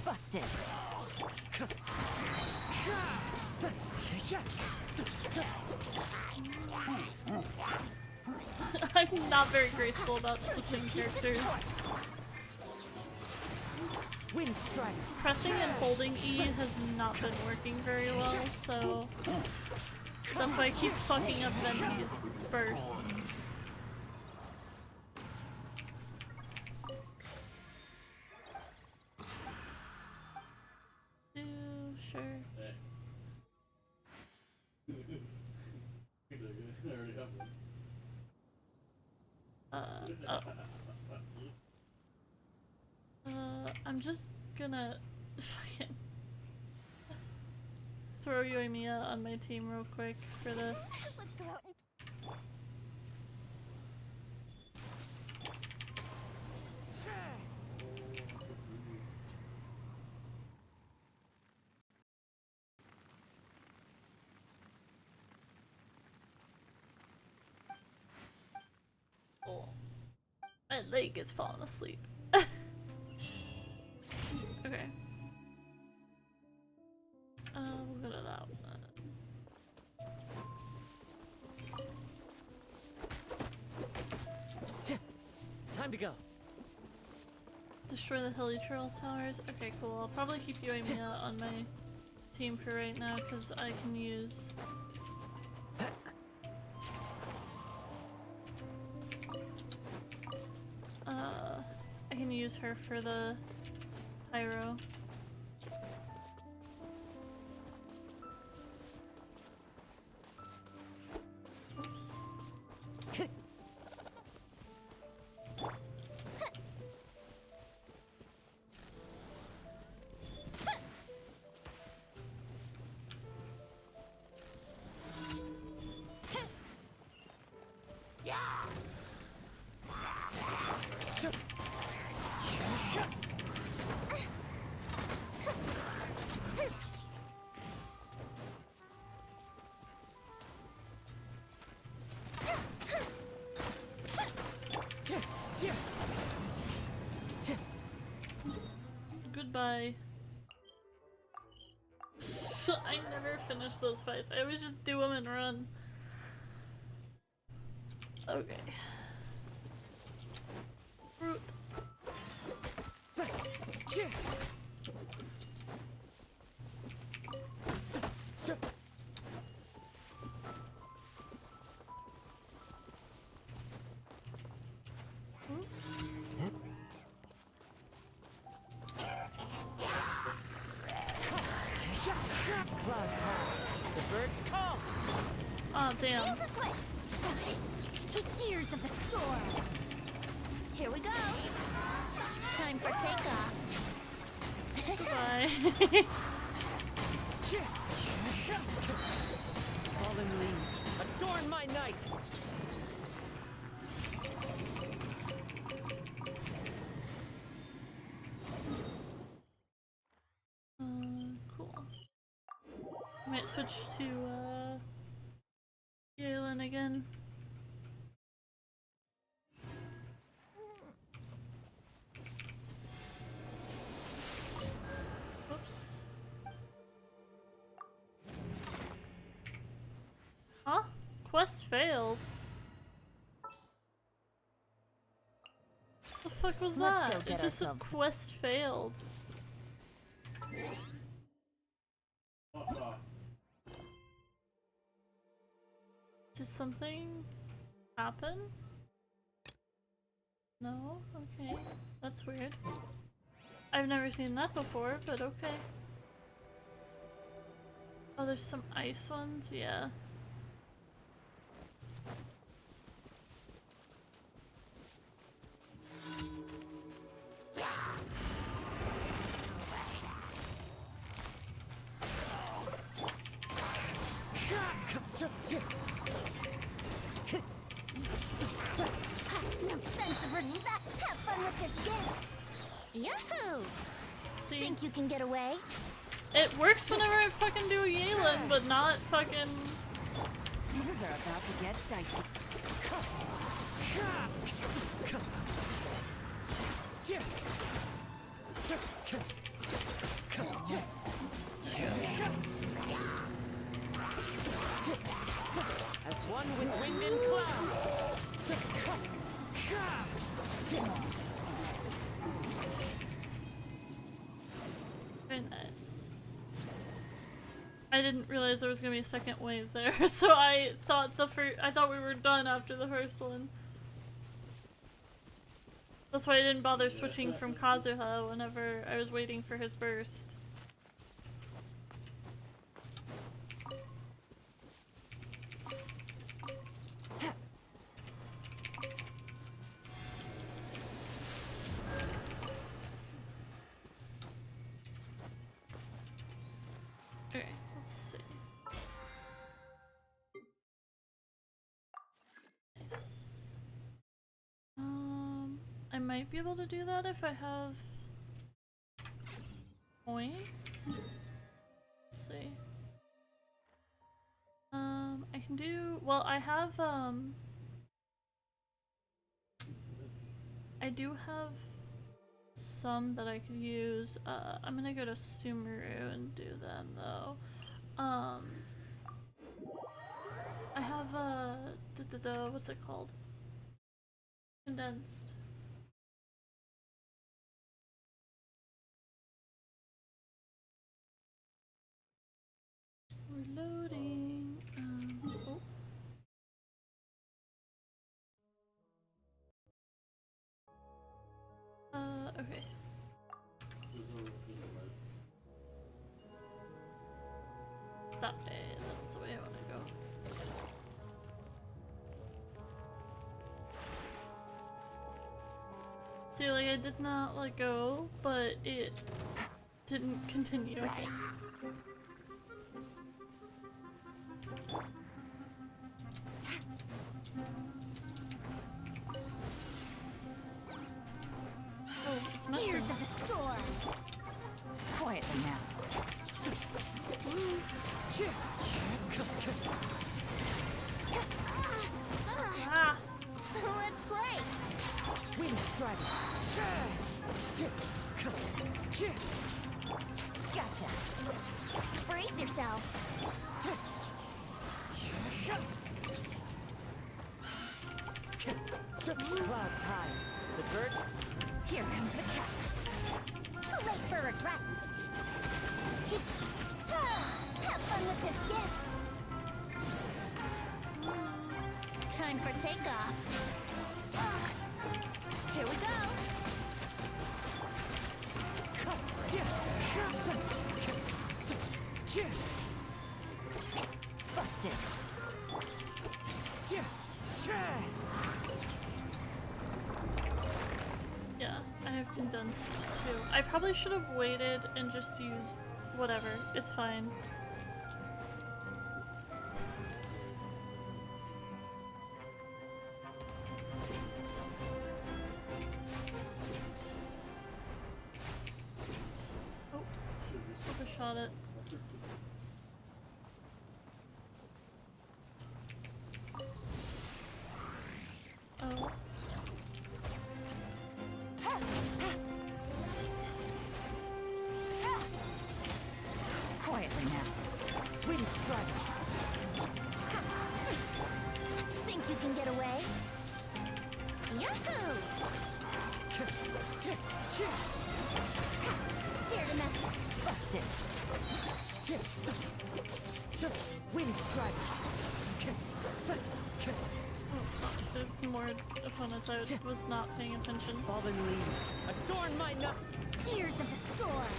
Busted. I'm not very graceful about switching characters. Wind strike. Pressing and holding E has not been working very well, so that's why I keep fucking up Venti's burst. Sure. Oh. I'm just gonna fucking throw Yoimiya on my team real quick for this. Let's go out and... Oh. My leg is falling asleep. Okay. We'll go to that one. Time to go. Destroy the hilly trail towers. Okay, cool. I'll probably keep Yoimiya on my team for right now because I can use. I can use her for the pyro. Oops. Goodbye. I never finish those fights. I always just do them and run. Okay. Root. Clouds high. The birds call. Oh damn. Kick gears of the storm. Here we go. Time for takeoff. Goodbye. Fallen leaves, adorn my night. Cool. I might switch to Galen again. Oops. Huh? Quest failed. The fuck was Let's go that? get It just said ourselves- quest failed. Did something happen? No? Okay. That's weird. I've never seen that before, but okay. Oh, there's some ice ones? Yeah. you can get away? It works whenever I fucking do Yalen, but not fucking. Things are about to get dicey. As one with wind and cloud. Very nice. I didn't realize there was gonna be a second wave there, so I thought I thought we were done after the first one. That's why I didn't bother switching from Kazuha whenever I was waiting for his burst. Okay, let's see. Nice. I might be able to do that if I have points. Let's see. I can do, well, I have, I do have some that I could use. I'm gonna go to Sumeru and do them though. I have what's it called? Condensed. We're loading. Oh. Okay. That way, that's the way I want to go. See, like, I did not let go, but it didn't continue. Oh, it's mushrooms. Here's the store. Quietly now. Ah! Let's play. Wind strider. Gotcha. Brace yourself. Clouds high. The birds. Here comes the catch. Too late for regrets. Have fun with this gift. Time for takeoff. Here we go. Busted. Yeah, I have condensed too. I probably should have waited and just used whatever. It's fine. Oh, overshot it. Oh. Quietly now. Wind strider. Think you can get away? Yahoo! Dare to mess. Busted. Wind strider. There's more opponents. I was not paying attention. Fallen leaves. Adorn my nut. Ears of the storm.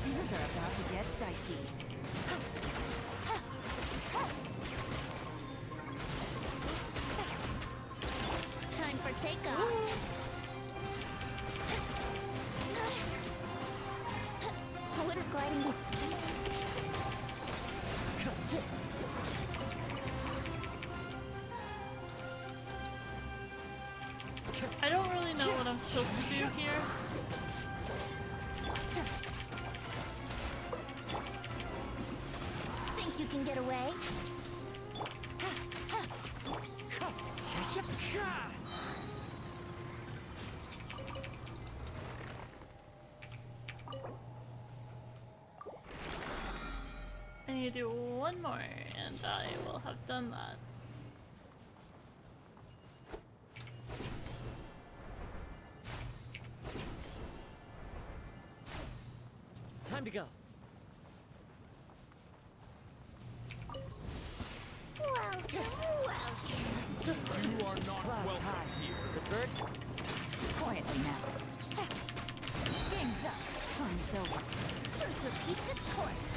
Things are about to get dicey. Oops. Time for takeoff. Winter gliding. I don't really know what I'm supposed to do here. can get away? I need to do one more, and I will have done that. Time to go. Welcome. You are not welcome here. The birds. Quietly now. Game's up. Fun's over. Truth repeats its course.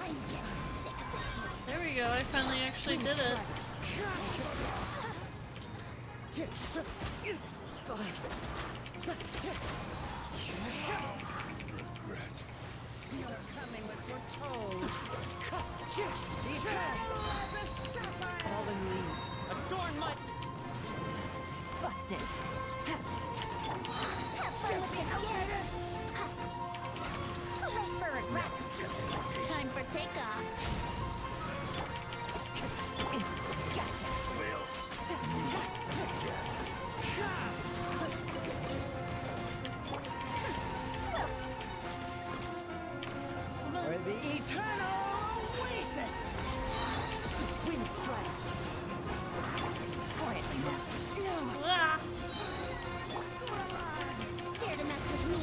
I'm getting sick of this. There we go, I finally actually did it. Regret. Your coming was foretold. The attack. Fallen leaves adorn my. Busted. Have fun with this gift. Too late for regrets. Time for takeoff. For the eternal oasis. Wind strike. Quietly now. Ah. Dare to mess with me?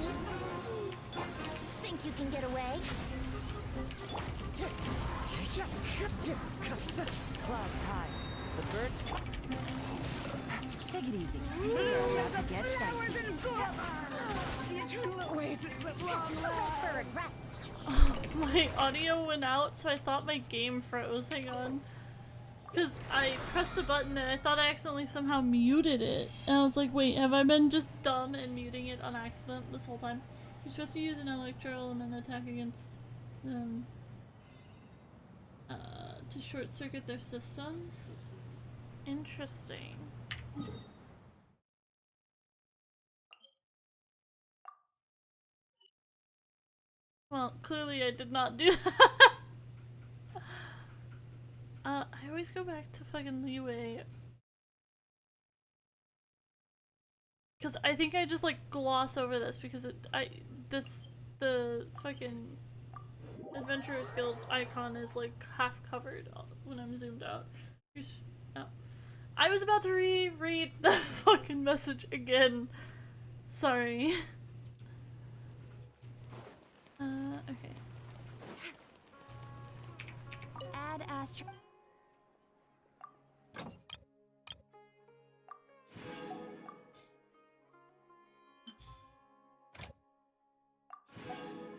Think you can get away? Clouds high. The birds. Take it easy. Things are about to get dicey. The eternal oasis at long last. My audio went out, so I thought my game froze. Hang on. Because I pressed a button and I thought I accidentally somehow muted it. And I was like, wait, have I been just dumb and muting it on accident this whole time? You're supposed to use an electro element attack against them to short circuit their systems. Interesting. Well, clearly I did not do that. I always go back to fucking leeway. Because I think I just like gloss over this because the fucking Adventurers Guild icon is like half covered when I'm zoomed out. Oh. I was about to reread the fucking message again. Sorry. Okay. Add astro.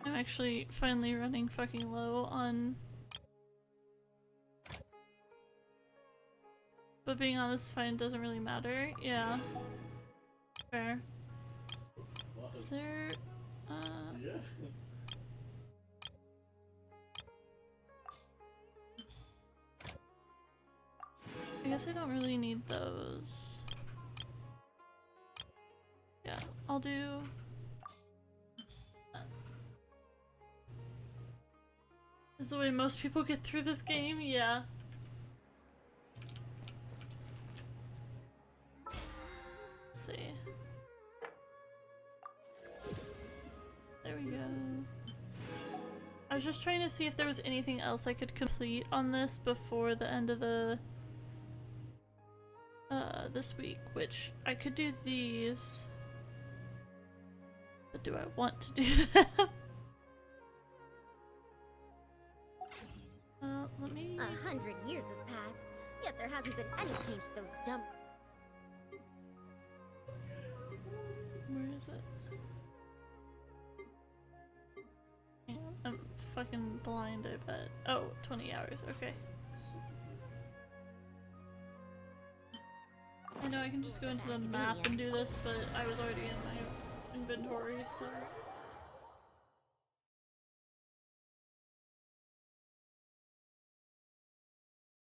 I'm actually finally running fucking low on... But being honest, fine, doesn't really matter. Yeah. Fair. Is there... I guess I don't really need those. Yeah, I'll do... that. Is the way most people get through this game? Yeah. Let's see. There we go. I was just trying to see if there was anything else I could complete on this before the end of the this week, which I could do these, but do I want to do that? Let me... 100 years have passed, yet there hasn't been any change to those dumb... Where is it? Hang on, I'm fucking blind, I bet. Oh, 20 hours, okay. I know I can just go into the map and do this, but I was already in my inventory, so...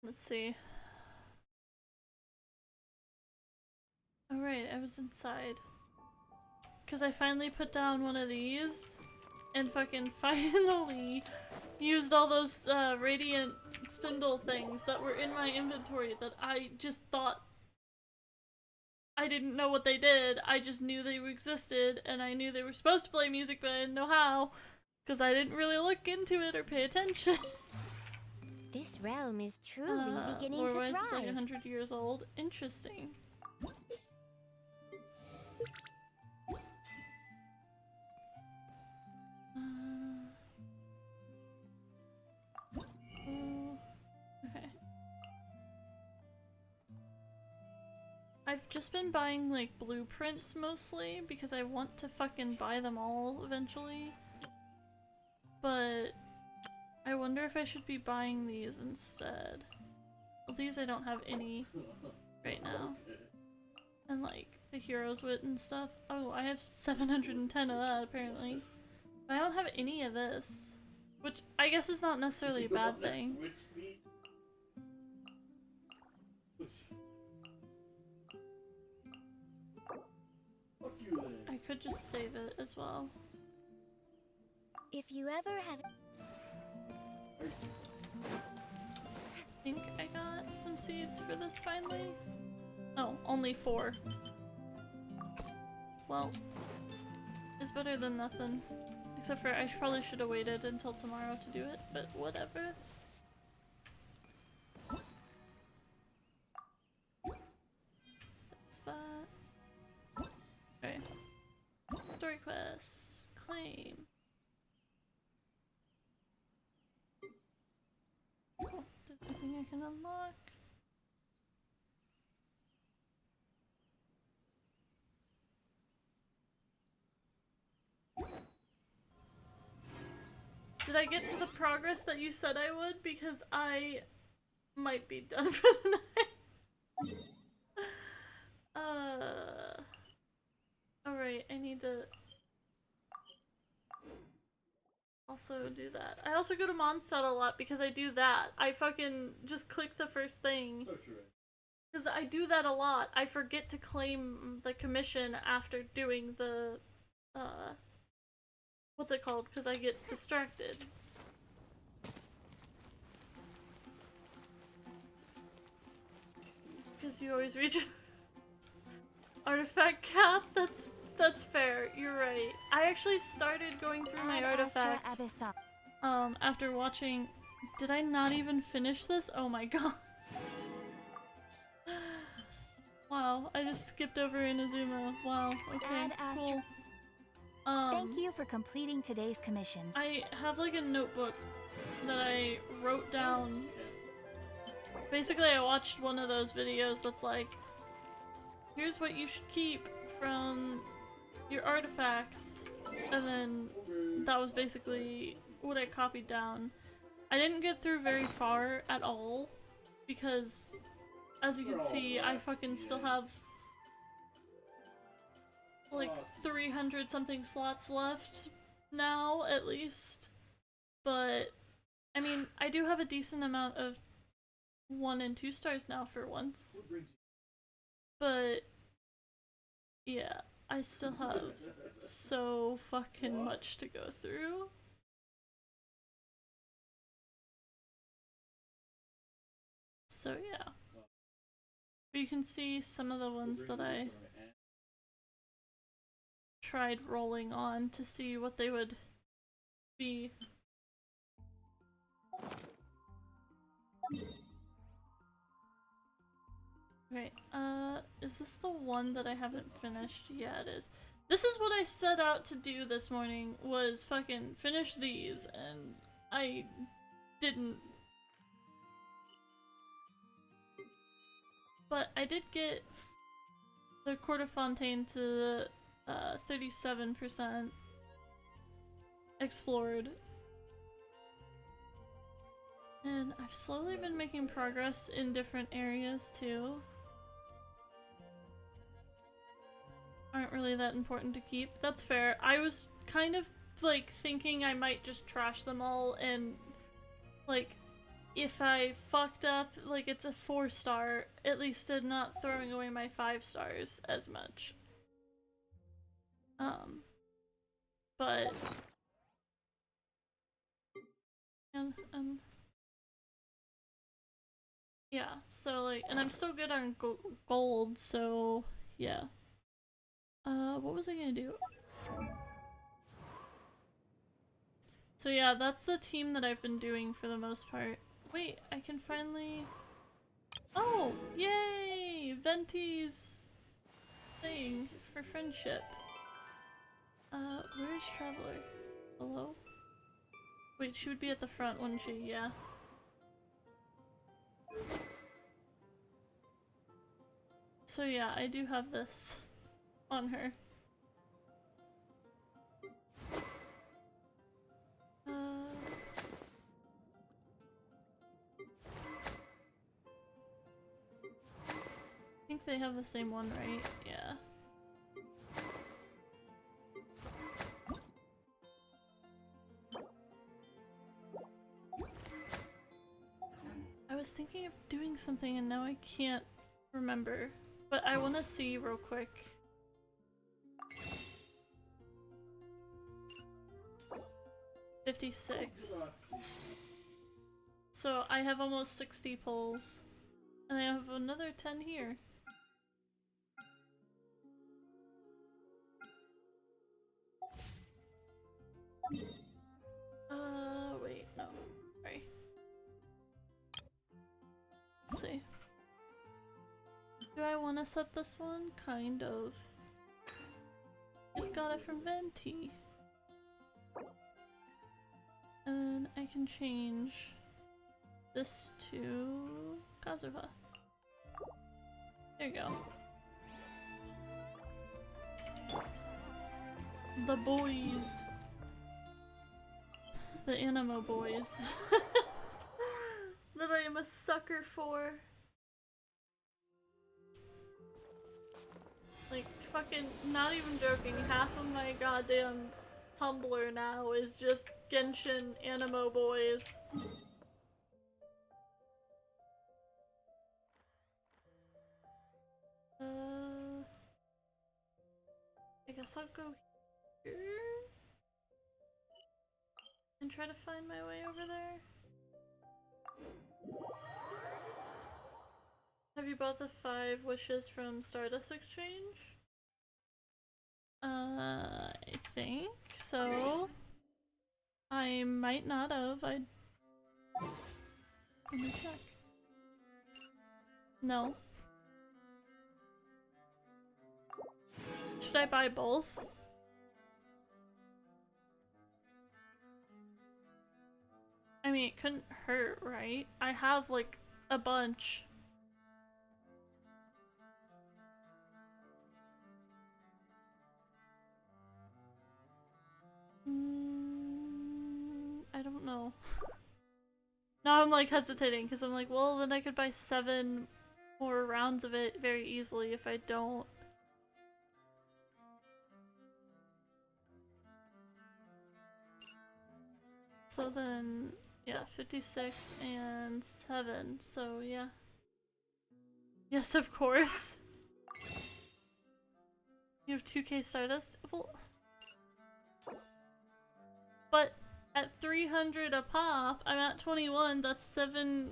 Let's see. Alright, I was inside. Because I finally put down one of these, and fucking finally used all those radiant spindle things that were in my inventory that I just thought I didn't know what they did. I just knew they existed, and I knew they were supposed to play music, but I didn't know how, because I didn't really look into it or pay attention. This realm is truly beginning to Lore-wise, it's like thrive. 100 years old. Interesting. Okay. I've just been buying like blueprints mostly because I want to fucking buy them all eventually. But I wonder if I should be buying these instead. Well, these I don't have any right now. And like the hero's wit and stuff. Oh, I have 710 of that apparently. But I don't have any of this. Which I guess is not necessarily a bad thing. I could just save it as well. If you ever have... I think I got some seeds for this finally. Oh, only 4. Well, it's better than nothing. Except for I probably should have waited until tomorrow to do it, but whatever. That's that. Okay. Story quests. Claim. Oh, there's nothing I can unlock. Did I get to the progress that you said I would? Because I might be done for the night. Alright, I need to also do that. I also go to Mondstadt a lot because I do that. I fucking just click the first thing. So true. Because I do that a lot. I forget to claim the commission after doing the, what's it called? Because I get distracted. Because you always reach artifact cap. That's fair. You're right. I actually started going through my artifacts after watching. Did I not even finish this? Oh my god. Wow, I just skipped over Inazuma. Wow, okay, cool. Thank you for completing today's commissions. I have like a notebook that I wrote down. Basically, I watched one of those videos that's like, here's what you should keep from your artifacts, and then that was basically what I copied down. I didn't get through very far at all, because as you can see, I fucking still have like 300 something slots left now, at least. But, I mean, I do have a decent amount of 1 and 2 stars now for once. But, yeah, I still have so fucking much to go through. So, yeah. But you can see some of the ones that I tried rolling on to see what they would be. Okay, is this the one that I haven't finished? Yeah, it is. This is what I set out to do this morning, was fucking finish these, and I didn't. But I did get the Court of Fontaine to 37% explored. And I've slowly been making progress in different areas too. Aren't really that important to keep. That's fair. I was kind of like thinking I might just trash them all, and like if I fucked up, like it's a 4-star, at least I'm not throwing away my 5 stars as much. But And yeah, so like, and I'm still good on gold, so yeah. What was I gonna do? So yeah, that's the team that I've been doing for the most part. Wait, I can finally... Oh! Yay! Venti's thing for friendship. Where's Traveler? Hello? Wait, she would be at the front, wouldn't she? Yeah. So yeah, I do have this on her. I think they have the same one, right? Yeah. I was thinking of doing something and now I can't remember. But I want to see real quick. $56. So I have almost 60 pulls. And I have another 10 here. Wait, no. Sorry. Let's see. Do I want to set this one? Kind of. Just got it from Venti. And I can change this to Kazuha. There you go. The boys. The Animo boys. That I am a sucker for. Like, fucking, not even joking, half of my goddamn Tumblr now is just Genshin Animo boys. I guess I'll go here and try to find my way over there. Have you bought the 5 wishes from Stardust Exchange? I think so. I might not have. Let me check. No. Should I buy both? I mean, it couldn't hurt, right? I have like a bunch. I don't know. Now I'm like hesitating because I'm like, well, then I could buy 7 more rounds of it very easily if I don't. So then, yeah, 56 and 7, so yeah. Yes, of course. You have 2k Stardust? Well, but at 300 a pop, I'm at 21, that's 7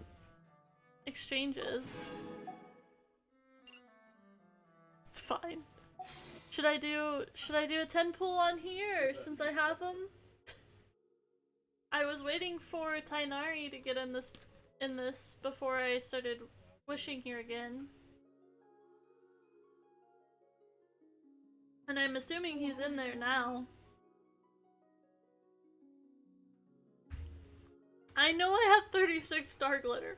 exchanges. It's fine. Should I do a 10 pull on here since I have them? I was waiting for Tainari to get in this before I started wishing here again. And I'm assuming he's in there now. I know I have 36 Star Glitter.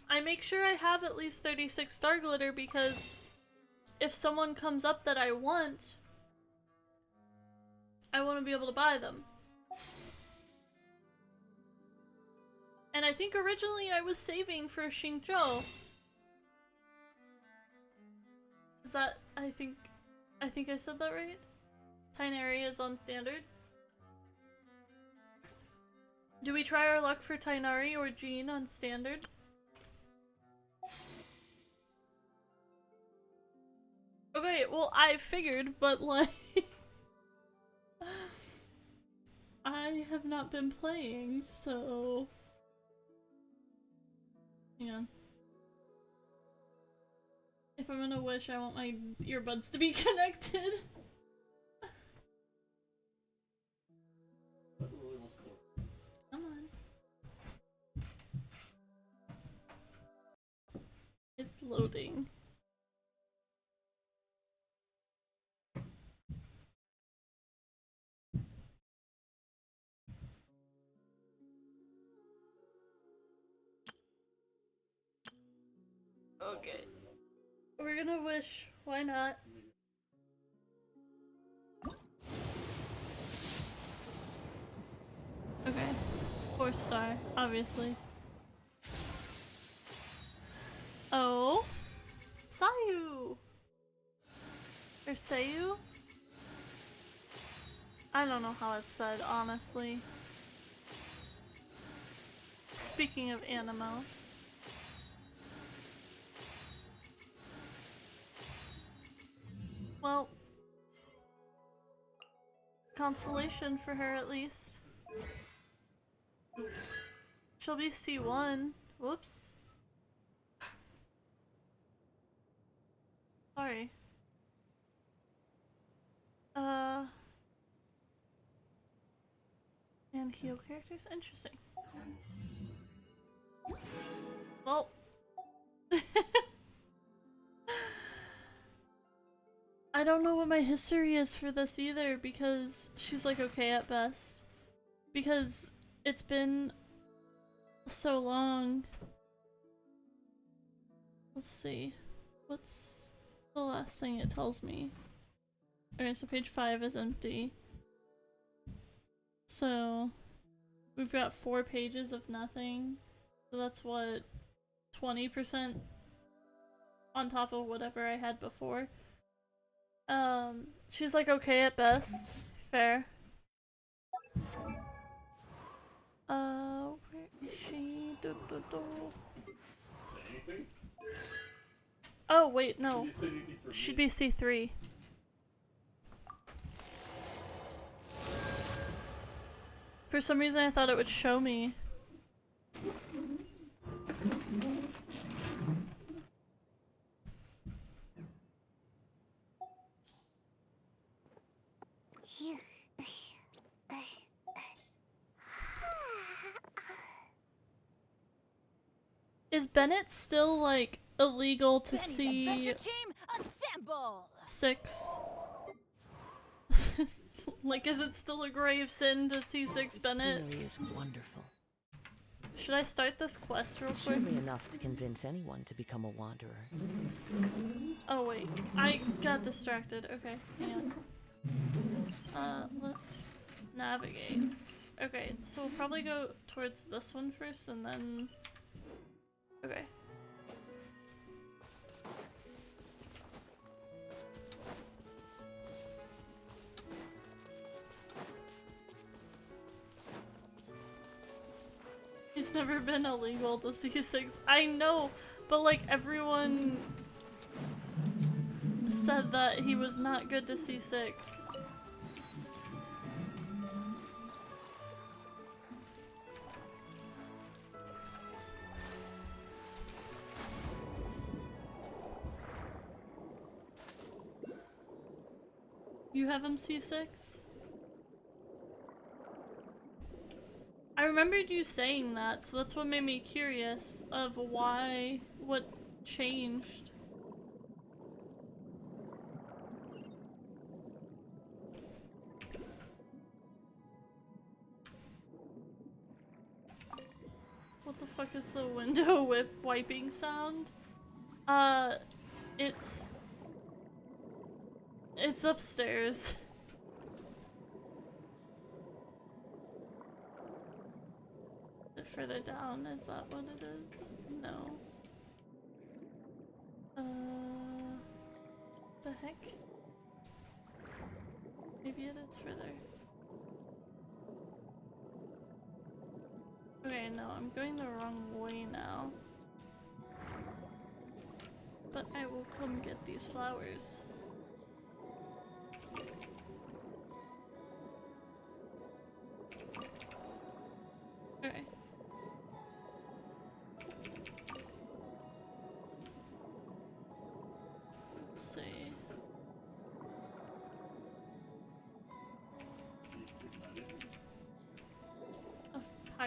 I make sure I have at least 36 Star Glitter because if someone comes up that I want to be able to buy them. And I think originally I was saving for Xingzhou. Is that, I think I said that right? Tainari is on standard. Do we try our luck for Tainari or Jean on standard? Okay, well I figured, but like... I have not been playing, so... Hang on. If I'm gonna wish, I want my earbuds to be connected. Come on. It's loading. Okay. We're gonna wish. Why not? Okay. 4-star, obviously. Oh? Sayu! Or Sayu? I don't know how it's said, honestly. Speaking of Animo. Well, consolation for her at least. She'll be C1. Whoops. Sorry. And heal characters? Interesting. Well. I don't know what my history is for this either, because she's like okay at best. Because it's been so long. Let's see. What's the last thing it tells me? Okay, so page 5 is empty. So we've got 4 pages of nothing. So that's what, 20% on top of whatever I had before. She's like okay at best. Fair. Where is she? Oh wait, no. She'd be C3. For some reason I thought it would show me. Is Bennett still like illegal to see 6? Like, is it still a grave sin to see 6 Bennett? Scenery is wonderful. Should I start this quest real quick? Surely enough to convince anyone to become a wanderer. Oh wait, I got distracted. Okay, hang on. Let's navigate. Okay, so we'll probably go towards this one first and then... Okay. He's never been illegal to C6. I know, but like everyone said that he was not good to C6. You have him C6? I remembered you saying that, so that's what made me curious of why, what changed. What the fuck is the window whip wiping sound? It's upstairs. Further down, is that what it is? No. The heck? Maybe it is further. Okay, no, I'm going the wrong way now. But I will come get these flowers.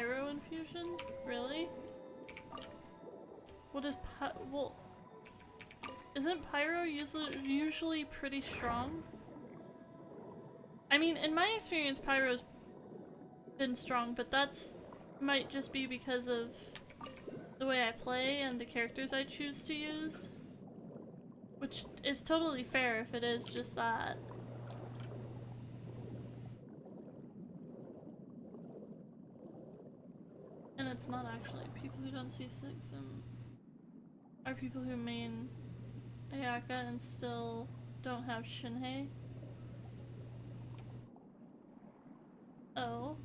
pyro infusion? Really? What is well, isn't pyro usually pretty strong? I mean, in my experience, pyro's been strong, but that's might just be because of the way I play and the characters I choose to use. Which is totally fair if it is just that. And it's not actually. People who don't see six are people who main Ayaka and still don't have Shinhei. Oh.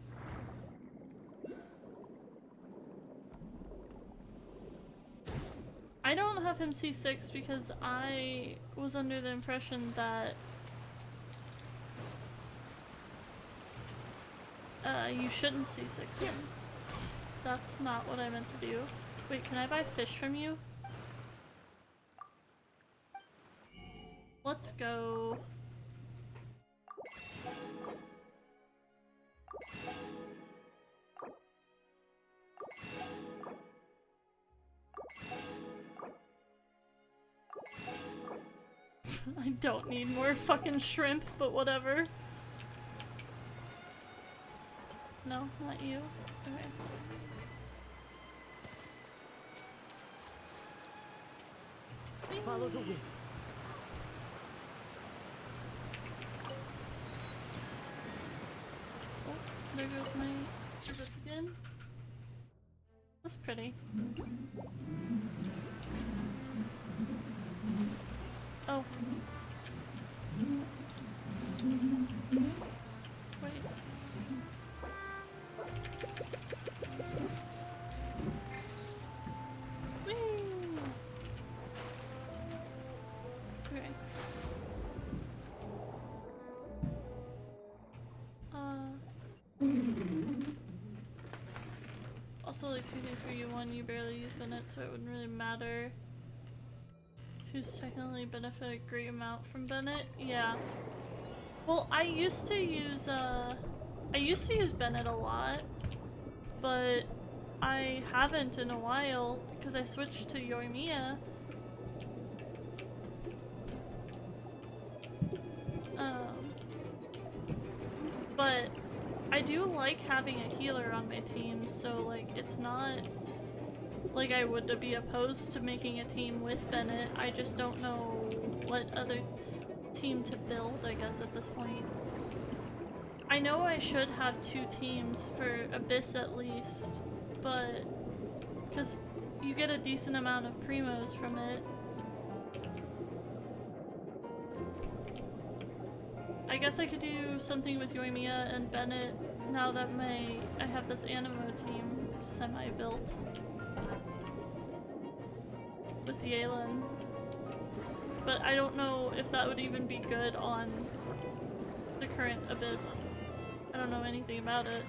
I don't have him C6 because I was under the impression that you shouldn't C6 him. That's not what I meant to do. Wait, can I buy fish from you? Let's go. I don't need more fucking shrimp, but whatever. No, not you. Okay. Follow the winds. Oh, there goes my bits again. That's pretty. Oh. Wait. Whee! Okay. Also, like 2 days for you, one, you barely use Bennett, so it wouldn't really matter who's technically benefit a great amount from Bennett. Yeah. Well, I used to use Bennett a lot, but I haven't in a while because I switched to Yoimiya. But I do like having a healer on my team, so like it's not like I would be opposed to making a team with Bennett. I just don't know what other team to build, I guess, at this point. I know I should have 2 teams for Abyss at least, but because you get a decent amount of primos from it. I guess I could do something with Yoimiya and Bennett now that I have this Animo team semi-built with Yelan. But I don't know if that would even be good on the current Abyss. I don't know anything about it.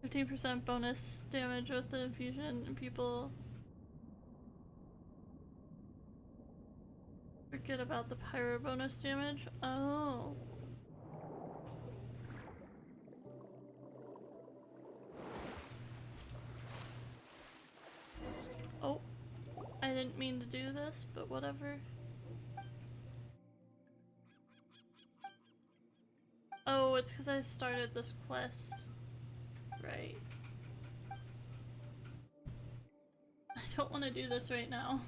%15 bonus damage with the infusion, and people forget about the pyro bonus damage. Oh. Oh. I didn't mean to do this, but whatever. Oh, it's because I started this quest. Right. I don't want to do this right now.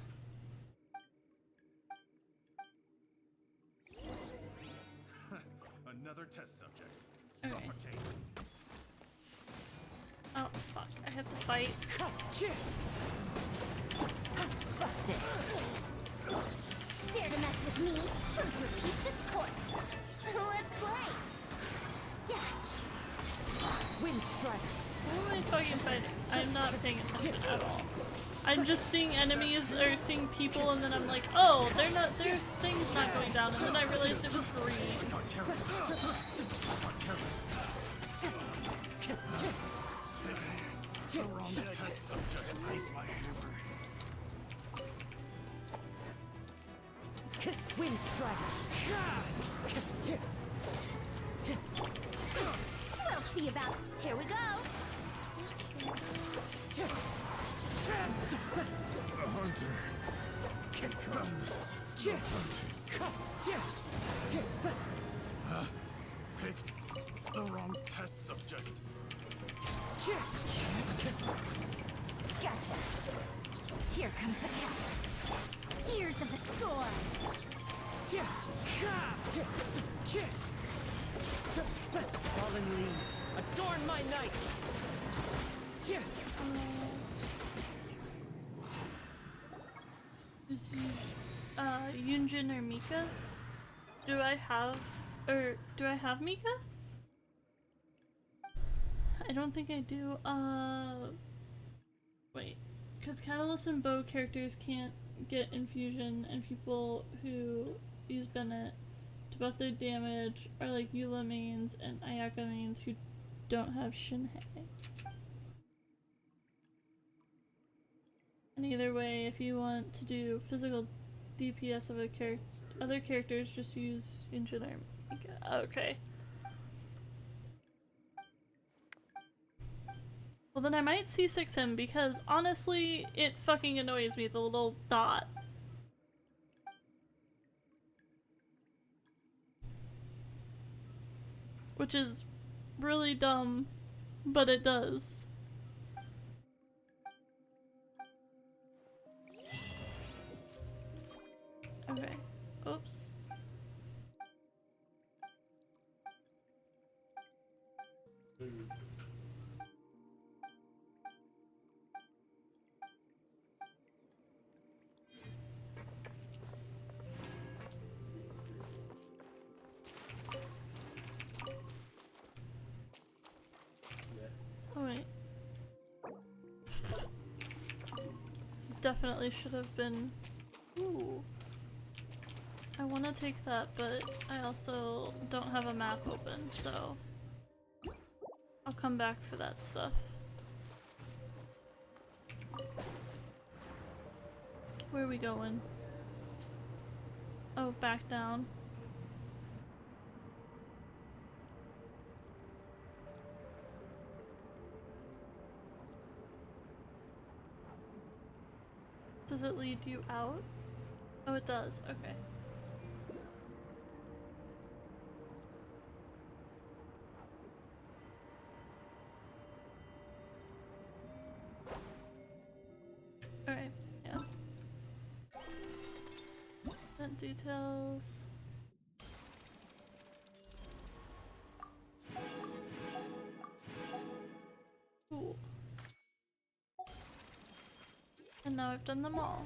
Another test subject. Okay. Suffocate. Oh, fuck. I have to fight. Busted. Dare to mess with me? Truth repeats its course. Let's play. Yeah. Wind Strider. Who am I fucking fighting? I'm not paying attention at all. I'm just seeing enemies or seeing people, and then I'm like, oh, their thing's not going down, and then I realized it was green. Wrong test subject. Ice my hammer. Wind strike. We'll see about. Here we go. The hunter comes. Pick the wrong test subject. Gotcha. Here comes the catch. Years of the storm. Fallen leaves, adorn my night. Is Yunjin or Mika? Do I have Mika? I don't think I do. Wait. Because Catalyst and Bow characters can't get infusion, and people who use Bennett to buff their damage are like Eula mains and Ayaka mains who don't have Shinhei. And either way, if you want to do physical DPS of other characters, just use Yunjin or Mika. Okay. Well then I might C6 him because honestly, it fucking annoys me, the little dot. Which is really dumb, but it does. Okay. Oops. Oh wait. Definitely should have been. Ooh. I want to take that, but I also don't have a map open, so I'll come back for that stuff. Where are we going? Oh, back down. Does it lead you out? Oh, it does. Okay. Alright, yeah. Event details. Cool. And now I've done them all.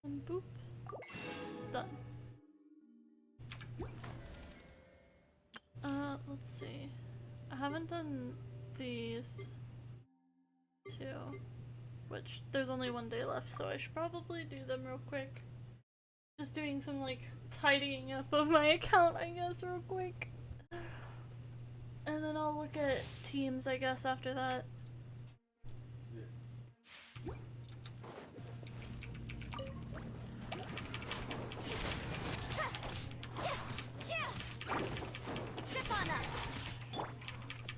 And boop. Done. Let's see. I haven't done these two, which there's only one day left, so I should probably do them real quick. Just doing some like tidying up of my account, I guess, real quick. And then I'll look at teams, I guess, after that.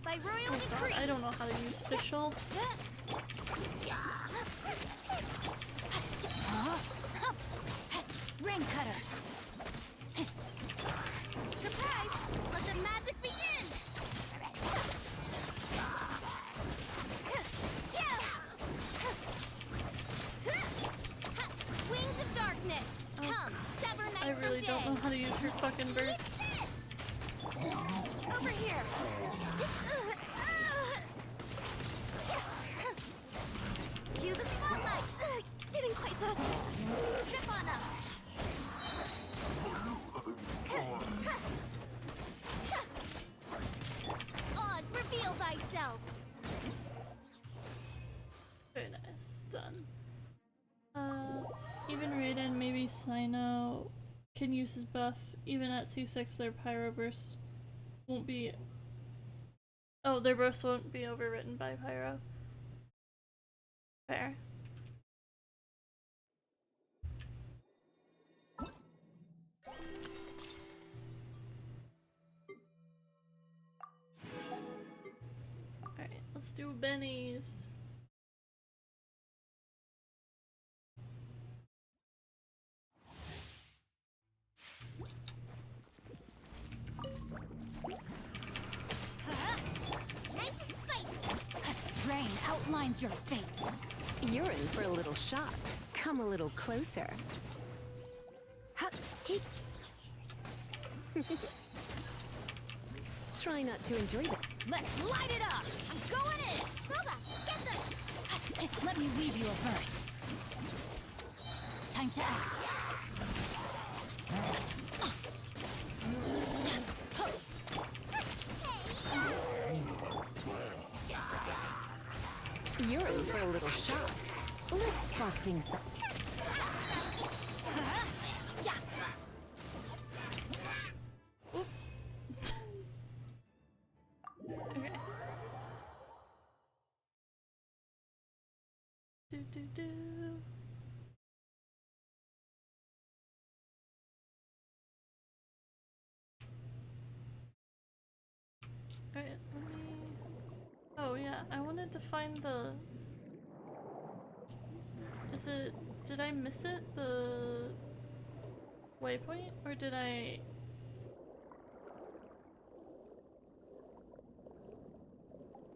By royal decree. I don't know how to use Fischl. Ring cutter. Surprise! Let the magic begin! Wings of darkness! Come, sever night I really from don't know day. how to use her fucking burst. Over here! Cue the spotlight! Didn't quite touch it! Trip on up! Oz, reveal thyself! Very nice. Done. Even Raiden, maybe Sino can use his buff. Even at C6, their Pyro Burst won't be... Oh, their burst won't be overwritten by Pyro. Fair. Alright, let's do bennies. Nice and spicy. Rain outlines your fate. You're in for a little shock. Come a little closer. Try not to enjoy that. Let's light it up! I'm going in! Luba, get them! Let me weave you a verse. Time to act. You're in for a little shock. Let's spark things up. Okay. Do. Alright, let me... Oh yeah, I wanted to find the... Is it... Did I miss it? The... waypoint? Or did I...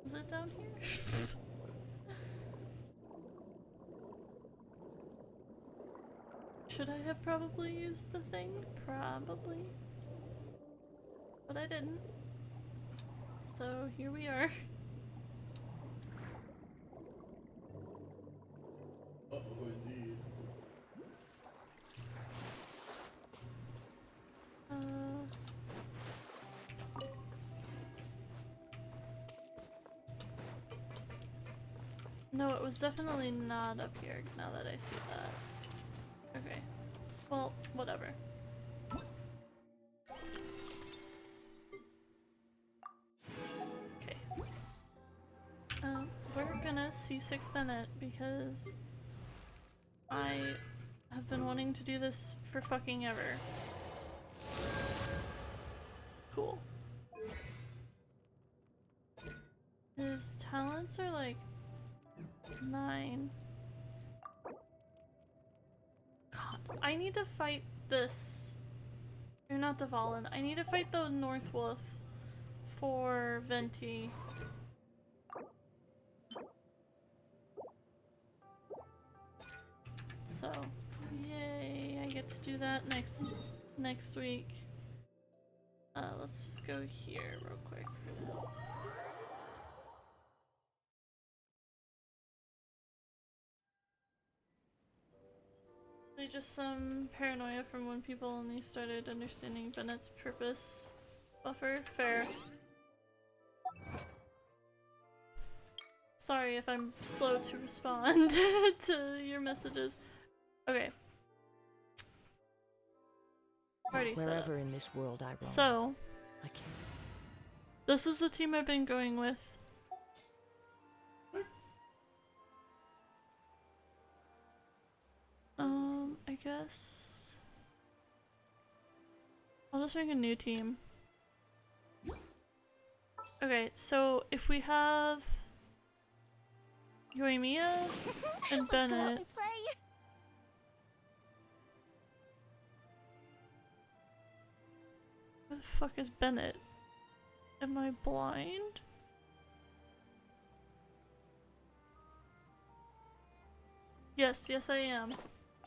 Is it down here? Should I have probably used the thing? Probably. But I didn't. So here we are. Uh-oh, indeed. No, it was definitely not up here now that I see that. Okay. Well, whatever. Okay. We're gonna C6 Bennett because I have been wanting to do this for fucking ever. Cool. His talents are like 9. God, I need to fight this. You're not Dvalin. I need to fight the North Wolf for Venti. So, yay! I get to do that next week. Let's just go here real quick for now. Just some paranoia from when people only started understanding Bennett's purpose. Buffer, fair. Sorry if I'm slow to respond to your messages. Okay. Already set up. Wherever in this world I roam. So, I can't. This is the team I've been going with. I guess I'll just make a new team. Okay, so if we have Yoimiya and Bennett. Where the fuck is Bennett? Am I blind? Yes, I am.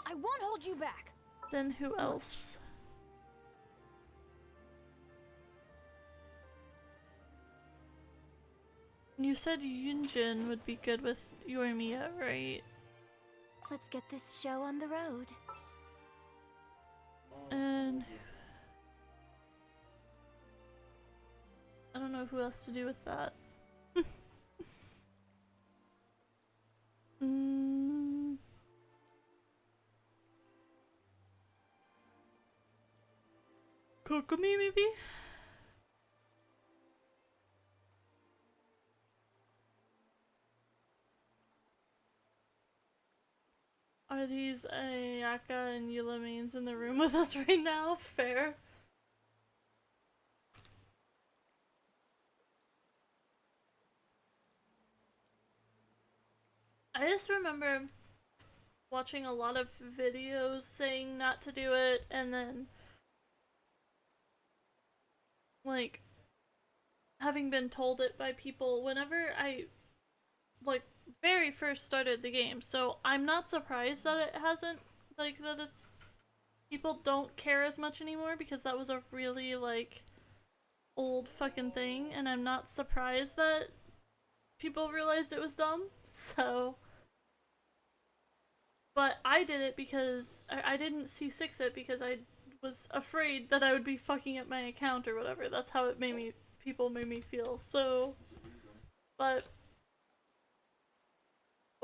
I won't hold you back. Then who else? You said Yunjin would be good with Yoimiya, right? Let's get this show on the road. And I don't know who else to do with that. Kokomi, maybe? Are these Ayaka and Yulamines in the room with us right now? Fair. I just remember watching a lot of videos saying not to do it, and then like having been told it by people whenever I like very first started the game. So I'm not surprised that it hasn't, like, that it's people don't care as much anymore, because that was a really like old fucking thing, and I'm not surprised that people realized it was dumb. So but I did it because I didn't C6 it because I was afraid that I would be fucking up my account or whatever. That's how it made me, people made me feel. So, but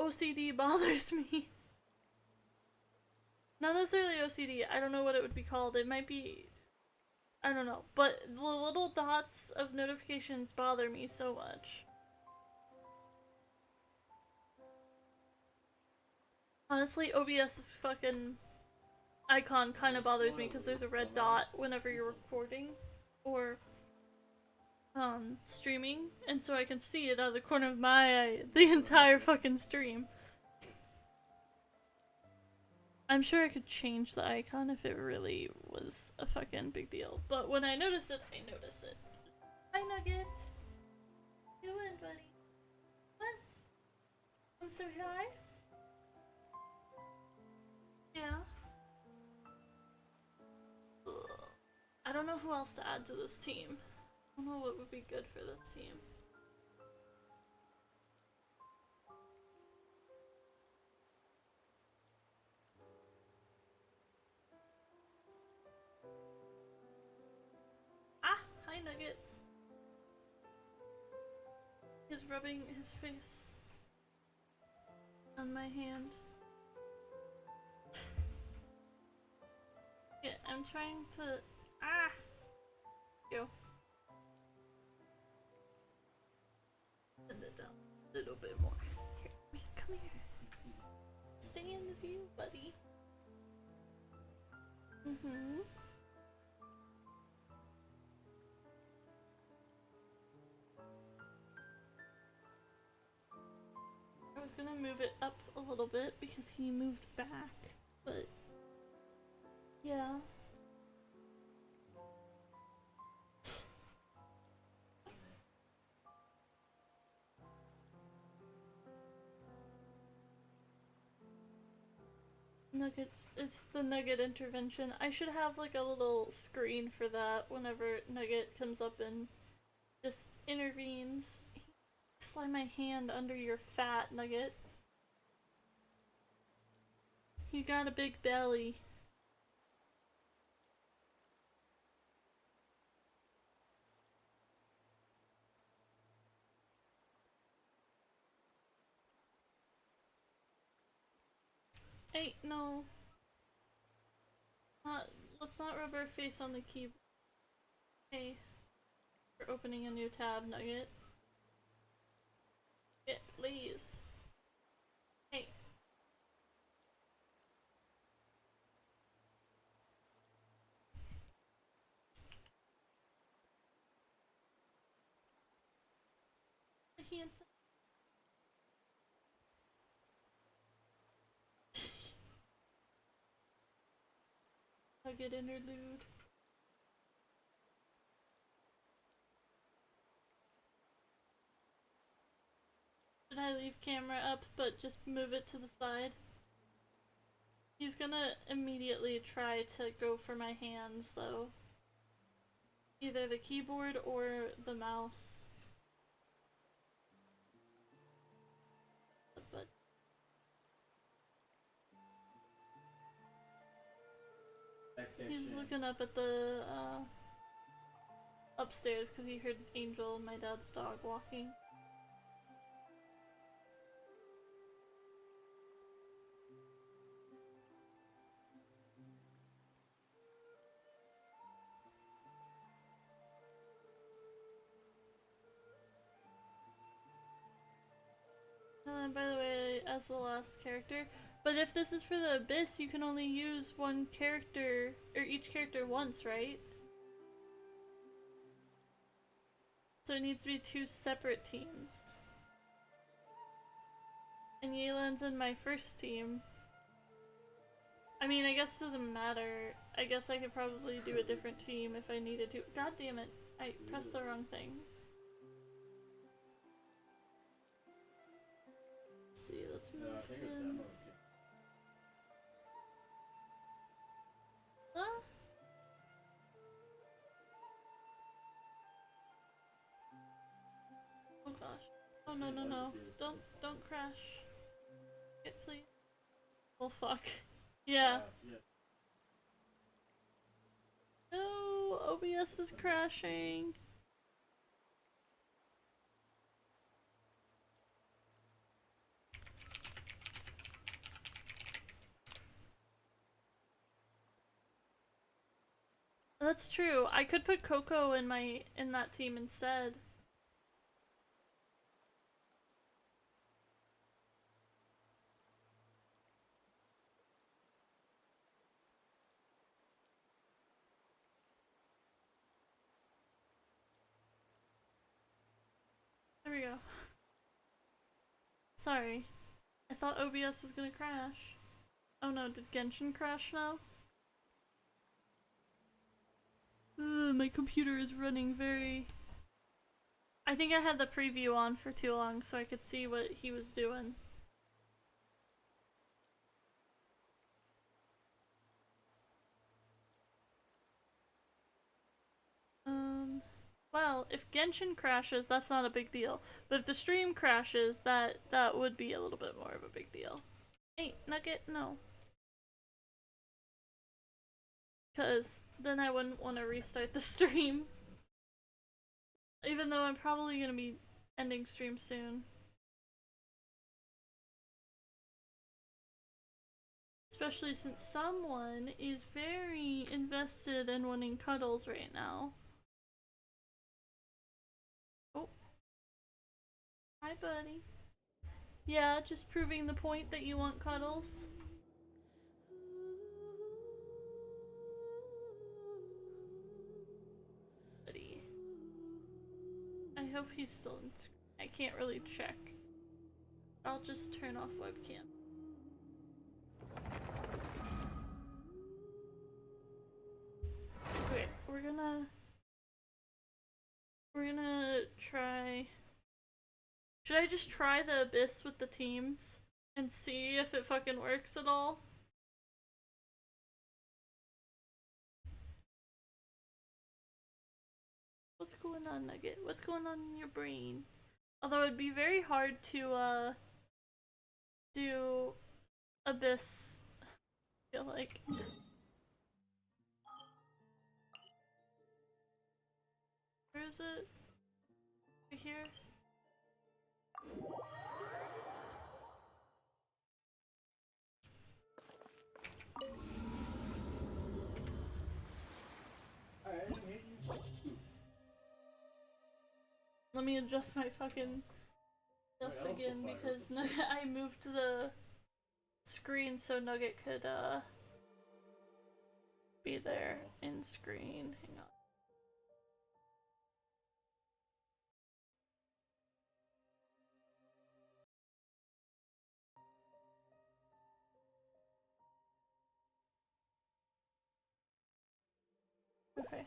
OCD bothers me. Not necessarily OCD, I don't know what it would be called. It might be, I don't know. But the little dots of notifications bother me so much. Honestly, OBS's fucking icon kind of bothers me because there's a red dot whenever you're recording or streaming, and so I can see it out of the corner of my eye the entire fucking stream. I'm sure I could change the icon if it really was a fucking big deal, but when I notice it, I notice it. Hi, Nugget. How you doing, buddy? What? I'm so shy? Yeah. Ugh. I don't know who else to add to this team. I don't know what would be good for this team. Ah! Hi, Nugget. He's rubbing his face on my hand. Yeah, I'm trying to... Ah! Yo. Send it down a little bit more. Here, come here. Stay in the view, buddy. Mm-hmm. I was gonna move it up a little bit because he moved back, but yeah. Nuggets, it's the Nugget intervention. I should have like a little screen for that whenever Nugget comes up and just intervenes. Slide my hand under your fat, Nugget. You got a big belly. Hey, no. Let's not rub our face on the keyboard. Hey. We're opening a new tab, Nugget. Yeah, please. Hey. Handsome. Nugget interlude. Should I leave camera up but just move it to the side? He's gonna immediately try to go for my hands though. Either the keyboard or the mouse. But he's looking up at the upstairs because he heard Angel, my dad's dog, walking. And then, by the way, as the last character, But if this is for the Abyss, you can only use one character, or each character once, right? So it needs to be 2 separate teams. And Yelan's in my first team. I mean, I guess it doesn't matter. I guess I could probably do a different team if I needed to. God damn it. I pressed the wrong thing. Let's see, let's move him. Huh? Oh gosh. Oh no no no. Don't crash. Get please. Oh fuck. Yeah. No, OBS is crashing. That's true. I could put Coco in that team instead. There we go. Sorry. I thought OBS was gonna crash. Oh no, did Genshin crash now? Ugh, my computer is running very... I think I had the preview on for too long so I could see what he was doing. Well, if Genshin crashes, that's not a big deal. But if the stream crashes, that would be a little bit more of a big deal. Hey, Nugget, no. Because then I wouldn't want to restart the stream. Even though I'm probably going to be ending stream soon. Especially since someone is very invested in wanting cuddles right now. Oh. Hi, buddy. Yeah, just proving the point that you want cuddles. Buddy. I hope he's still in screen. I can't really check. I'll just turn off webcam. Okay, we're gonna try... Should I just try the Abyss with the teams and see if it fucking works at all? What's going on, Nugget? What's going on in your brain? Although it'd be very hard to do Abyss, I feel like. Where is it? Right here? Let me adjust my fucking stuff again because I moved the screen so Nugget could be there in screen. Hang on. Okay.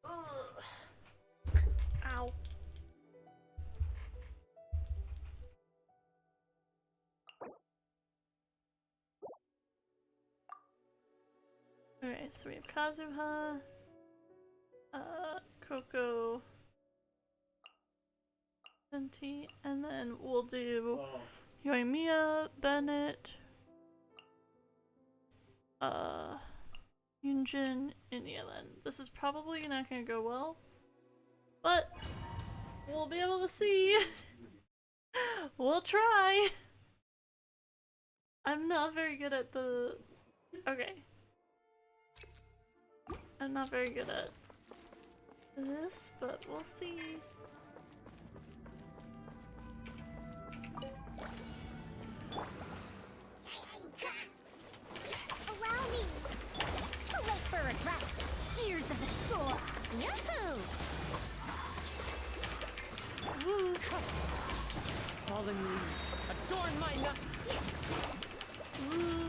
Ugh. Ow. Alright, so we have Kazuha, Coco, Venti, and then we'll do Yoimiya, Bennett, Yunjin, and Yelan. This is probably not gonna go well, but we'll be able to see. We'll try. I'm not very good at the... Okay. I'm not very good at this, but we'll see. Allow me! Too late for regrets! Gears of the storm! Yahoo! Woo. Fallen leaves, adorn my nut. Woo.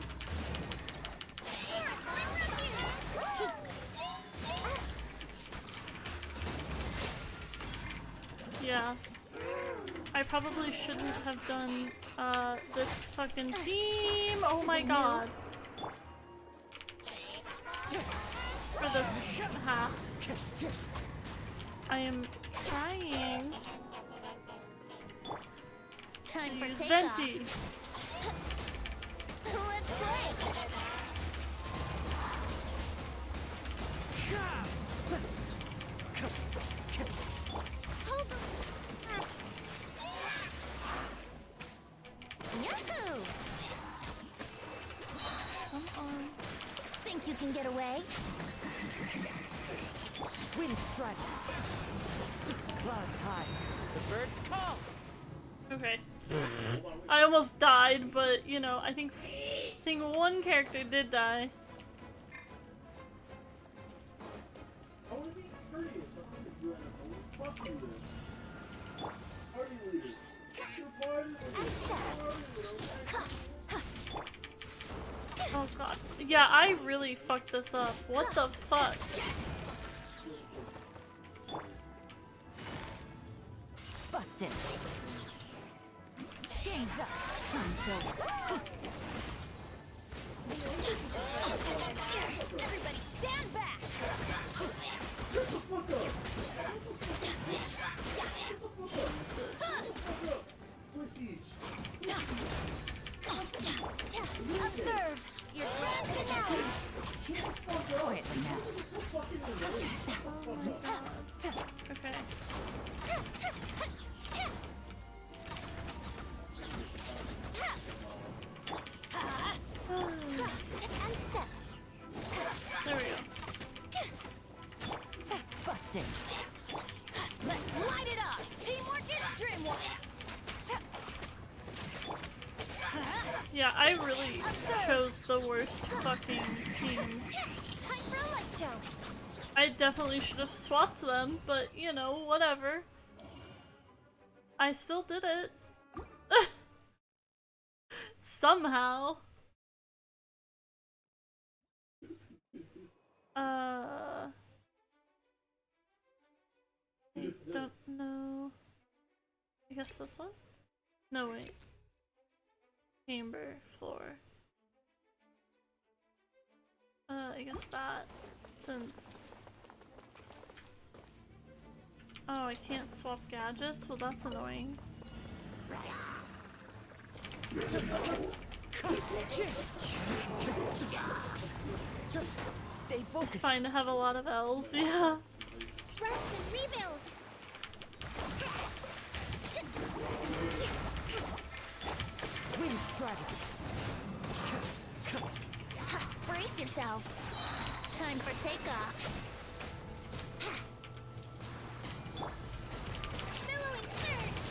Yeah. I probably shouldn't have done this fucking team. Oh my god. For this half. I am trying to use Venti. Let's play! Yahoo! Come on. Think you can get away? Wind strike. Clouds high. The birds call. Okay. I almost died, but you know, I think one character did die. I want to be courteous. I'm going to do it. Fuck you then. Party leader. Your party leader. Oh god. Yeah, I really fucked this up. What the fuck? Busted. Game's up. Time's over. Everybody stand back! Get the fuck up! Observe! Your grand finale! Quietly now. Okay. There we go. Busted. Let's light it up! Teamwork is dreamwork! Yeah, I really chose the worst fucking teams. Time for a light show! I definitely should have swapped them, but you know, whatever. I still did it. Somehow. I don't know. I guess this one? No, wait. Chamber, floor. I guess that, since... Oh, I can't swap gadgets? Well, that's annoying. Stay focused. It's fine to have a lot of L's, yeah. Rest and rebuild! Wind strike. Brace yourselves! Time for takeoff! Billowing surge!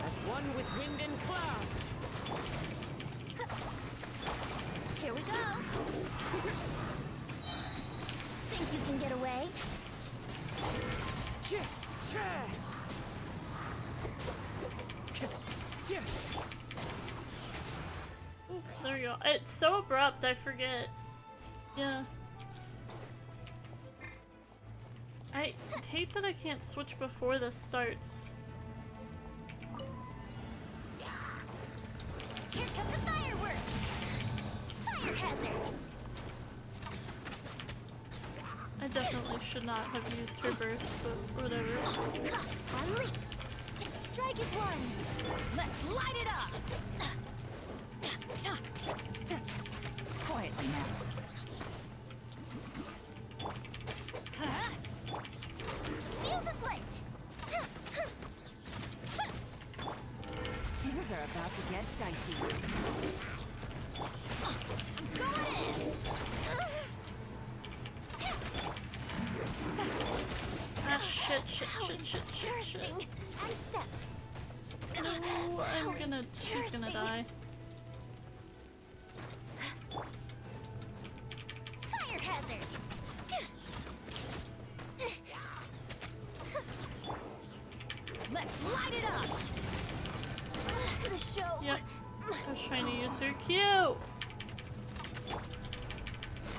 As one with wind and cloud. Here we go! Think you can get away? Ooh, there we go. It's so abrupt, I forget. Yeah. I hate that I can't switch before this starts. Here comes the fireworks! Fire hazard! I definitely should not have used her burst, but whatever. Unleash! Strike is one! Let's light it up! Quietly now. Fuse is lit! Things are about to get dicey. Go in! Shit. Out of step. No, she's gonna die. Fire hazard. Let's light it up. The show. Yep. I was trying to use her Q.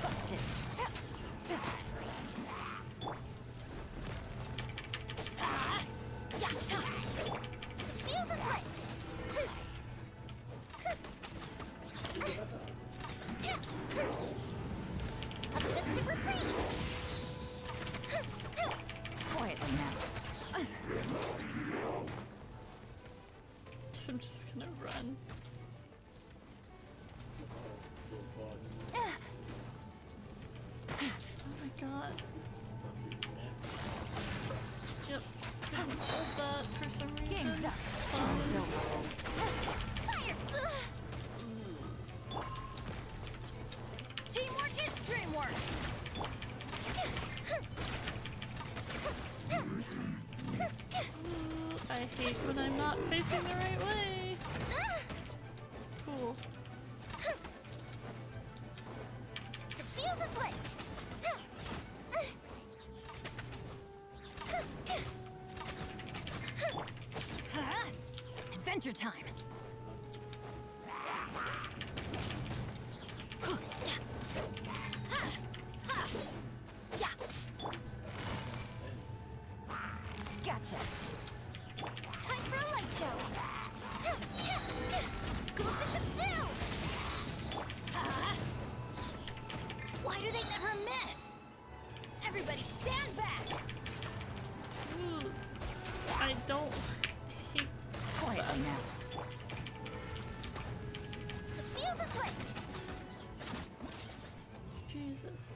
Busted. Fuse is lit. A mystic reprise. Quietly now. I'm just gonna run. Oh my god. Yep. Couldn't hold that for some reason. It's fine. Teamwork is dreamwork. I hate when I'm not facing the right way. Cool. The fuse is lit. Adventure time. Gotcha. Time for a light show. Go Bishop do. Why do they never miss? Everybody stand back. Ooh. I don't hate Quietly now. The fuse is lit. Jesus.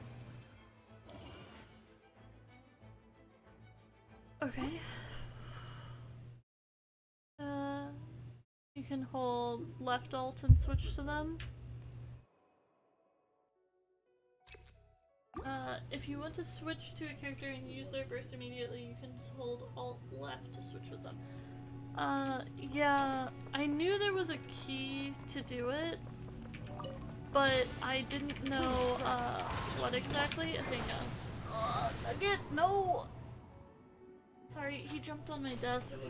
Okay. You can hold left alt and switch to them. If you want to switch to a character and use their burst immediately, you can just hold alt left to switch with them. Yeah, I knew there was a key to do it, but I didn't know, what exactly. Hang on. Nugget, no! Sorry, he jumped on my desk.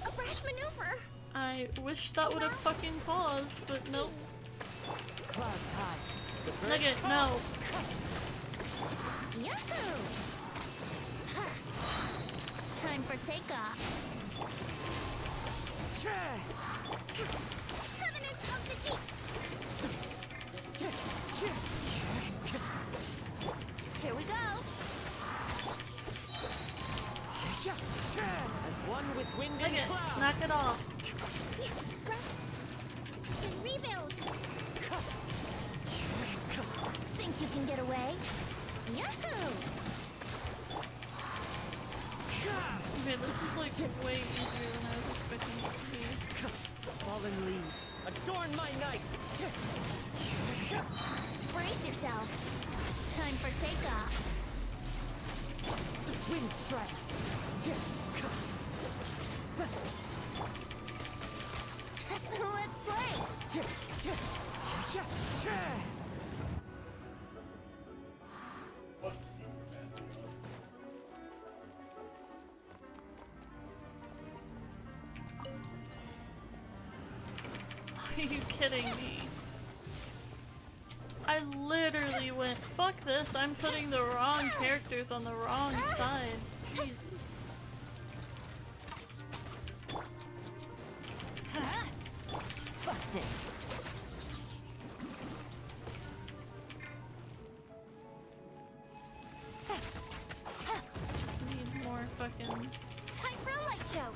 A brash maneuver. I wish that would have fucking paused, but nope. Clouds high. Nugget, no. Yahoo! Ha. Time for takeoff. Covenant of the Deep. Here we go. As one with wind and Nugget, cloud. knock it off. Rebuild. Think you can get away? Yahoo! Okay, this is like way easier than I was expecting it to be. Fallen leaves, adorn my night. Brace yourself. Time for takeoff. Wind strike. Let's play. Are you kidding me? I literally went, fuck this, I'm putting the wrong characters on the wrong sides. Jesus. Busted. Just need more fucking... Time for a light show.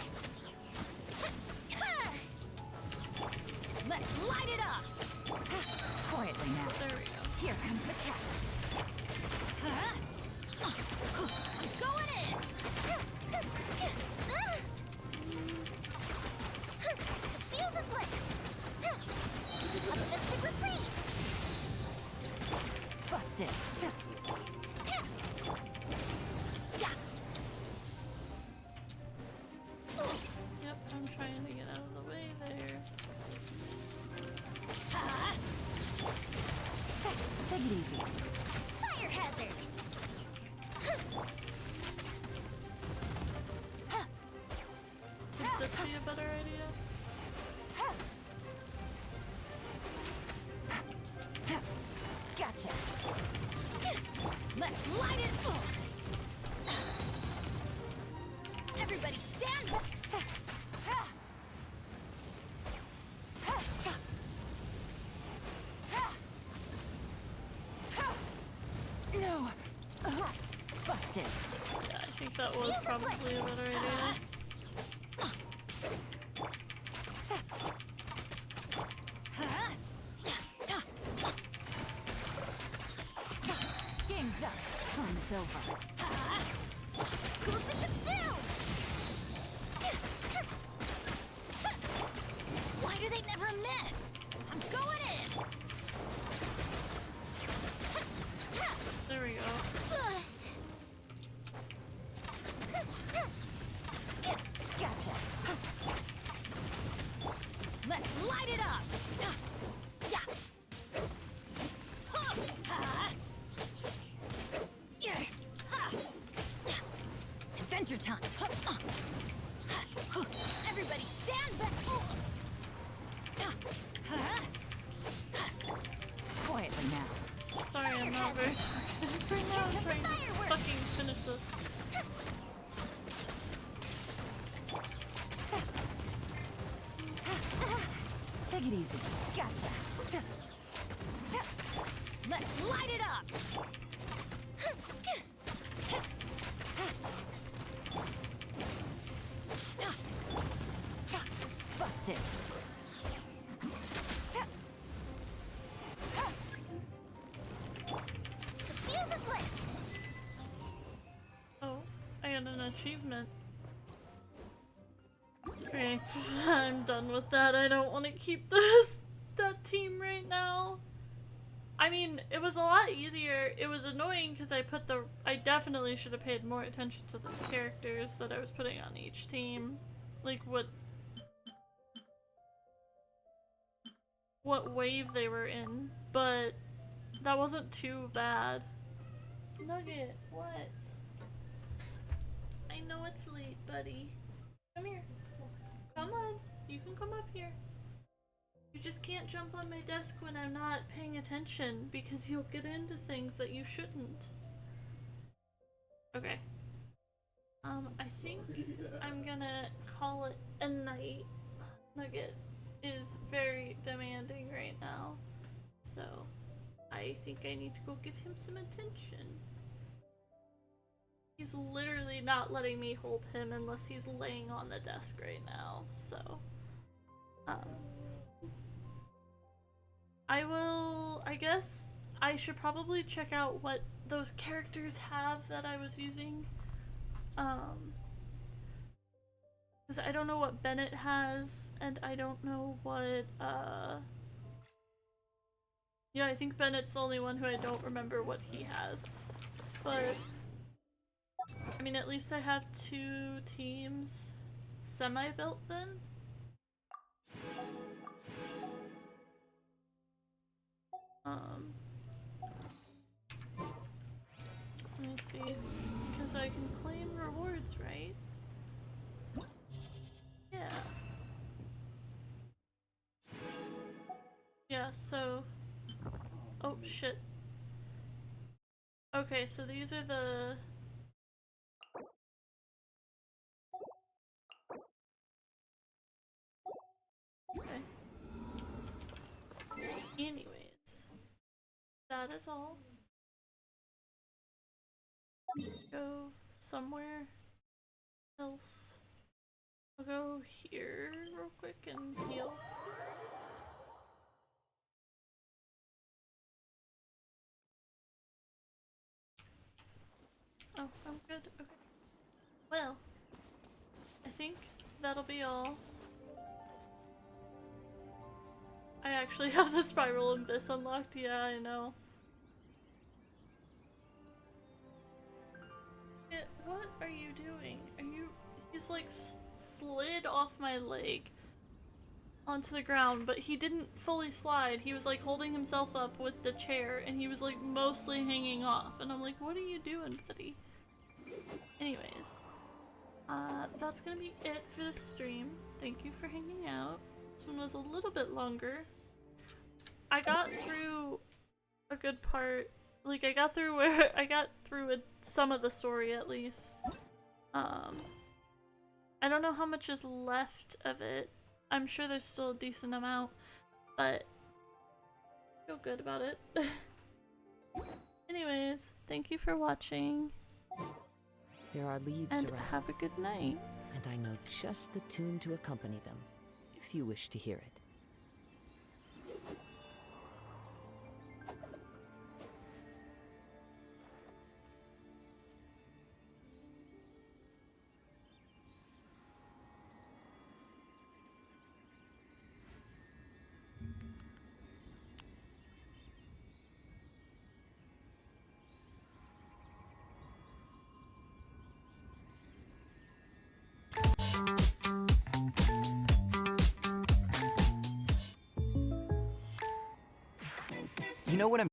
Let's light it up. Quietly now. There we go. Here comes the catch. Going in. The fuse is lit. A mystic reprise. Busted. Busted. Yeah, I think that was probably a better idea. Game's up. Fun's over. Why do they never miss? I'm going in! There we go. Gotcha. Let's light it up! Yeah. Adventure time. Everybody stand back! Quietly now. Sorry, I'm not very talkative right now. I'm trying to fucking finish this. Take it easy. Gotcha. Let's light it up! Busted. The fuse is lit! Oh, I got an achievement. Okay, I'm done with that. I don't want to keep that team right now. I mean, it was a lot easier. It was annoying because I definitely should have paid more attention to the characters that I was putting on each team. Like what wave they were in, but that wasn't too bad. Nugget, what? I know it's late, buddy. Come here. Come on, you can come up here. You just can't jump on my desk when I'm not paying attention because you'll get into things that you shouldn't. Okay. I think I'm gonna call it a night. Nugget is very demanding right now, so I think I need to go give him some attention. He's literally not letting me hold him unless he's laying on the desk right now, so I guess I should probably check out what those characters have that I was using, because I don't know what Bennett has, and I don't know what, yeah, I think Bennett's the only one who I don't remember what he has, but I mean, at least I have 2 teams semi-built then. Let me see, because I can claim rewards, right? Yeah. Yeah, so... Oh, shit. Okay, so these are the... Okay. Anyways, that is all. Go somewhere else. I'll go here real quick and heal. Oh, I'm good. Okay. Well, I think that'll be all. I actually have the Spiral Abyss unlocked, yeah, I know. What are you doing? He's like slid off my leg onto the ground, but he didn't fully slide. He was like holding himself up with the chair and he was like mostly hanging off. And I'm like, what are you doing, buddy? Anyways, that's gonna be it for the stream. Thank you for hanging out. This one was a little bit longer. I got through a good part. Like, I got through some of the story at least. I don't know how much is left of it. I'm sure there's still a decent amount, but I feel good about it. Anyways, thank you for watching. There are leaves and around. Have a good night. And I know just the tune to accompany them, if you wish to hear it. You know what I'm